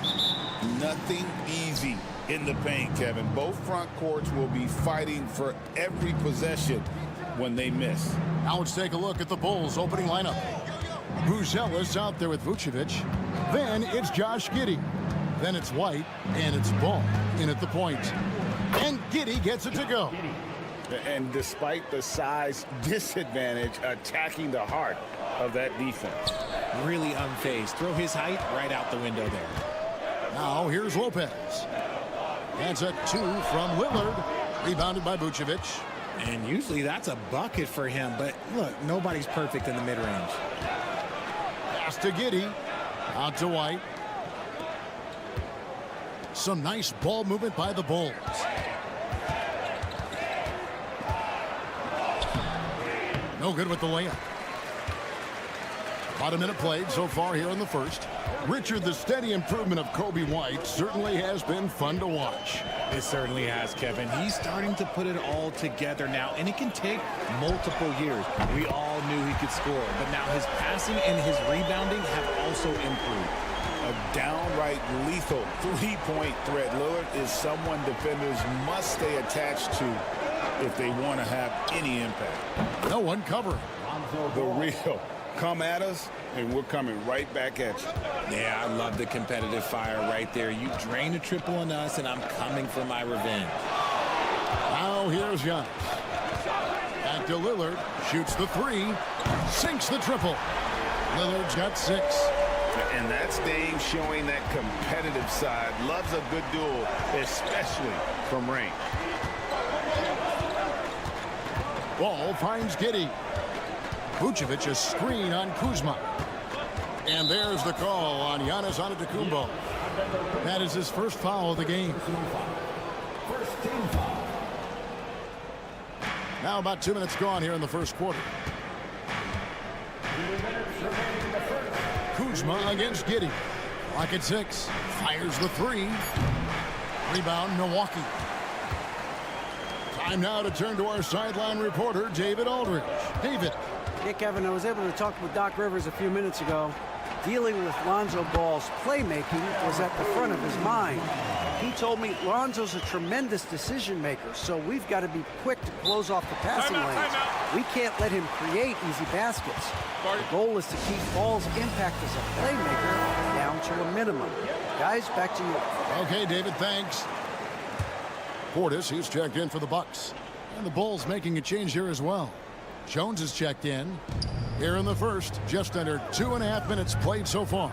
Nothing easy in the paint, Kevin. Both front courts will be fighting for every possession when they miss. Now let's take a look at the Bulls' opening lineup. Buzelis out there with Vucevic. Then it's Josh Giddey. Then it's White, and it's Ball in at the point. And Giddey gets it to go. And despite the size disadvantage, attacking the heart of that defense. Really unfazed. Throw his height right out the window there. Now here's Lopez. That's a 2 from Lillard. Rebounded by Vucevic. And usually that's a bucket for him. But look, nobody's perfect in the mid-range. Pass to Giddey. Out to White. Some nice ball movement by the Bulls. No good with the layup. About a minute played so far here in the first. Richard, the steady improvement of Kobe White certainly has been fun to watch. It certainly has, Kevin. He's starting to put it all together now, and it can take multiple years. We all knew he could score, but now his passing and his rebounding have also improved. A downright lethal three-point threat. Lillard is someone defenders must stay attached to if they want to have any impact. No one covering. The real. Come at us, and we're coming right back at you. Yeah, I love the competitive fire right there. You drain a triple on us, and I'm coming for my revenge. Now here's Giannis. Back to Lillard. Shoots the 3. Sinks the triple. Lillard's got 6. And that's Dame showing that competitive side. Loves a good duel, especially from range. Ball finds Giddey. Vucevic a screen on Kuzma. And there's the call on Giannis Antetokounmpo. That is his first foul of the game. Now about 2 minutes gone here in the first quarter. Kuzma against Giddey. Clock at 6. Fires the 3. Rebound, Milwaukee. Time now to turn to our sideline reporter, David Aldridge. David. Hey, Kevin, I was able to talk with Doc Rivers a few minutes ago. Dealing with Lonzo Ball's playmaking was at the front of his mind. He told me Lonzo's a tremendous decision maker, so we've got to be quick to close off the passing lanes. We can't let him create easy baskets. The goal is to keep Ball's impact as a playmaker down to a minimum. Guys, back to you. Okay, David, thanks. Portis, he's checked in for the Bucks. And the Bulls making a change here as well. Jones is checked in. Here in the first, just under 2.5 minutes played so far.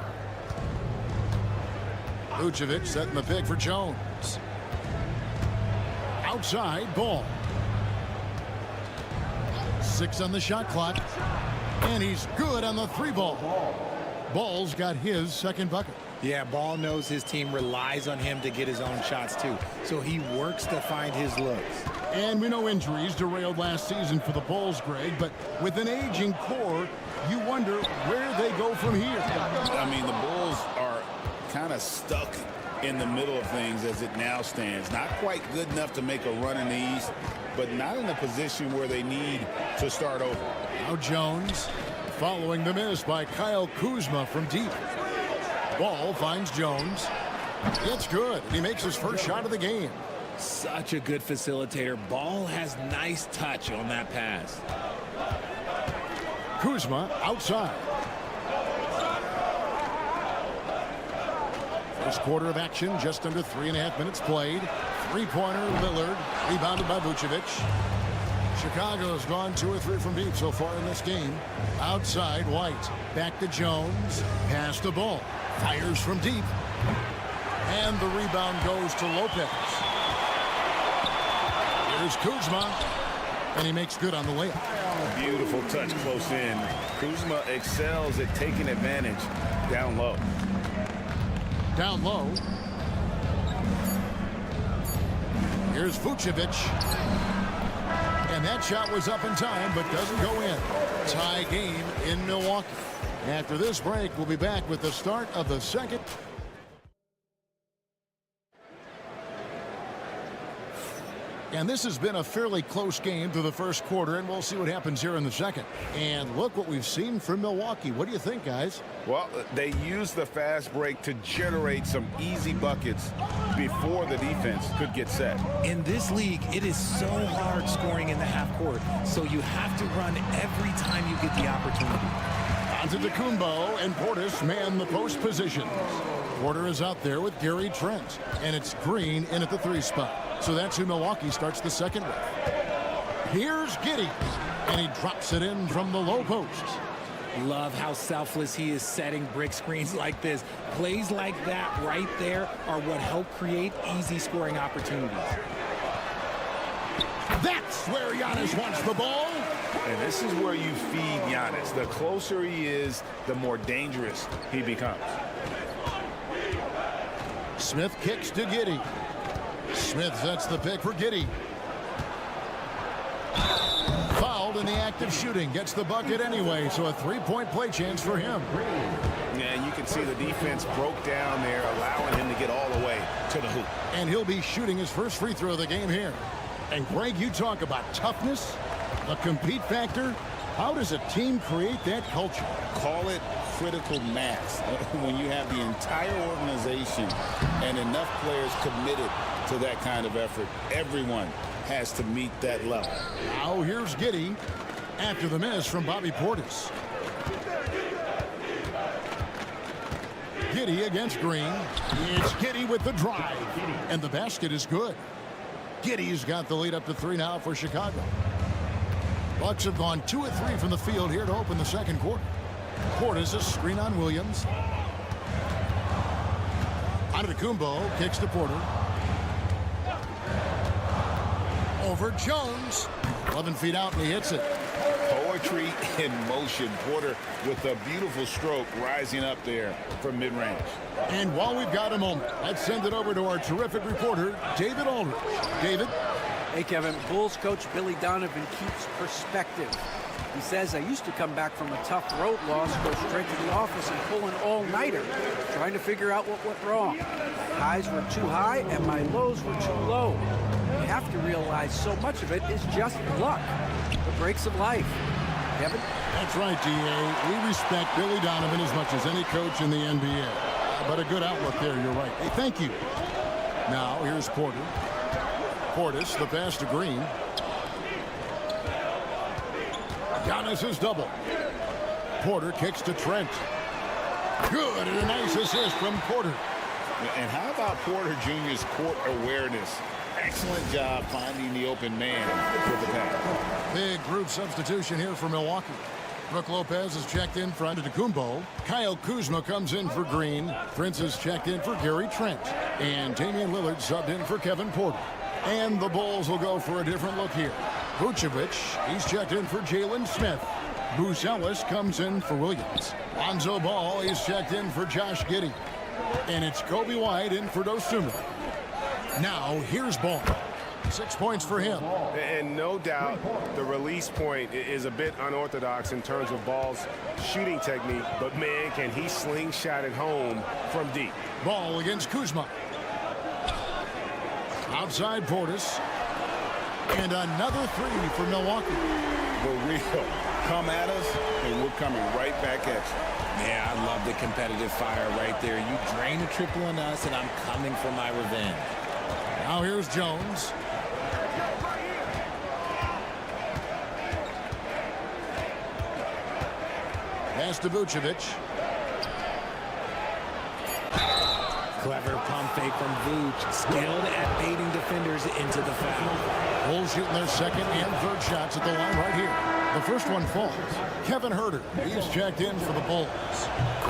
Vucevic setting the pick for Jones. Outside, Ball. 6 on the shot clock. And he's good on the 3 ball. Ball's got his second bucket. Yeah, Ball knows his team relies on him to get his own shots, too. So he works to find his looks. And we know injuries derailed last season for the Bulls, Greg, but with an aging core, you wonder where they go from here. I mean, the Bulls are kind of stuck in the middle of things as it now stands. Not quite good enough to make a run in the East, but not in a position where they need to start over. Now Jones following the miss by Kyle Kuzma from deep. Ball finds Jones. It's good. He makes his first shot of the game. Such a good facilitator. Ball has nice touch on that pass. Kuzma outside. First quarter of action, just under 3.5 minutes played. Three-pointer, Lillard, rebounded by Vucevic. Chicago's gone 2 or 3 from deep so far in this game. Outside, White. Back to Jones. Pass the ball. Fires from deep. And the rebound goes to Lopez. Here's Kuzma. And he makes good on the layup. Beautiful touch close in. Kuzma excels at taking advantage down low. Down low. Here's Vucevic. And that shot was up in time, but doesn't go in. Tie game in Milwaukee. After this break, we'll be back with the start of the second. And this has been a fairly close game through the first quarter, and we'll see what happens here in the second. And look what we've seen from Milwaukee. What do you think, guys? Well, they used the fast break to generate some easy buckets before the defense could get set. In this league, it is so hard scoring in the half court, so you have to run every time you get the opportunity. Antetokounmpo and Portis man the post positions. Porter is out there with Gary Trent, and it's Green in at the 3 spot. So that's who Milwaukee starts the second with. Here's Giddey, and he drops it in from the low post. Love how selfless he is setting brick screens like this. Plays like that right there are what help create easy scoring opportunities. That's where Giannis wants the ball. And this is where you feed Giannis. The closer he is, the more dangerous he becomes. Smith kicks to Giddey. Smith sets the pick for Giddey. Fouled in the act of shooting. Gets the bucket anyway, so a 3-point play chance for him. Yeah, you can see the defense broke down there, allowing him to get all the way to the hoop. And he'll be shooting his first free throw of the game here. And Greg, you talk about toughness, a compete factor. How does a team create that culture? Call it critical mass. When you have the entire organization and enough players committed to that kind of effort, everyone has to meet that level. Now here's Giddey after the miss from Bobby Portis. Giddey against Green. It's Giddey with the drive. And the basket is good. Giddey's got the lead up to 3 now for Chicago. Bucks have gone 2 of 3 from the field here to open the second quarter. Portis a screen on Williams. Antetokounmpo kicks to Porter. Over Jones. 11 feet out, and he hits it. Poetry in motion. Porter with a beautiful stroke rising up there from mid-range. And while we've got a moment, let's send it over to our terrific reporter, David Aldridge. David? Hey, Kevin. Bulls coach Billy Donovan keeps perspective. He says, I used to come back from a tough road loss, go straight to the office and pull an all-nighter, trying to figure out what went wrong. My highs were too high and my lows were too low. You have to realize so much of it is just luck, the breaks of life. Kevin? That's right, D.A. We respect Billy Donovan as much as any coach in the NBA. But a good outlook there, you're right. Hey, thank you. Now, here's Porter. Portis, the pass to Green. Giannis is double. Porter kicks to Trent. Good, and a nice assist from Porter. And how about Porter Jr.'s court awareness? Excellent job finding the open man with the pass. Big group substitution here for Milwaukee. Brook Lopez is checked in for Antetokounmpo. Kyle Kuzma comes in for Green. Prince is checked in for Gary Trent. And Damian Lillard subbed in for Kevin Porter. And the Bulls will go for a different look here. Vucevic, he's checked in for Jalen Smith. Buzelis comes in for Williams. Lonzo Ball is checked in for Josh Giddey. And it's Kobe White in for Dosunmu. Now here's Ball. 6 points for him. And no doubt the release point is a bit unorthodox in terms of Ball's shooting technique, but man, can he slingshot it home from deep. Ball against Kuzma. Outside Portis. And another three for Milwaukee. For real. Come at us, and we're coming right back at you. Yeah, I love the competitive fire right there. You drain a triple on us, and I'm coming for my revenge. Now here's Jones. Pass to Vucevic. Clever pump fake from Vooch. Skilled at baiting defenders into the foul. Bulls shooting their second and third shots at the line right here. The first one falls. Kevin Huerter, he's checked in for the Bulls.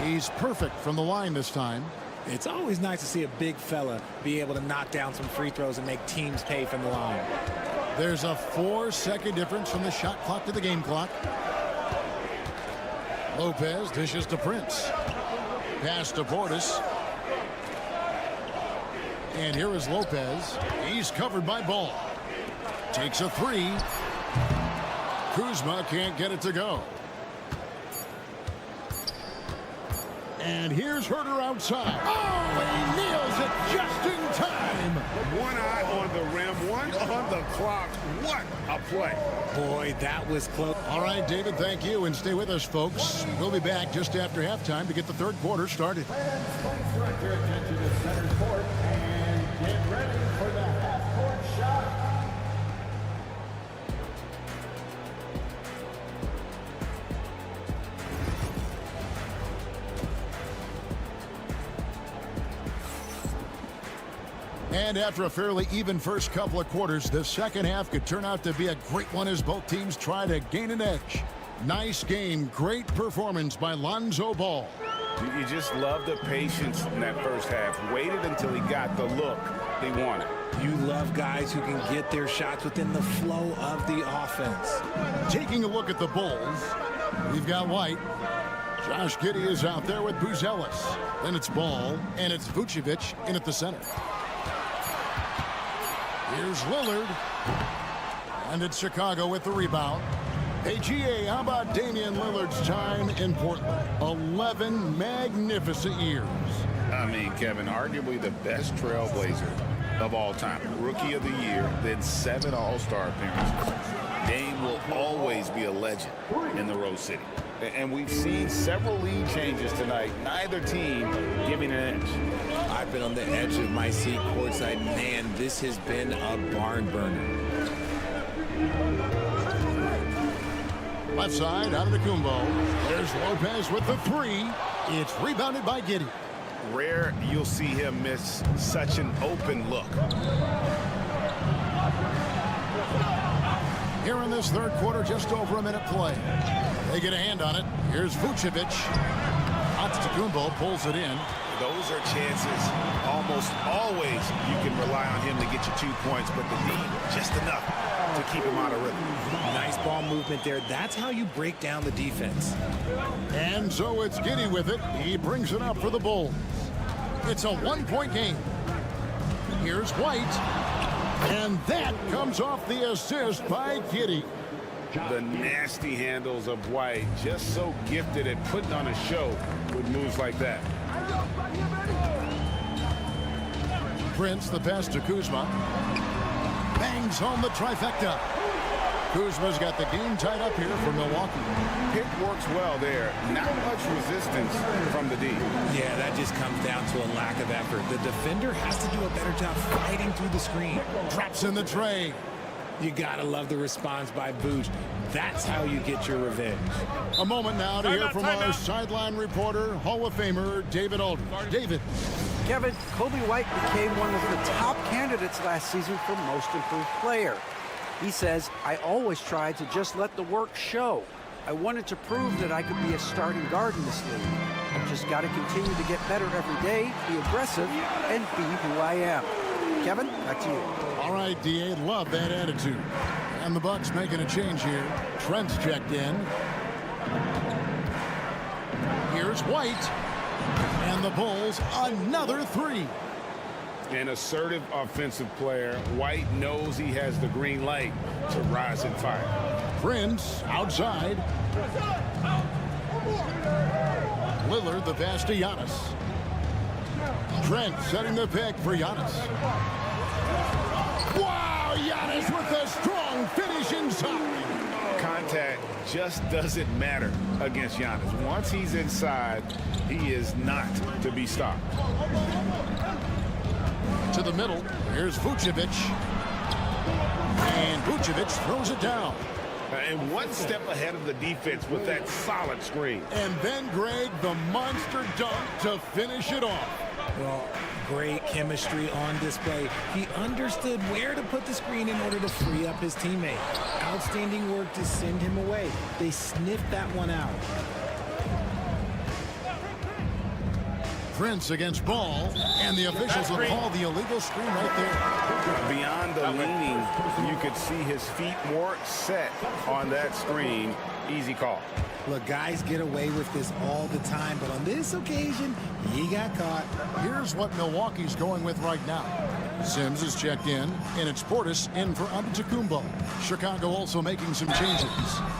He's perfect from the line this time. It's always nice to see a big fella be able to knock down some free throws and make teams pay from the line. There's a 4-second difference from the shot clock to the game clock. Lopez dishes to Prince. Pass to Portis. And here is Lopez. He's covered by Ball. Takes a three. Kuzma can't get it to go. And here's Huerter outside. Oh, he nails it just in time. One eye on the rim, one on the clock. What a play. Boy, that was close. All right, David, thank you. And stay with us, folks. We'll be back just after halftime to get the third quarter started. Direct your attention to center court and get ready for the half-court shot. And after a fairly even first couple of quarters, the second half could turn out to be a great one as both teams try to gain an edge. Nice game, great performance by Lonzo Ball. You just love the patience in that first half. Waited until he got the look they wanted. You love guys who can get their shots within the flow of the offense. Taking a look at the Bulls, we've got White. Josh Giddey is out there with Buzelis. Then it's Ball, and it's Vucevic in at the center. Here's Lillard. And it's Chicago with the rebound. Hey, GA, how about Damian Lillard's time in Portland? 11 magnificent years. I mean, Kevin, arguably the best trailblazer of all time. Rookie of the year, then 7 All-Star appearances. Dame will always be a legend in the Rose City. And we've seen several lead changes tonight, neither team giving an edge. I've been on the edge of my seat courtside. Man, this has been a barn burner. Left side, Antetokounmpo. There's Lopez with the three. It's rebounded by Giddey. Rare you'll see him miss such an open look. Here in this third quarter, just over a minute play. They get a hand on it. Here's Vucevic. Antetokounmpo pulls it in. Those are chances almost always you can rely on him to get you 2 points, but the D just enough to keep him out of rhythm. Nice ball movement there. That's how you break down the defense. And so it's Giddey with it. He brings it up for the Bulls. It's a one-point game. Here's White. And that comes off the assist by Giddey. The nasty handles of White, just so gifted at putting on a show with moves like that. Prince, the pass to Kuzma. Bangs home the trifecta. Kuzma's got the game tied up here for Milwaukee. Pick works well there. Not much resistance from the D. Yeah, that just comes down to a lack of effort. The defender has to do a better job fighting through the screen. Drops in the tray. You gotta love the response by Vooch. That's how you get your revenge. A moment now to hear from our sideline reporter, Hall of Famer David Aldridge. David. Kevin, Kobe White became one of the top candidates last season for Most Improved Player. He says, I always tried to just let the work show. I wanted to prove that I could be a starting guard in this league. I've just got to continue to get better every day, be aggressive, and be who I am. Kevin, back to you. All right, D.A., love that attitude. And the Bucks making a change here. Trent's checked in. Here's White. And the Bulls, another three. An assertive offensive player. White knows he has the green light to rise and fire. Prince outside. Lillard the pass to Giannis. Trent setting the pick for Giannis. Wow, Giannis with a strong finish inside. Contact just doesn't matter against Giannis. Once he's inside, he is not to be stopped. To the middle, here's Vucevic. And Vucevic throws it down. And one step ahead of the defense with that solid screen. And then Greg, the monster dunk to finish it off. Well, great chemistry on display. He understood where to put the screen in order to free up his teammate. Outstanding work to send him away. They sniffed that one out. Prince against Ball, and the officials will call the illegal screen right there. Beyond the leaning, you could see his feet more set on that screen. Easy call. Look, guys get away with this all the time, but on this occasion, he got caught. Here's what Milwaukee's going with right now. Sims is checked in, and it's Portis in for Antetokounmpo. Chicago also making some changes.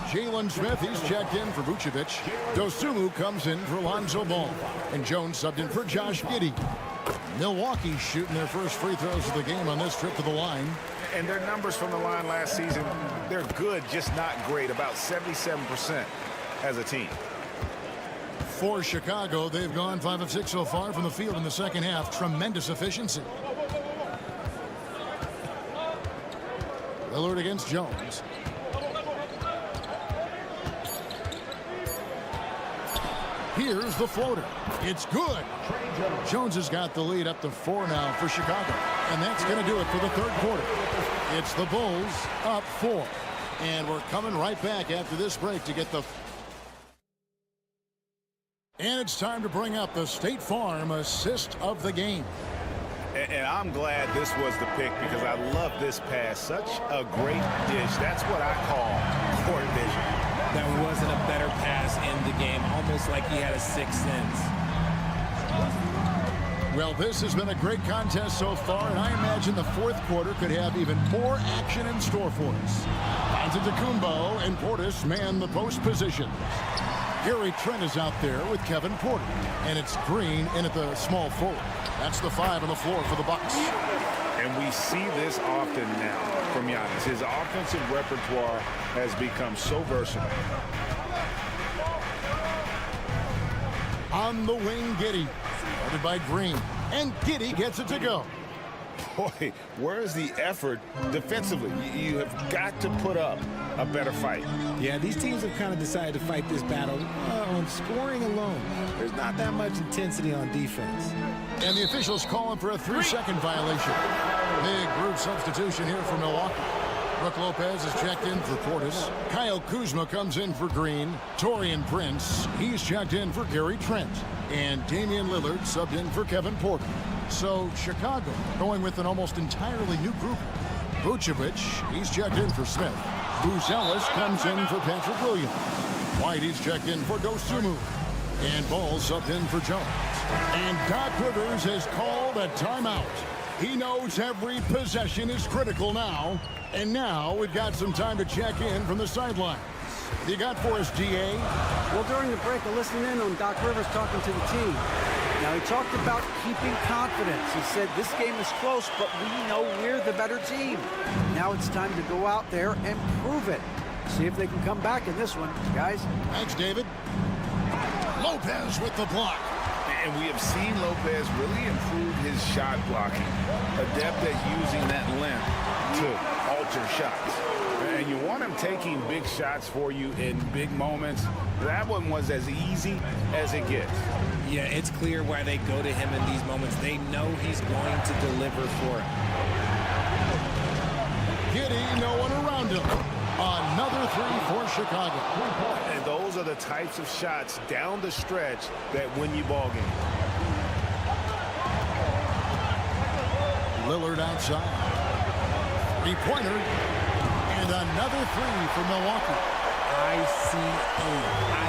Jalen Smith, he's checked in for Vucevic. Dosunmu comes in for Lonzo Ball. And Jones subbed in for Josh Giddey. Milwaukee shooting their first free throws of the game on this trip to the line. And their numbers from the line last season, they're good, just not great. About 77% as a team. For Chicago, they've gone 5 of 6 so far from the field in the second half. Tremendous efficiency. Lillard against Jones. Here's the floater. It's good. Jones has got the lead up to 4 now for Chicago. And that's going to do it for the third quarter. It's the Bulls up 4. And we're coming right back after this break to get the... And it's time to bring up the State Farm assist of the game. And I'm glad this was the pick because I love this pass. Such a great dish. That's what I call court vision. That wasn't a better pass in the game, almost like he had a sixth sense. Well, this has been a great contest so far, and I imagine the fourth quarter could have even more action in store for us. Antetokounmpo and Portis man the post positions. Gary Trent is out there with Kevin Porter, and it's Green in at the small forward. That's the 5 on the floor for the Bucks. And we see this often now from Giannis. His offensive repertoire has become so versatile. On the wing, Giddey. Guarded by Green. And Giddey gets it to go. Boy, where's the effort defensively? You have got to put up a better fight. Yeah, these teams have kind of decided to fight this battle on scoring alone. There's not that much intensity on defense. And the officials calling for a 3-second violation. Big group substitution here for Milwaukee. Brook Lopez is checked in for Portis. Kyle Kuzma comes in for Green. Taurean Prince, he's checked in for Gary Trent. And Damian Lillard subbed in for Kevin Porter. So Chicago going with an almost entirely new group. Vucevic, he's checked in for Smith. Buzelis comes in for Patrick Williams. White, he's checked in for Dosunmu. And Ball subbed in for Jones. And Doc Rivers has called a timeout. He knows every possession is critical now. And now we've got some time to check in from the sidelines. What do you got for us, GA? Well, during the break, I listened in on Doc Rivers talking to the team. Now, he talked about keeping confidence. He said, this game is close, but we know we're the better team. Now it's time to go out there and prove it. See if they can come back in this one, guys. Thanks, David. Lopez with the block. And we have seen Lopez really improve his shot blocking. Adept at using that length to alter shots. And you want him taking big shots for you in big moments. That one was as easy as it gets. Yeah, it's clear why they go to him in these moments. They know he's going to deliver for him. Giddey, no one around him. Another 3 for Chicago. And those are the types of shots down the stretch that win you ball games. Lillard outside. 3-pointer. And another 3 for Milwaukee. ICA.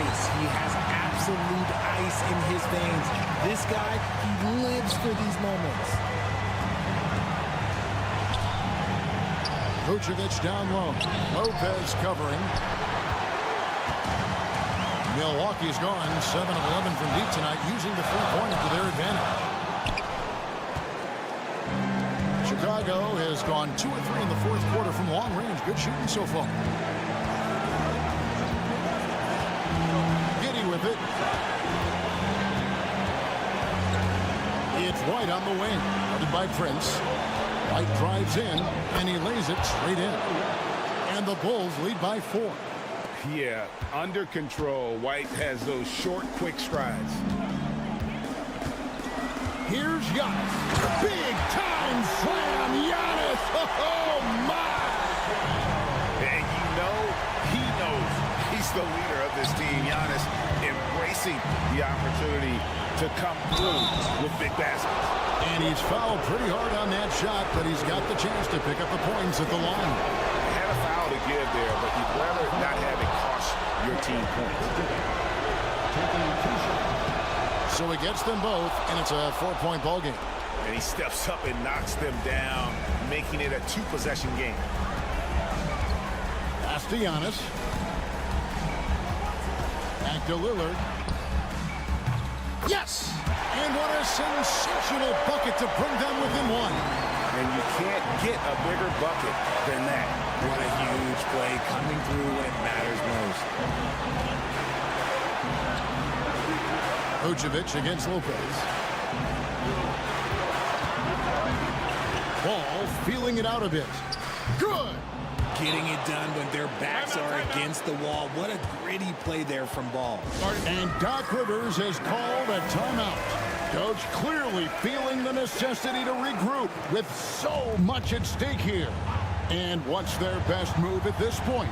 Ice. He has absolute ice in his veins. This guy, he lives for these moments. Vucevic down low. Lopez covering. Milwaukee's gone 7 of 11 from deep tonight, using the three-pointer to their advantage. Chicago has gone 2 of 3 in the fourth quarter from long range. Good shooting so far. Giddy with it. It's White on the wing, guarded by Prince. White drives in, and he lays it straight in. And the Bulls lead by 4. Yeah, under control. White has those short, quick strides. Here's Giannis. Big time slam, Giannis. Oh, my. And you know, he knows he's the leader of this team. Giannis embracing the opportunity to come through with big baskets. And he's fouled pretty hard on that shot, but he's got the chance to pick up the points at the line. Had a foul to give there, but you'd rather not have it cost your team points. So he gets them both, and it's a 4-point ball game. And he steps up and knocks them down, making it a 2-possession game. Pass to Giannis. Back to Lillard. Yes! And what a sensational bucket to bring them within 1. And you can't get a bigger bucket than that. What a huge play coming through when it matters most. Vucevic against Lopez. Ball feeling it out a bit. Good! Getting it done when their backs are against the wall. What a gritty play there from Ball. And Doc Rivers has called a timeout. Coach clearly feeling the necessity to regroup with so much at stake here. And what's their best move at this point?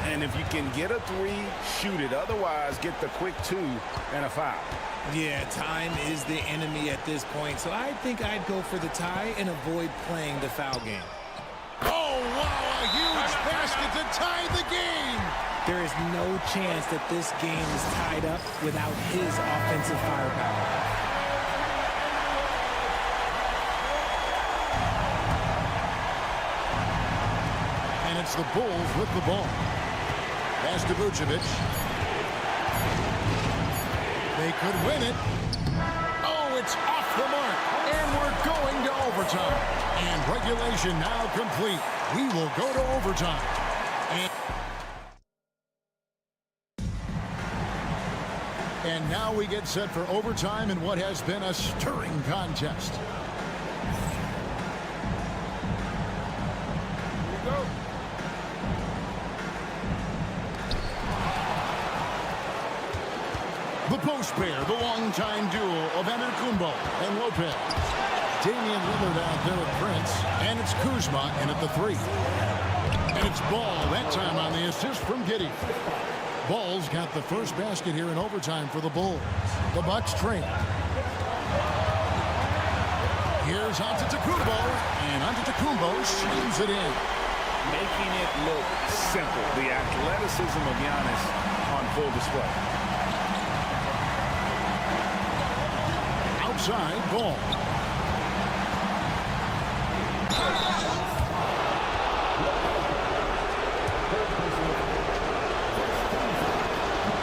And if you can get a 3, shoot it. Otherwise, get the quick 2 and a foul. Yeah, time is the enemy at this point. So I think I'd go for the tie and avoid playing the foul game. Oh, wow, a huge basket to tie the game. There is no chance that this game is tied up without his offensive firepower. And it's the Bulls with the ball. Pass to Vucevic. They could win it. Oh, it's off the mark. And we're going to overtime. And regulation now complete. We will go to overtime. And now we get set for overtime in what has been a stirring contest. The post pair, the longtime duo of Antetokounmpo and Lopez. Damian Lillard out there with Prince, and it's Kuzma in at the 3. And it's Ball, that time on the assist from Giddey. Ball's got the first basket here in overtime for the Bulls. The Bucks trail. Here's Antetokounmpo, and Antetokounmpo slams it in. Making it look simple. The athleticism of Giannis on full display. Outside Ball.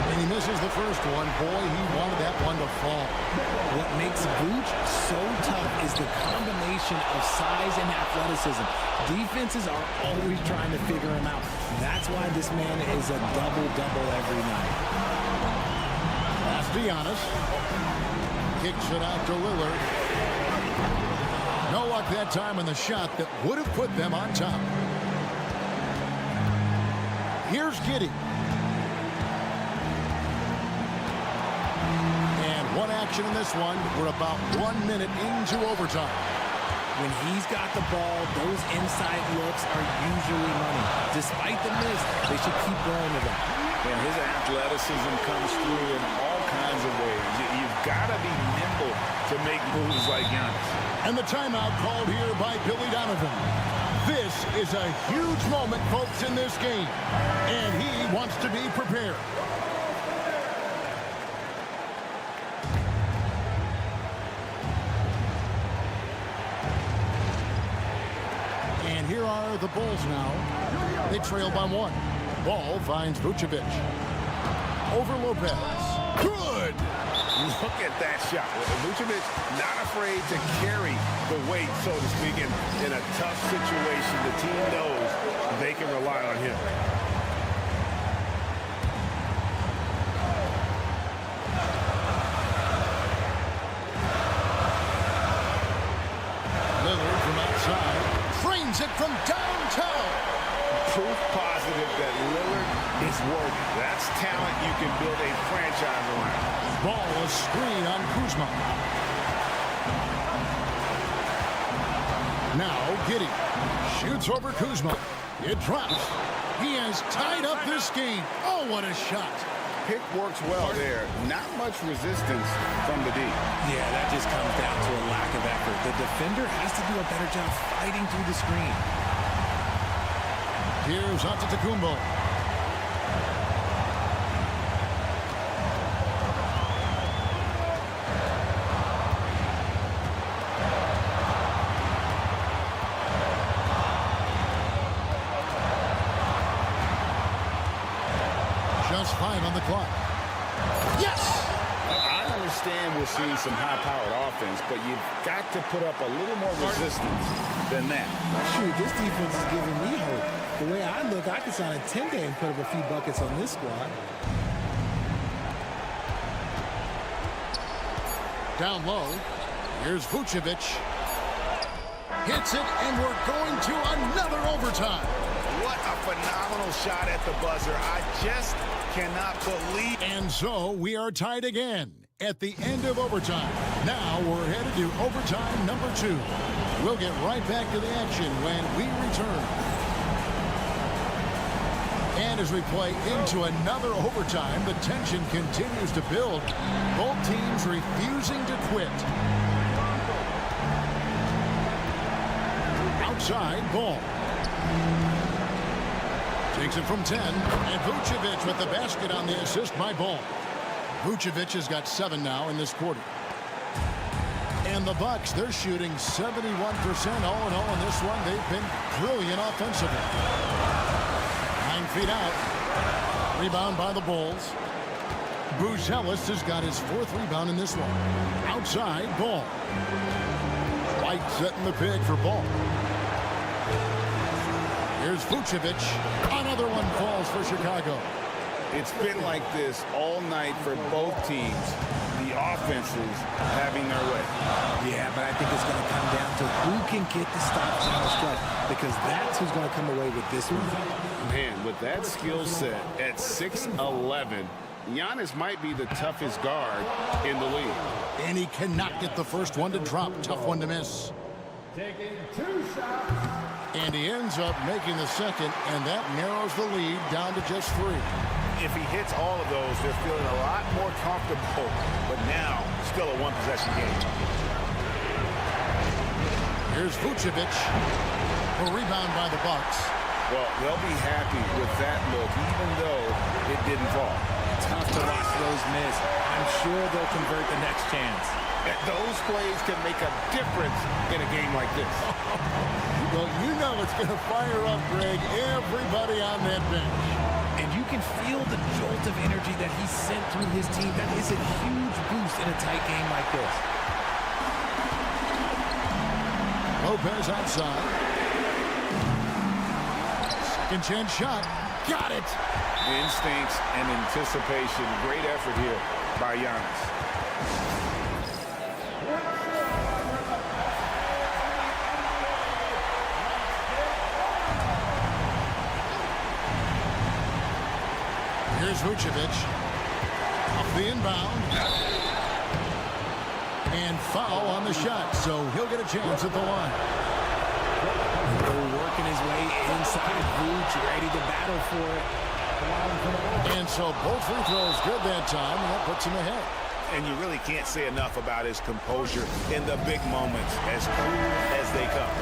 And he misses the first one. Boy, he wanted that one to fall. What makes Vooch so tough is the combination of size and athleticism. Defenses are always trying to figure him out. That's why this man is a double-double every night. Pass to Giannis. Kicks it out to Lillard. No luck that time on the shot that would have put them on top. Here's Giddey. And one action in this one. We're about 1 minute into overtime. When he's got the ball, those inside looks are usually money. Despite the miss, they should keep going with it. And his athleticism comes through in all kinds of ways. You've got to be nimble to make moves like Giannis. And the timeout called here by Billy Donovan. This is a huge moment, folks, in this game. And he wants to be prepared. are the Bulls now. They trail by 1. Ball finds Vucevic. Over Lopez. Good! Look at that shot. Vucevic not afraid to carry the weight, so to speak, in a tough situation. The team knows they can rely on him. Lillard from outside. Frames it from downtown. Proof positive that Lillard is worthy. That's talent you can build a franchise around. Ball a screen on Kuzma. Now Giddey shoots over Kuzma. It drops. He has tied up this game. Oh, what a shot. Pick works well there. Not much resistance from the D. Yeah, that just comes down to a lack of effort. The defender has to do a better job fighting through the screen. Here's Antetokounmpo. Just 5 on the clock. Yes! I understand we're seeing some high-powered offense, but you've got to put up a little more resistance than that. Shoot, this defense is giving me hope. The way I look, I could sign a 10-day and put up a few buckets on this squad. Down low. Here's Vucevic. Hits it, and we're going to another overtime. What a phenomenal shot at the buzzer. I just cannot believe. And so we are tied again at the end of overtime. Now we're headed to overtime number 2. We'll get right back to the action when we return. And as we play into another overtime, the tension continues to build. Both teams refusing to quit. Outside ball. Takes it from 10, and Vucevic with the basket on the assist by Ball. Vucevic has got 7 now in this quarter. And the Bucks, they're shooting 71% all in all in this one. They've been brilliant offensively. 9 feet out. Rebound by the Bulls. Buzelis has got his 4th rebound in this one. Outside, Ball. White setting the pick for Ball. Here's Vucevic. Another one falls for Chicago. It's been like this all night for both teams. The offenses having their way. Yeah, but I think it's going to come down to who can get the stops on the stretch, because that's who's going to come away with this one. Man, with that skill set at 6'11", Giannis might be the toughest guard in the league. And he cannot get the first one to drop. Tough one to miss. Taking 2 shots. And he ends up making the second, and that narrows the lead down to just 3. If he hits all of those, they're feeling a lot more comfortable. But now, still a one-possession game. Here's Vucevic. A rebound by the Bucks. Well, they'll be happy with that look, even though it didn't fall. Tough to watch those miss. I'm sure they'll convert the next chance. Those plays can make a difference in a game like this. Well, you know it's going to fire up, Greg, everybody on that bench. And you can feel the jolt of energy that he sent through his team. That is a huge boost in a tight game like this. Lopez outside. Second chance shot. Got it. Instincts and anticipation. Great effort here by Giannis. Here's Vucevic. Off the inbound. And foul on the shot, so he'll get a chance at the line. Working his way inside. Vuce ready to battle for it. And so both free throws good that time, and that puts him ahead. And you really can't say enough about his composure in the big moments, as cool as they come.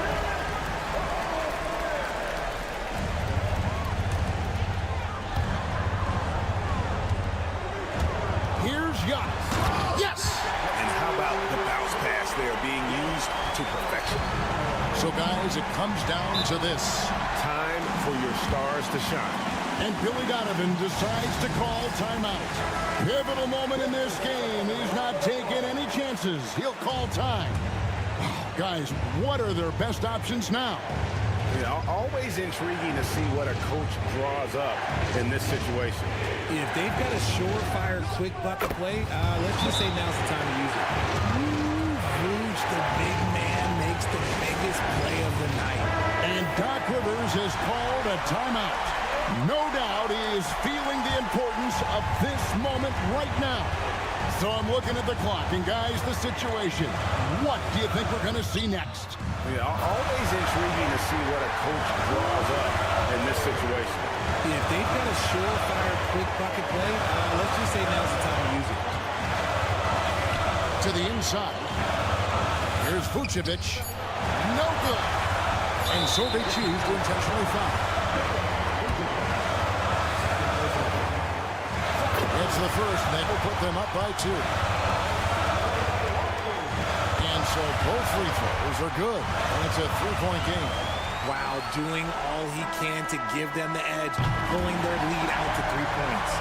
Here's Giannis. Yes! And how about the bounce pass there being used to perfection? So, guys, it comes down to this. Time for your stars to shine. And Billy Donovan decides to call timeout. Pivotal moment in this game. He's not taking any chances. He'll call time. Guys, what are their best options now? Yeah, always intriguing to see what a coach draws up in this situation. If they've got a surefire, quick bucket play, let's just say now's the time to use it. Vooch, the big man, makes the biggest play of the night. And Doc Rivers has called a timeout. No doubt he is feeling the importance of this moment right now. So I'm looking at the clock, and guys, the situation. What do you think we're going to see next? Yeah, always intriguing to see what a coach draws up in this situation. If they've got a surefire, quick bucket play, let's just say now's the time to use it. To the inside. Here's Vucevic. No good. And so they choose to intentionally foul. It's the first, and they will put them up by 2. And so both free throws are good. And it's a 3-point game. Wow, doing all he can to give them the edge, pulling their lead out to 3 points.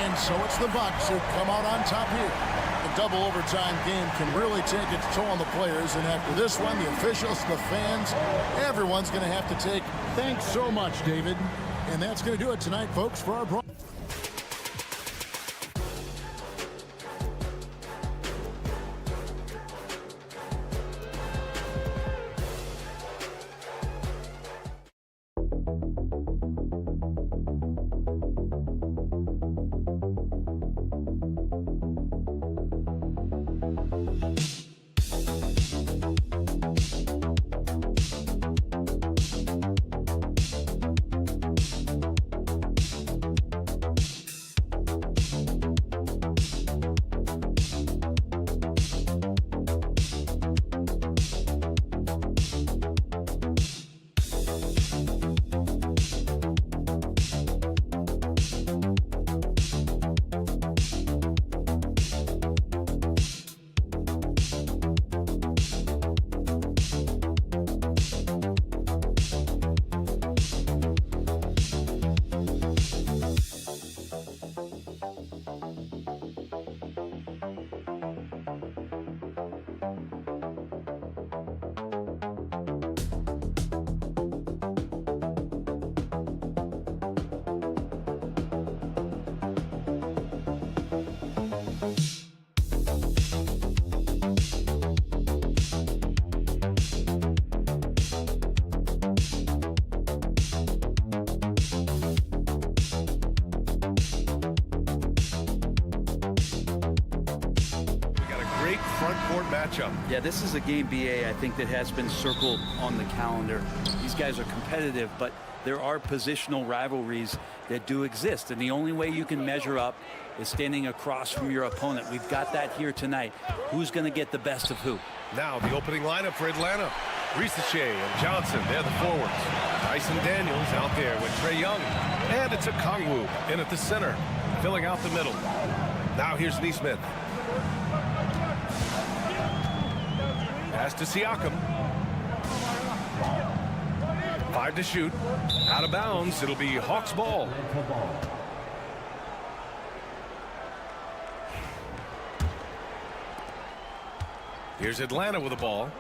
And so it's the Bucks who come out on top here. The double overtime game can really take its toll on the players. And after this one, the officials, the fans, everyone's going to have to take. Thanks so much, David. And that's going to do it tonight, folks, for our broadcast. Matchup. Yeah, this is a game, BA, I think that has been circled on the calendar. These guys are competitive, but there are positional rivalries that do exist, and the only way you can measure up is standing across from your opponent. We've got that here tonight. Who's going to get the best of who? Now the opening lineup for Atlanta. Risache and Johnson, they're the forwards. Dyson Daniels out there with Trae Young. And it's a Kongwu in at the center, filling out the middle. Now here's Nesmith. Pass to Siakam. 5 to shoot. Out of bounds. It'll be Hawks ball. Here's Atlanta with the ball.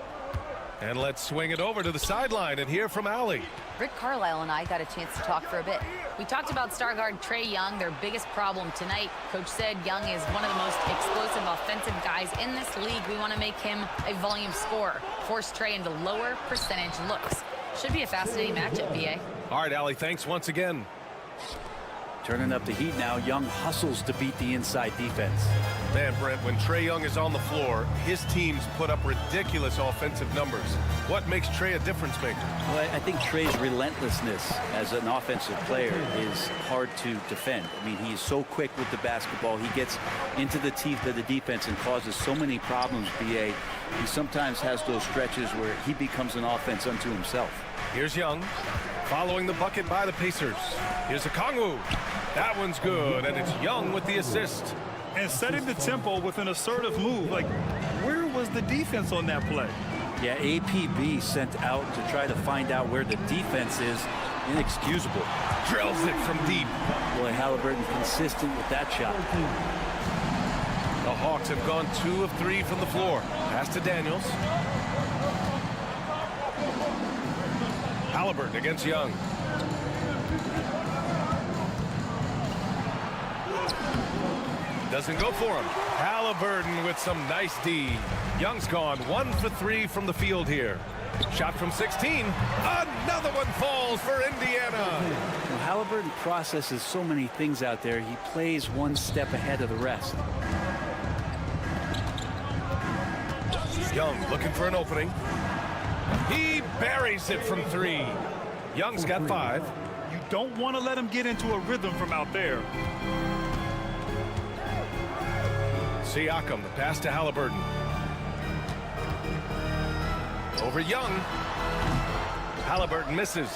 And let's swing it over to the sideline and hear from Allie. Rick Carlisle and I got a chance to talk for a bit. We talked about star guard Trae Young, their biggest problem tonight. Coach said Young is one of the most explosive offensive guys in this league. We want to make him a volume scorer, force Trae into lower percentage looks. Should be a fascinating matchup, BA. All right, Allie, thanks once again. Turning up the heat now. Young hustles to beat the inside defense. Man, Brent, when Trae Young is on the floor, his teams put up ridiculous offensive numbers. What makes Trae a difference maker? Well, I think Trae's relentlessness as an offensive player is hard to defend. I mean, he's so quick with the basketball. He gets into the teeth of the defense and causes so many problems, BA. He sometimes has those stretches where he becomes an offense unto himself. Here's Young, following the bucket by the Pacers. Here's a Kongwu. That one's good, and it's Young with the assist. And setting the tempo with an assertive move. Like, where was the defense on that play? Yeah, APB sent out to try to find out where the defense is. Inexcusable. Drills it from deep. Boy, Halliburton consistent with that shot. The Hawks have gone 2 of 3 from the floor. Pass to Daniels. Halliburton against Young. Doesn't go for him. Halliburton with some nice D. Young's gone 1 for 3 from the field here. Shot from 16. Another one falls for Indiana. Well, Halliburton processes so many things out there. He plays one step ahead of the rest. Young looking for an opening. He buries it from 3. Young's got 5. You don't want to let him get into a rhythm from out there. Siakam, the pass to Halliburton. Over Young. Halliburton misses.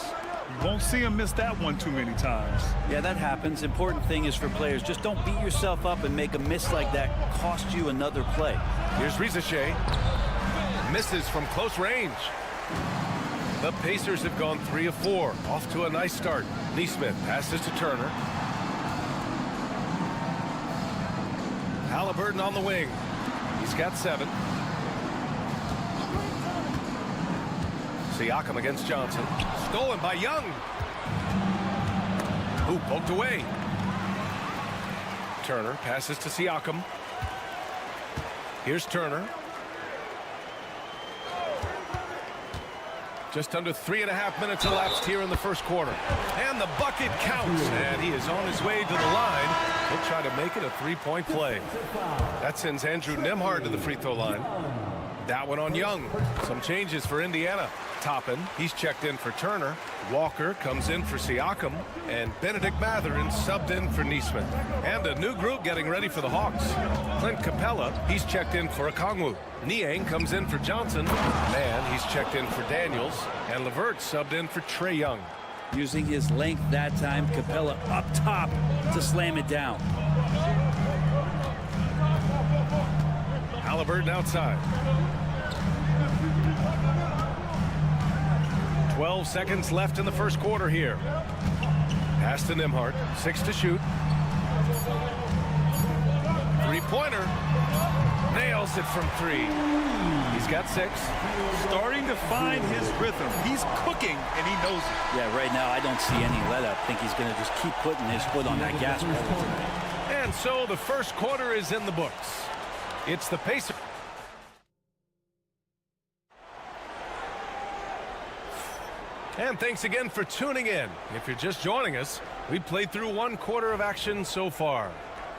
You won't see him miss that one too many times. Yeah, that happens. Important thing is for players, just don't beat yourself up and make a miss like that cost you another play. Here's Rizachet. Misses from close range. The Pacers have gone 3 of 4. Off to a nice start. Neesmith passes to Turner. Halliburton on the wing. He's got 7. Siakam against Johnson. Stolen by Young. Ooh, poked away. Turner passes to Siakam. Here's Turner. Just under 3.5 minutes elapsed here in the first quarter. And the bucket counts. And he is on his way to the line. He'll try to make it a 3-point play. That sends Andrew Nembhard to the free throw line. That one on Young. Some changes for Indiana. Toppin, he's checked in for Turner. Walker comes in for Siakam. And Benedict Mathurin subbed in for Neesmith. And a new group getting ready for the Hawks. Clint Capella, he's checked in for Okongwu. Niang comes in for Johnson. Man, he's checked in for Daniels. And LeVert subbed in for Trae Young. Using his length that time, Capella up top to slam it down. Halliburton outside. 12 seconds left in the first quarter here. Pass to Nembhard. 6 to shoot. 3-pointer. Nails it from 3. He's got 6. Starting to find his rhythm. He's cooking, and he knows it. Yeah, right now I don't see any let up. I think he's going to just keep putting his foot on that gas pedal tonight. And so the first quarter is in the books. It's the Pacers. And thanks again for tuning in. If you're just joining us, we played through 1 quarter of action so far.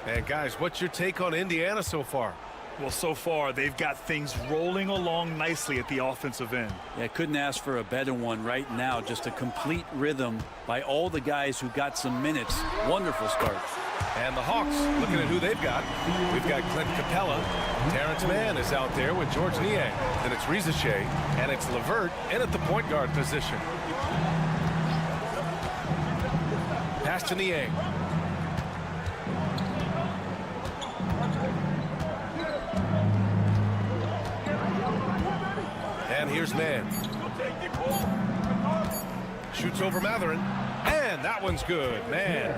And guys, what's your take on Indiana so far? Well, so far, they've got things rolling along nicely at the offensive end. Yeah, couldn't ask for a better one right now. Just a complete rhythm by all the guys who got some minutes. Wonderful start. And the Hawks, looking at who they've got. We've got Clint Capella. Terrence Mann is out there with George Niang. Then it's Rizachet, and it's LeVert in at the point guard position. Pass to Niang. And here's Mann. Shoots over Mathurin. And that one's good. Man.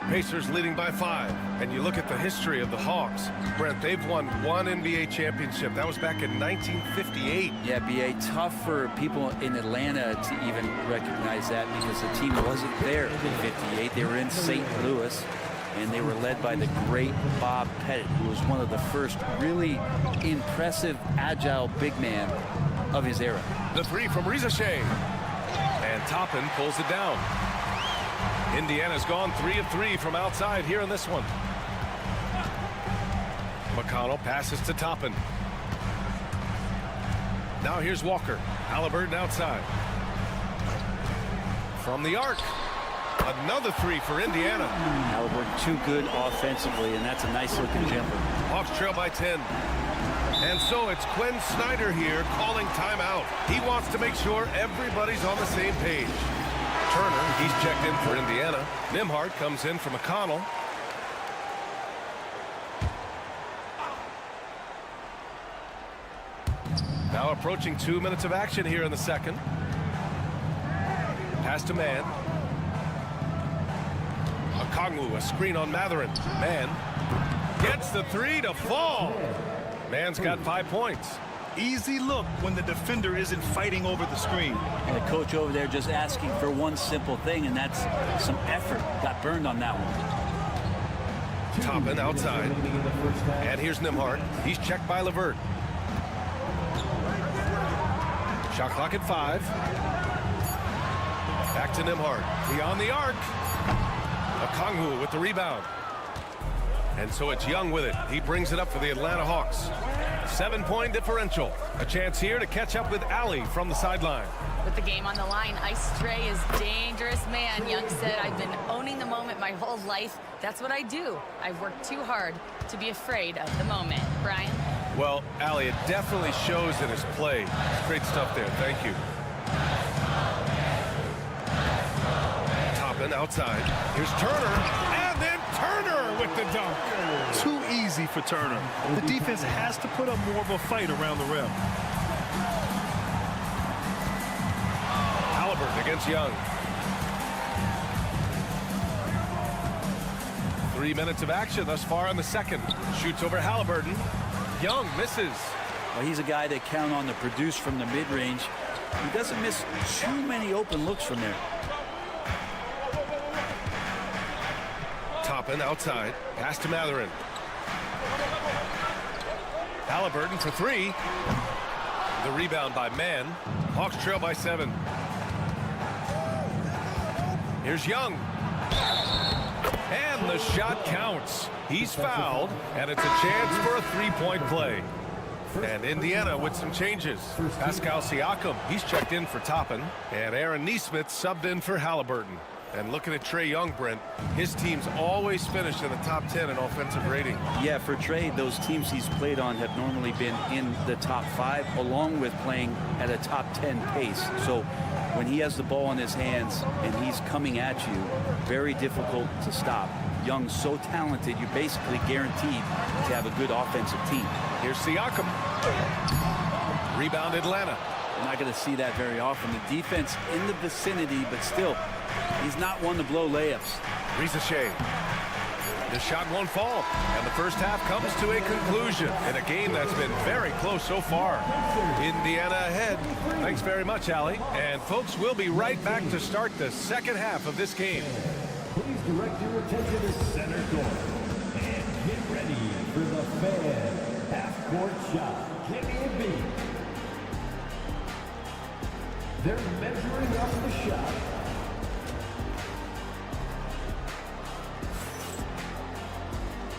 Pacers leading by 5. And you look at the history of the Hawks. Brent, they've won 1 NBA championship. That was back in 1958. Yeah, B.A. tough for people in Atlanta to even recognize that because the team wasn't there in 58. They were in St. Louis. And they were led by the great Bob Pettit, who was one of the first really impressive, agile big man of his era. The 3 from Rizachet. And Toppin pulls it down. Indiana's gone 3 of 3 from outside here in this one. McConnell passes to Toppin. Now here's Walker. Halliburton outside. From the arc. Another 3 for Indiana. Halliburton too good offensively, and that's a nice looking jumper. Hawks trail by 10. And so it's Quinn Snyder here calling timeout. He wants to make sure everybody's on the same page. Turner, he's checked in for Indiana. Nembhard comes in for McConnell. Now approaching 2 minutes of action here in the second. Pass to Man. Okongwu, a screen on Matherin. Man gets the three to fall. Man's got 5 points. Easy look when the defender isn't fighting over the screen. And the coach over there just asking for one simple thing, and that's some effort. Got burned on that one. Toppin outside. And here's Nembhard. He's checked by LeVert. Shot clock at 5. Back to Nembhard. Beyond the arc. Okongwu with the rebound. And so it's Young with it. He brings it up for the Atlanta Hawks. 7-point differential. A chance here to catch up with Allie from the sideline. With the game on the line, Ice Stray is dangerous man. Young said, I've been owning the moment my whole life. That's what I do. I've worked too hard to be afraid of the moment. Brian? Well, Allie, it definitely shows in his play. Great stuff there. Thank you. Toppin outside. Here's Turner. And then Turner with the dunk. Too easy for Turner. The defense has to put up more of a fight around the rim. Halliburton against Young. 3 minutes of action thus far in the second. Shoots over Halliburton. Young misses. Well, he's a guy that count on to produce from the mid-range. He doesn't miss too many open looks from there. Toppin outside. Pass to Matherin. Halliburton for 3. The rebound by Man. Hawks trail by 7. Here's Young. And the shot counts. He's fouled, and it's a chance for a 3-point play. And Indiana with some changes. Pascal Siakam, he's checked in for Toppin. And Aaron Nesmith subbed in for Halliburton. And looking at Trae Young, Brent, his team's always finished in the top 10 in offensive rating. Yeah, for Trae, those teams he's played on have normally been in the top 5, along with playing at a top 10 pace. So when he has the ball in his hands and he's coming at you, very difficult to stop. Young's so talented, you're basically guaranteed to have a good offensive team. Here's Siakam. Rebound Atlanta. We're not going to see that very often. The defense in the vicinity, but still, he's not one to blow layups. Risache. The shot won't fall, and the first half comes to a conclusion in a game that's been very close so far. Indiana ahead. Thanks very much, Allie. And folks, we'll be right back to start the second half of this game. Please direct your attention to center court and get ready for the Fan half-court shot. Give me a beat. They're measuring up the shot.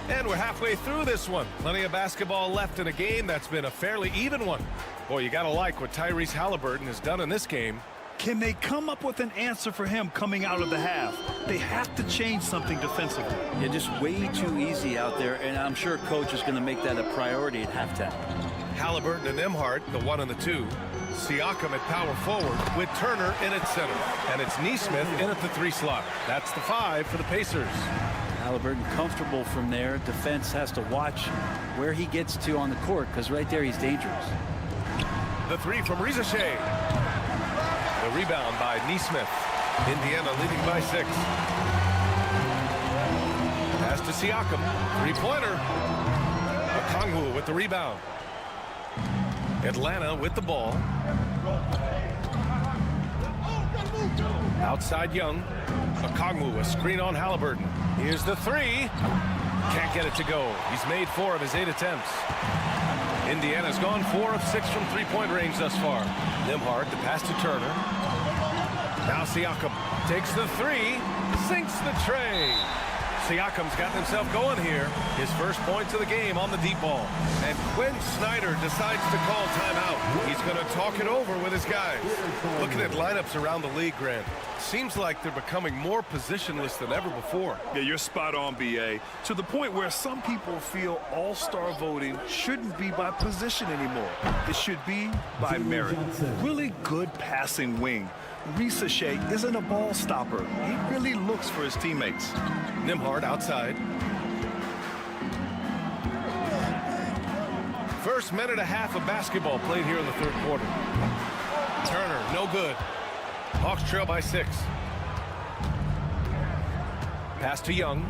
And we're halfway through this one. Plenty of basketball left in a game that's been a fairly even one. Boy, you got to like what Tyrese Halliburton has done in this game. Can they come up with an answer for him coming out of the half? They have to change something defensively. Yeah, just way too easy out there, and I'm sure coach is going to make that a priority at halftime. Halliburton and Nembhard, the 1 and the 2. Siakam at power forward with Turner in at center. And it's Nesmith in at the 3 slot. That's the 5 for the Pacers. Halliburton comfortable from there. Defense has to watch where he gets to on the court, because right there he's dangerous. The 3 from Risache. The rebound by Nesmith. Indiana leading by 6. Pass to Siakam. 3-pointer. Okongwu with the rebound. Atlanta with the ball. Outside Young. Okongwu, a screen on Halliburton. Here's the 3. Can't get it to go. He's made 4 of his 8 attempts. Indiana's gone 4 of 6 from 3-point range thus far. Nembhard, the pass to Turner. Now Siakam takes the 3, sinks the tray. Siakam's gotten himself going here. His first points of the game on the deep ball. And Quinn Snyder decides to call timeout. He's going to talk it over with his guys. Looking at lineups around the league, Grant, seems like they're becoming more positionless than ever before. Yeah, you're spot on, B.A. To the point where some people feel all-star voting shouldn't be by position anymore. It should be by merit. Really good passing wing. Risache isn't a ball stopper. He really looks for his teammates. Nembhard outside. First minute and a half of basketball played here in the third quarter. Turner, no good. Hawks trail by 6. Pass to Young.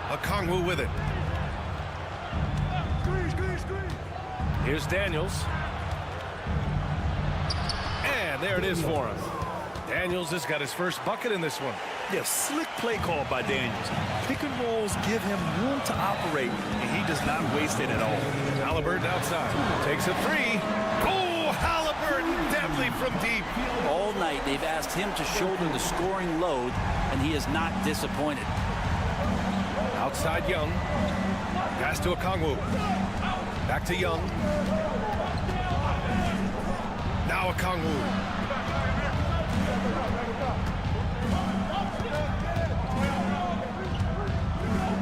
Okongwu with it. Here's Daniels. And there it is for him. Daniels has got his first bucket in this one. Yeah, slick play call by Daniels. Pick and rolls give him room to operate, and he does not waste it at all. Halliburton outside. Takes a 3. Oh, Halliburton deadly from deep. All night they've asked him to shoulder the scoring load, and he is not disappointed. Outside Young. Pass to Okongwu. Back to Young. Now Okongwu.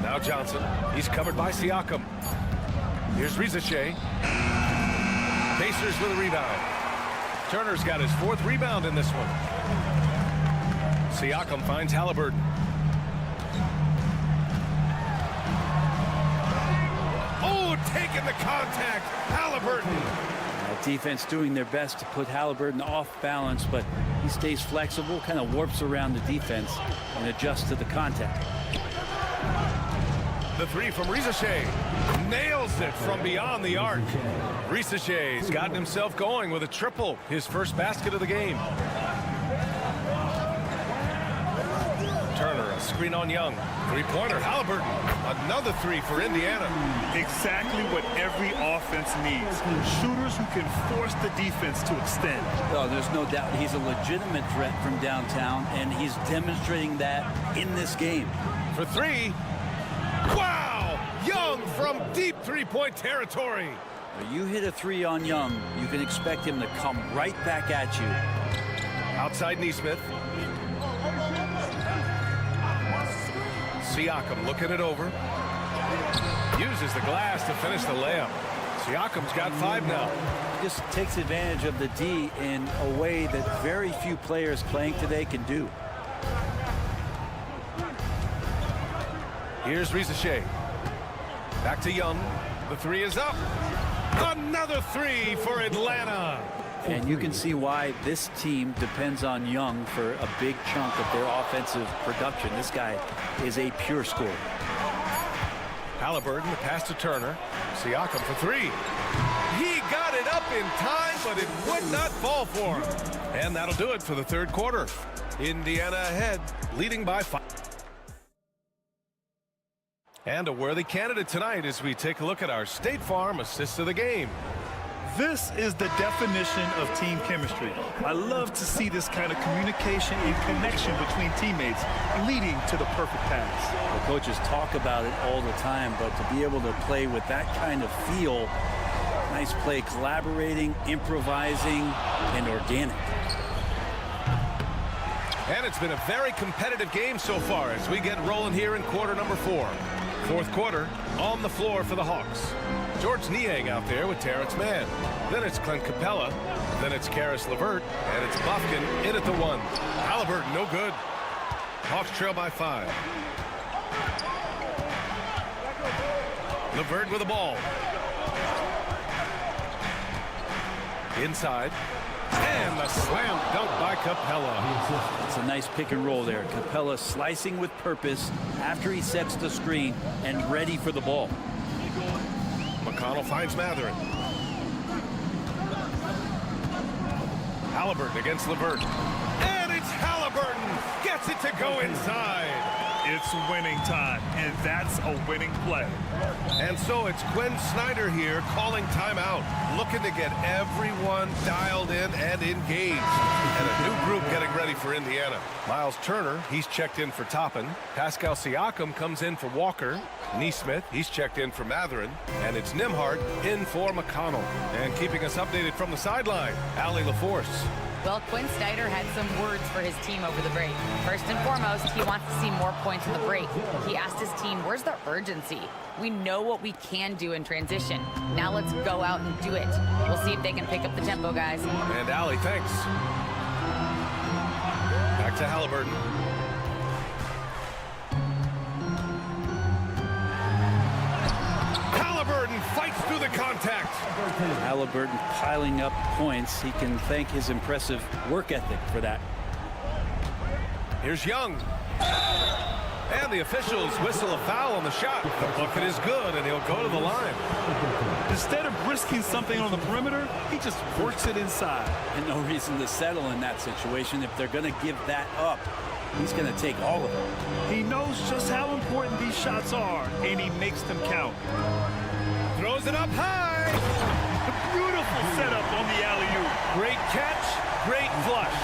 Now Johnson. He's covered by Siakam. Here's Rizashea. Pacers with a rebound. Turner's got his 4th rebound in this one. Siakam finds Halliburton. Oh, taking the contact. Halliburton. Defense doing their best to put Halliburton off balance, but he stays flexible, kind of warps around the defense and adjusts to the contact. The 3 from Rizashea. Nails it from beyond the arc. Rizashea's gotten himself going with a triple. His first basket of the game. Turner, a screen on Young. 3-pointer, Halliburton. Another 3 for Indiana. Exactly what every offense needs. Shooters who can force the defense to extend. Oh, there's no doubt he's a legitimate threat from downtown, and he's demonstrating that in this game. For 3. Wow! Young from deep 3-point territory. When you hit a 3 on Young, you can expect him to come right back at you. Outside Nesmith. Siakam looking it over. Uses the glass to finish the layup. Siakam's got 5 now. Just takes advantage of the D in a way that very few players playing today can do. Here's Rizashea. Back to Young. The 3 is up. Another 3 for Atlanta. And you can see why this team depends on Young for a big chunk of their offensive production. This guy is a pure scorer. Halliburton, the pass to Turner. Siakam for 3. He got it up in time, but it would not fall for him. And that'll do it for the third quarter. Indiana ahead, leading by 5. And a worthy candidate tonight as we take a look at our State Farm assists of the game. This is the definition of team chemistry. I love to see this kind of communication and connection between teammates leading to the perfect pass. The coaches talk about it all the time, but to be able to play with that kind of feel, nice play, collaborating, improvising, and organic. And it's been a very competitive game so far as we get rolling here in quarter number 4. Fourth quarter on the floor for the Hawks. George Niang out there with Terrence Mann. Then it's Clint Capella. Then it's Karis LeVert. And it's Bufkin in at the 1. Halliburton, no good. Hawks trail by 5. LeVert with the ball. Inside. And the slam dunk by Capella. It's a nice pick and roll there. Capella slicing with purpose after he sets the screen and ready for the ball. McConnell finds Matherin. Halliburton against LeVert. And it's Halliburton. Gets it to go inside. It's winning time, and that's a winning play. And so it's Quinn Snyder here calling timeout, looking to get everyone dialed in and engaged. And a new group getting ready for Indiana. Miles Turner, he's checked in for Toppin. Pascal Siakam comes in for Walker. Nesmith, he's checked in for Matherin. And it's Nembhard in for McConnell. And keeping us updated from the sideline, Allie LaForce. Well, Quinn Snyder had some words for his team over the break. First and foremost, he wants to see more points in the break. He asked his team, where's the urgency? We know what we can do in transition. Now let's go out and do it. We'll see if they can pick up the tempo, guys. And Allie, thanks. Back to Halliburton. Halliburton piling up points. He can thank his impressive work ethic for that. Here's Young. And the officials whistle a foul on the shot. The bucket is good, and he'll go to the line. Instead of risking something on the perimeter, he just works it inside. And no reason to settle in that situation. If they're going to give that up, he's going to take all of it. He knows just how important these shots are, and he makes them count. Throws it up high. Beautiful setup on the alley-oop. Great catch, great flush.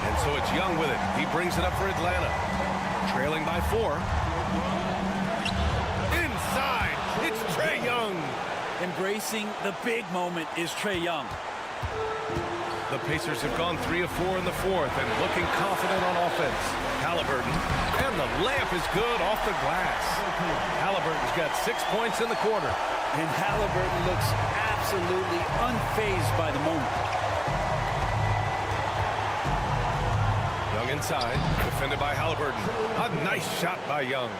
And so it's Young with it. He brings it up for Atlanta. Trailing by 4. Inside, it's Trae Young. Embracing the big moment is Trae Young. The Pacers have gone 3 of 4 in the 4th and looking confident on offense. Halliburton, and the layup is good off the glass. Halliburton's got 6 points in the quarter. And Halliburton looks absolutely unfazed by the moment. Young inside, defended by Halliburton. A nice shot by Young.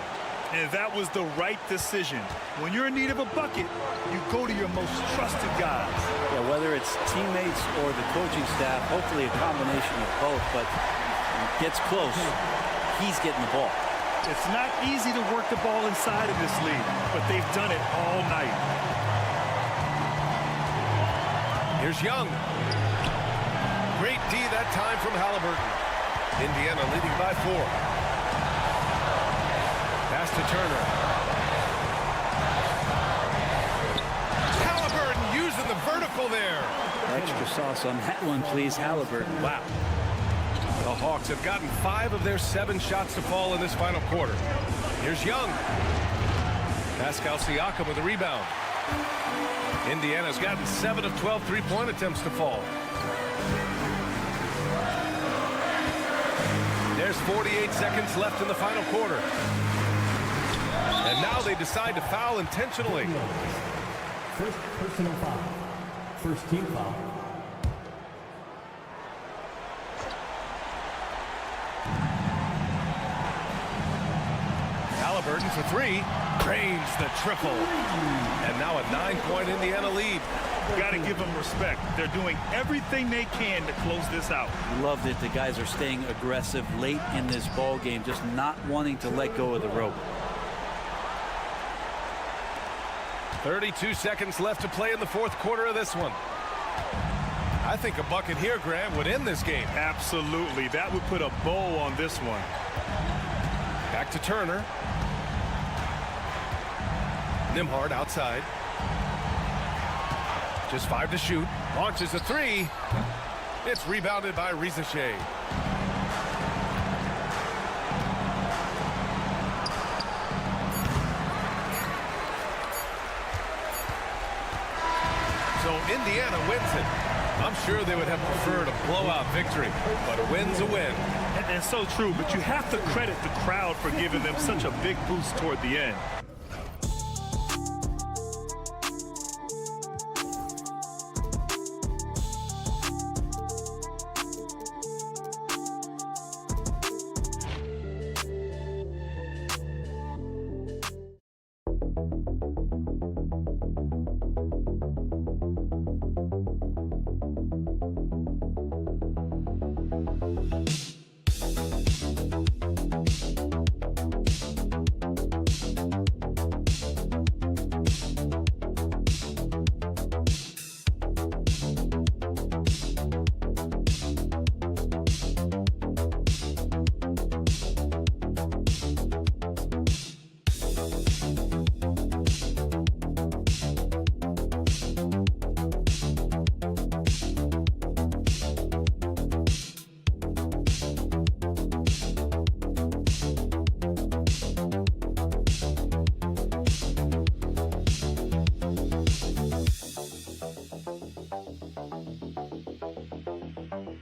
And that was the right decision. When you're in need of a bucket, you go to your most trusted guys. Yeah, whether it's teammates or the coaching staff, hopefully a combination of both, but when it gets close, he's getting the ball. It's not easy to work the ball inside of this league, but they've done it all night. Here's Young. Great D that time from Halliburton. Indiana leading by 4. Pass to Turner. Halliburton using the vertical there. Extra sauce on that one, please, Halliburton. Wow. The Hawks have gotten 5 of their 7 shots to fall in this final quarter. Here's Young. Pascal Siakam with a rebound. Indiana's gotten 7 of 12 three-point attempts to fall. There's 48 seconds left in the final quarter. And now they decide to foul intentionally. First personal foul. First team foul. Halliburton for 3. Drains the triple. And now a 9-point Indiana lead. Got to give them respect. They're doing everything they can to close this out. Love that the guys are staying aggressive late in this ball game, just not wanting to let go of the rope. 32 seconds left to play in the 4th quarter of this one. I think a bucket here, Graham, would end this game. Absolutely. That would put a bow on this one. Back to Turner. Nembhard outside. Just 5 to shoot. Launches a 3. It's rebounded by Rizachet. So Indiana wins it. I'm sure they would have preferred a blowout victory, but a win's a win. And so true, but you have to credit the crowd for giving them such a big boost toward the end.